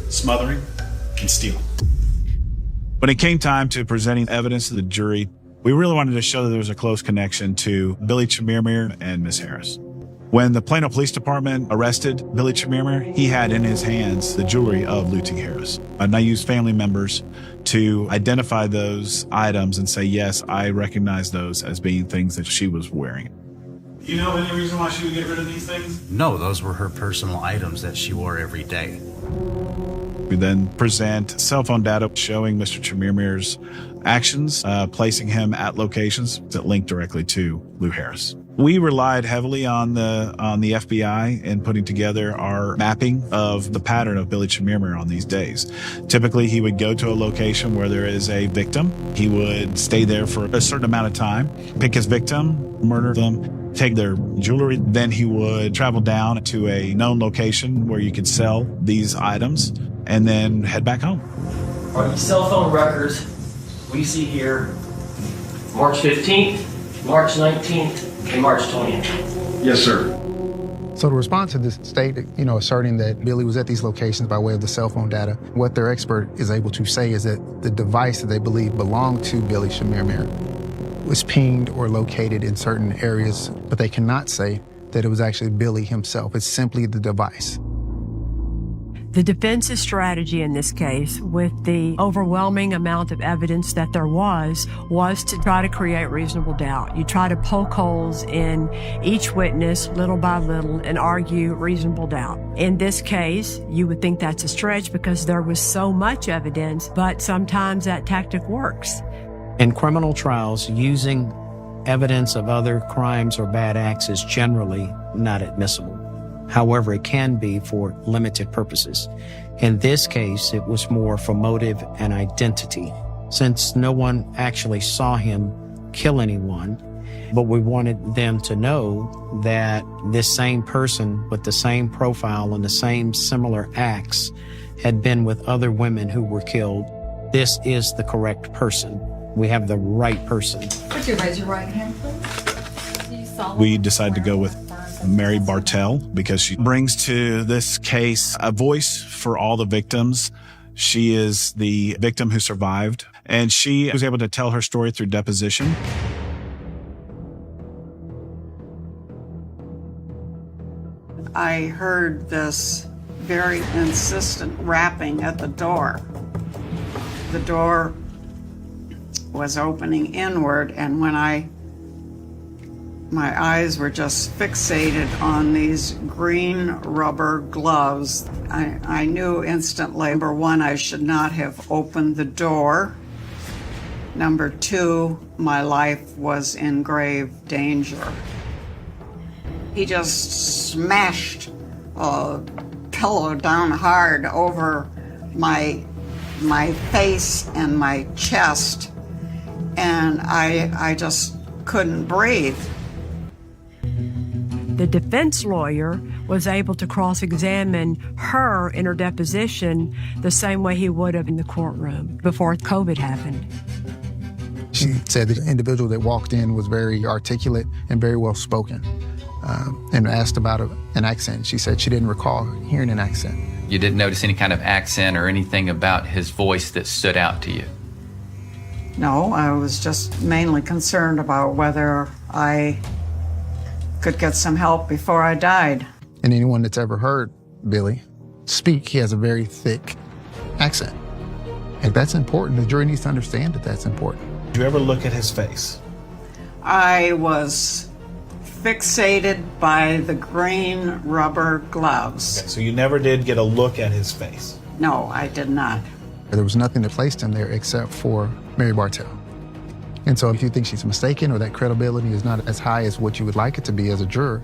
smothering, and stealing. When it came time to presenting evidence to the jury, we really wanted to show that there was a close connection to Billy Chimere and Miss Harris. When the Plano Police Department arrested Billy Chimere, he had in his hands the jewelry of Lou T. Harris. And I used family members to identify those items and say, yes, I recognize those as being things that she was wearing. Do you know any reason why she would get rid of these things? No, those were her personal items that she wore every day. We then present cell phone data showing Mr. Chimire's actions, placing him at locations that link directly to Lou Harris. We relied heavily on the FBI in putting together our mapping of the pattern of Billy Chimere on these days. Typically, he would go to a location where there is a victim. He would stay there for a certain amount of time, pick his victim, murder them, take their jewelry. Then he would travel down to a known location where you could sell these items and then head back home. All right, cell phone records we see here, March 15th, March 19th, and March 20th. Yes, sir. So to respond to this state, asserting that Billy was at these locations by way of the cell phone data, what their expert is able to say is that the device that they believe belonged to Billy Chimere was pinged or located in certain areas, but they cannot say that it was actually Billy himself. It's simply the device. The defense's strategy in this case, with the overwhelming amount of evidence that there was to try to create reasonable doubt. You try to poke holes in each witness little by little and argue reasonable doubt. In this case, you would think that's a stretch because there was so much evidence, but sometimes that tactic works. In criminal trials, using evidence of other crimes or bad acts is generally not admissible. However, it can be for limited purposes. In this case, it was more for motive and identity, since no one actually saw him kill anyone, but we wanted them to know that this same person with the same profile and the same similar acts had been with other women who were killed. This is the correct person. We have the right person. Would you raise your right hand, please? We decided to go with Mary Bartell because she brings to this case a voice for all the victims. She is the victim who survived, and she was able to tell her story through deposition. I heard this very insistent rapping at the door. The door was opening inward, and when my eyes were just fixated on these green rubber gloves, I knew instantly, number one, I should not have opened the door. Number two, my life was in grave danger. He just smashed a pillow down hard over my face and my chest, and I just couldn't breathe. The defense lawyer was able to cross-examine her in her deposition the same way he would have in the courtroom before COVID happened. She said the individual that walked in was very articulate and very well spoken, and asked about an accent. She said she didn't recall hearing an accent. You didn't notice any kind of accent or anything about his voice that stood out to you? No, I was just mainly concerned about whether I could get some help before I died. And anyone that's ever heard Billy speak, he has a very thick accent. And that's important. The jury needs to understand that that's important. Did you ever look at his face? I was fixated by the green rubber gloves. Okay, so you never did get a look at his face? No, I did not. There was nothing that placed him there except for Mary Bartell. And so if you think she's mistaken or that credibility is not as high as what you would like it to be as a juror,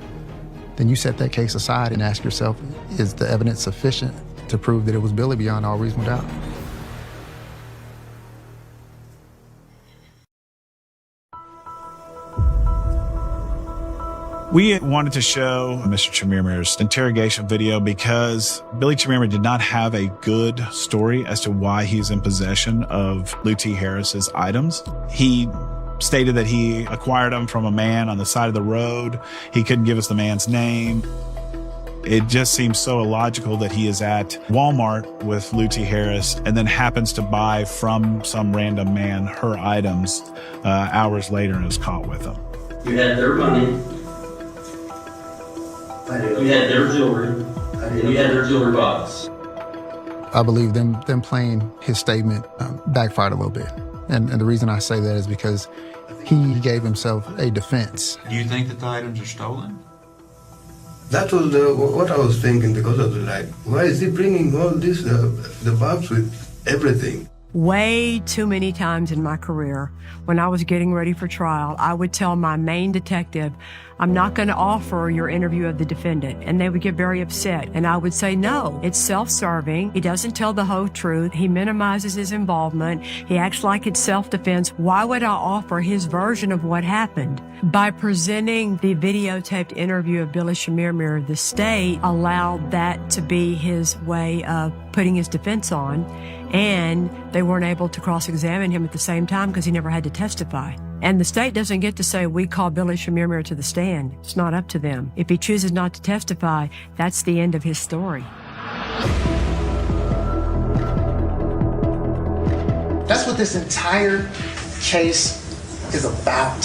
then you set that case aside and ask yourself, is the evidence sufficient to prove that it was Billy beyond all reasonable doubt? We wanted to show Mr. Chamirmir's interrogation video because Billy Chamirmir did not have a good story as to why he's in possession of Lou T. Harris's items. He stated that he acquired them from a man on the side of the road. He couldn't give us the man's name. It just seems so illogical that he is at Walmart with Lou T. Harris and then happens to buy from some random man her items hours later and is caught with them. You had their money. You had their jewelry, and you had their jewelry box. I believe them playing his statement backfired a little bit. And the reason I say that is because he gave himself a defense. Do you think that the items are stolen? That was what I was thinking, because I was like, why is he bringing all this, the box with everything? Way too many times in my career, when I was getting ready for trial, I would tell my main detective, I'm not going to offer your interview of the defendant. And they would get very upset. And I would say, no, it's self-serving. He doesn't tell the whole truth. He minimizes his involvement. He acts like it's self-defense. Why would I offer his version of what happened? By presenting the videotaped interview of Billy Chamirmir, the state allowed that to be his way of putting his defense on. And they weren't able to cross-examine him at the same time because he never had to testify. And the state doesn't get to say, we call Billy Chamirmir to the stand. It's not up to them. If he chooses not to testify, that's the end of his story. That's what this entire case is about,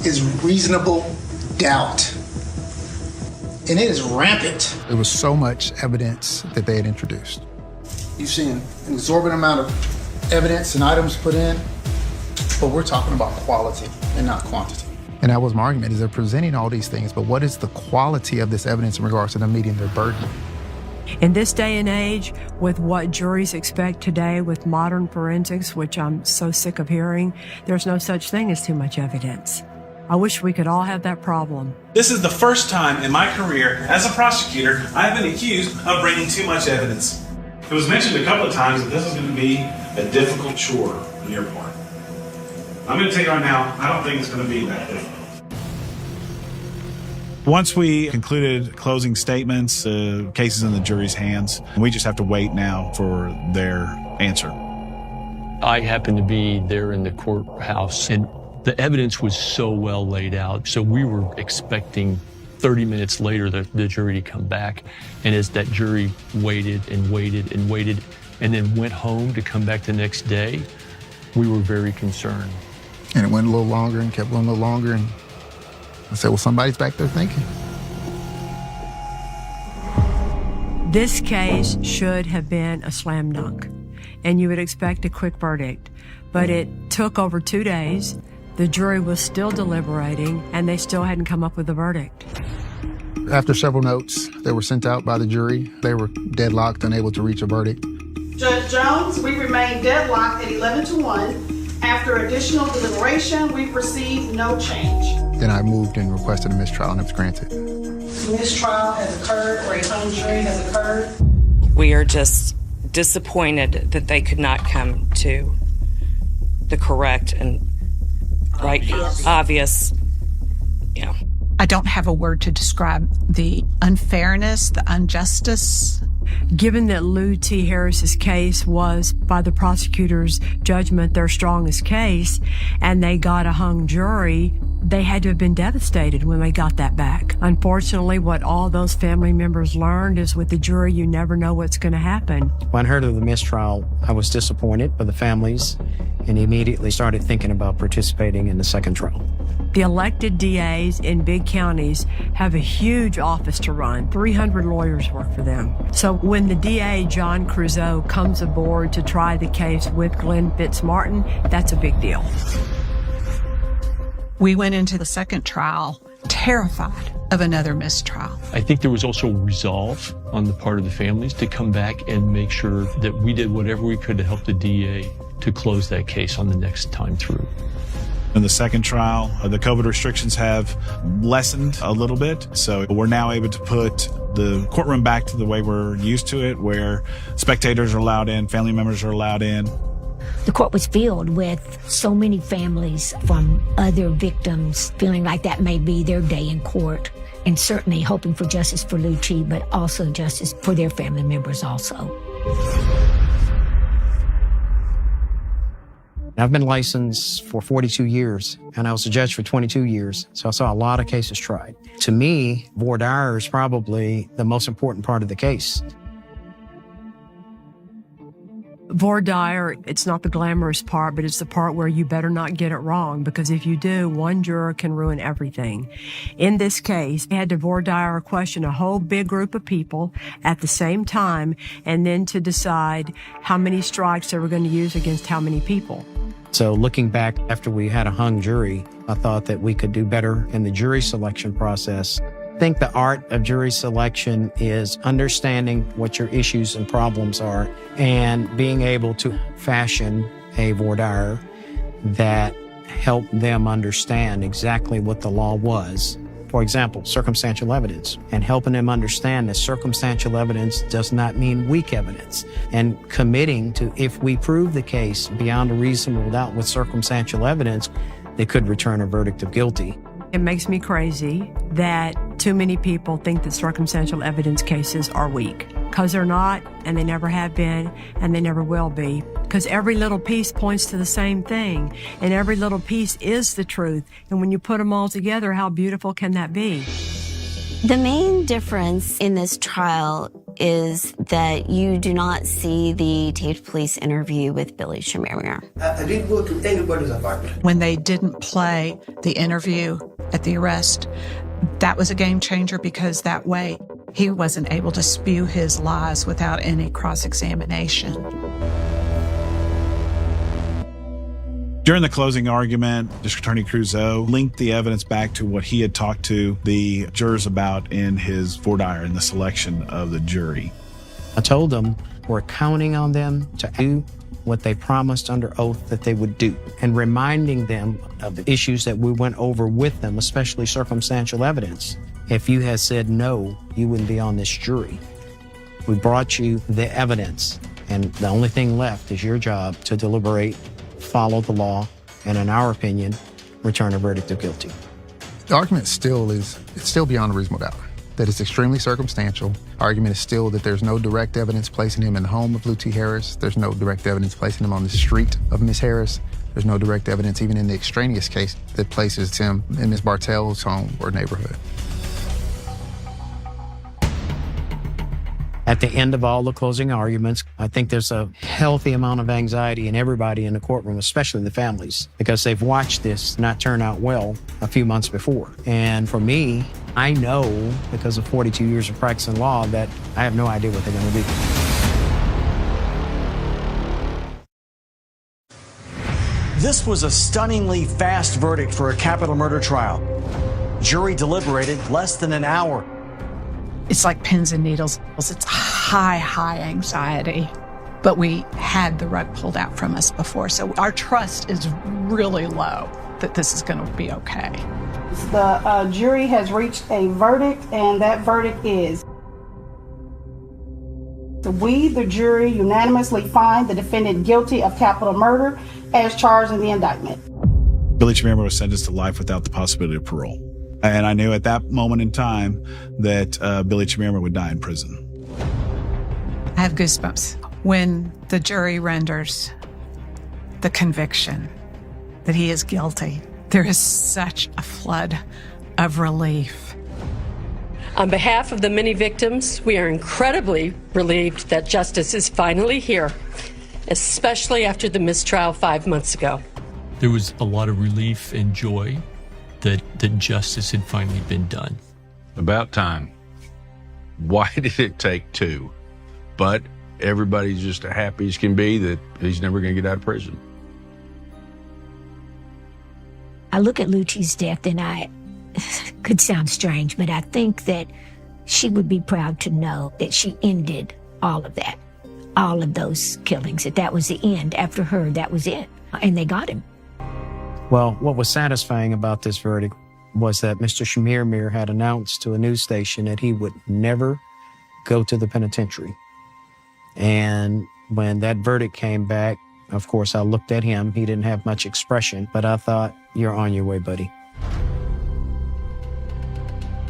is reasonable doubt. and it is rampant. There was so much evidence that they had introduced. You've seen an exorbitant amount of evidence and items put in, but we're talking about quality and not quantity. And that was my argument, is they're presenting all these things, but what is the quality of this evidence in regards to them meeting their burden? In this day and age, with what juries expect today with modern forensics, which I'm so sick of hearing, there's no such thing as too much evidence. I wish we could all have that problem. This is the first time in my career as a prosecutor I have been accused of bringing too much evidence. It was mentioned a couple of times that this is going to be a difficult chore on your part. I'm going to tell you right now, I don't think it's going to be that difficult. Once we concluded closing statements, cases in the jury's hands, we just have to wait now for their answer. I happened to be there in the courthouse, and the evidence was so well laid out. So we were expecting 30 minutes later the jury to come back. And as that jury waited and waited and waited and then went home to come back the next day, we were very concerned. And it went a little longer and kept going a little longer, and I said, well, somebody's back there thinking. This case should have been a slam dunk, and you would expect a quick verdict. But it took over 2 days. The jury was still deliberating, and they still hadn't come up with a verdict. After several notes that were sent out by the jury, they were deadlocked, unable to reach a verdict. Judge Jones, we remain deadlocked at 11-1. After additional deliberation, we received no change. Then I moved and requested a mistrial, and it was granted. Mistrial has occurred, or a hung jury has occurred. We are just disappointed that they could not come to the correct and right, obvious. Yeah. I don't have a word to describe the unfairness, the injustice. Given that Lou T. Harris's case was, by the prosecutor's judgment, their strongest case, and they got a hung jury, they had to have been devastated when they got that back. Unfortunately, what all those family members learned is with the jury, you never know what's going to happen. When I heard of the mistrial, I was disappointed for the families and immediately started thinking about participating in the second trial. The elected DAs in big counties have a huge office to run. 300 lawyers work for them. So when the DA, John Creuzot, comes aboard to try the case with Glenn Fitzmartin, that's a big deal. We went into the second trial terrified of another mistrial. I think there was also resolve on the part of the families to come back and make sure that we did whatever we could to help the DA to close that case on the next time through. In the second trial, the COVID restrictions have lessened a little bit, so we're now able to put the courtroom back to the way we're used to it, where spectators are allowed in, family members are allowed in. The court was filled with so many families from other victims feeling like that may be their day in court, and certainly hoping for justice for Lou T., but also justice for their family members also. I've been licensed for 42 years, and I was a judge for 22 years, so I saw a lot of cases tried. To me, voir dire is probably the most important part of the case. Voir dire, it's not the glamorous part, but it's the part where you better not get it wrong, because if you do, one juror can ruin everything. In this case, they had to voir dire question a whole big group of people at the same time, and then to decide how many strikes they were going to use against how many people. So looking back after we had a hung jury, I thought that we could do better in the jury selection process. I think the art of jury selection is understanding what your issues and problems are and being able to fashion a voir dire that helped them understand exactly what the law was. For example, circumstantial evidence, and helping them understand that circumstantial evidence does not mean weak evidence, and committing to, if we prove the case beyond a reasonable doubt with circumstantial evidence, they could return a verdict of guilty. It makes me crazy that too many people think that circumstantial evidence cases are weak, because they're not, and they never have been, and they never will be, because every little piece points to the same thing, and every little piece is the truth. And when you put them all together, how beautiful can that be? The main difference in this trial is that you do not see the taped police interview with Billy Shamir. I didn't go to anybody's apartment. When they didn't play the interview at the arrest, That was a game changer because that way he wasn't able to spew his lies without any cross-examination. During the closing argument, District Attorney Crusoe linked the evidence back to what he had talked to the jurors about in his voir dire in the selection of the jury. I told them we're counting on them to do what they promised under oath that they would do, and reminding them of the issues that we went over with them, especially circumstantial evidence. If you had said no, you wouldn't be on this jury. We brought you the evidence, and the only thing left is your job to deliberate, follow the law, and in our opinion, return a verdict of guilty. The argument it's still beyond a reasonable doubt, that it's extremely circumstantial. Argument is still that there's no direct evidence placing him in the home of Lou T. Harris. There's no direct evidence placing him on the street of Miss Harris. There's no direct evidence even in the extraneous case that places him in Miss Bartell's home or neighborhood. At the end of all the closing arguments, I think there's a healthy amount of anxiety in everybody in the courtroom, especially the families, because they've watched this not turn out well a few months before. And for me, I know, because of 42 years of practicing law, that I have no idea what they're going to do. This was a stunningly fast verdict for a capital murder trial. Jury deliberated less than an hour. It's like pins and needles. It's high anxiety. But we had the rug pulled out from us before, so our trust is really low that this is going to be okay. The jury has reached a verdict, and that verdict is: we, the jury, unanimously find the defendant guilty of capital murder as charged in the indictment. Billy Chimera was sentenced to life without the possibility of parole. And I knew at that moment in time that Billy Chimera would die in prison. I have goosebumps when the jury renders the conviction that he is guilty. There is such a flood of relief. On behalf of the many victims, we are incredibly relieved that justice is finally here, especially after the mistrial 5 months ago. There was a lot of relief and joy that justice had finally been done. About time. Why did it take two? But everybody's just as happy as can be that he's never going to get out of prison. I look at Lucci's death and I could sound strange, but I think that she would be proud to know that she ended all of that, all of those killings, that was the end. After her, that was it. And they got him. Well, what was satisfying about this verdict was that Mr. Shamir had announced to a news station that he would never go to the penitentiary. And when that verdict came back, of course, I looked at him. He didn't have much expression, but I thought, you're on your way, buddy.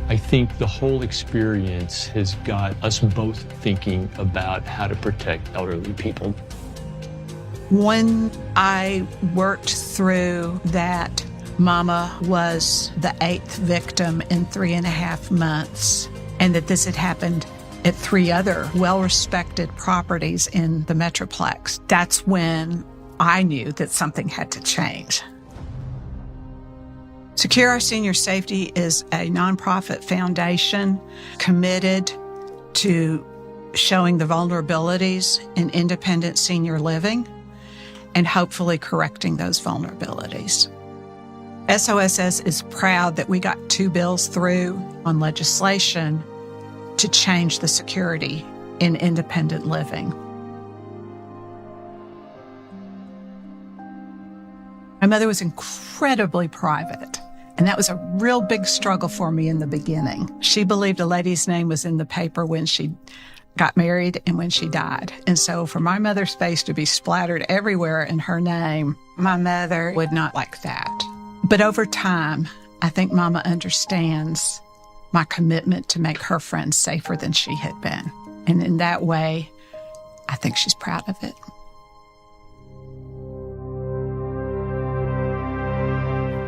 I think the whole experience has got us both thinking about how to protect elderly people. When I worked through that, Mama was the 8th victim in 3.5 months, and that this had happened at 3 other well-respected properties in the Metroplex. That's when I knew that something had to change. Secure Our Senior Safety is a nonprofit foundation committed to showing the vulnerabilities in independent senior living and hopefully correcting those vulnerabilities. SOSS is proud that we got 2 bills through on legislation to change the security in independent living. My mother was incredibly private, and that was a real big struggle for me in the beginning. She believed a lady's name was in the paper when she got married and when she died. And so for my mother's face to be splattered everywhere in her name, my mother would not like that. But over time, I think Mama understands my commitment to make her friends safer than she had been. And in that way, I think she's proud of it.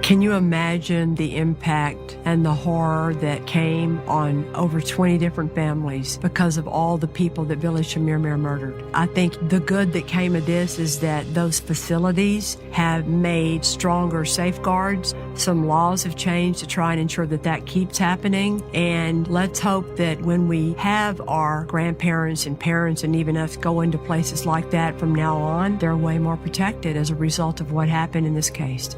Can you imagine the impact and the horror that came on over 20 different families because of all the people that Village Shamirmir murdered? I think the good that came of this is that those facilities have made stronger safeguards. Some laws have changed to try and ensure that that keeps happening. And let's hope that when we have our grandparents and parents and even us go into places like that from now on, they're way more protected as a result of what happened in this case.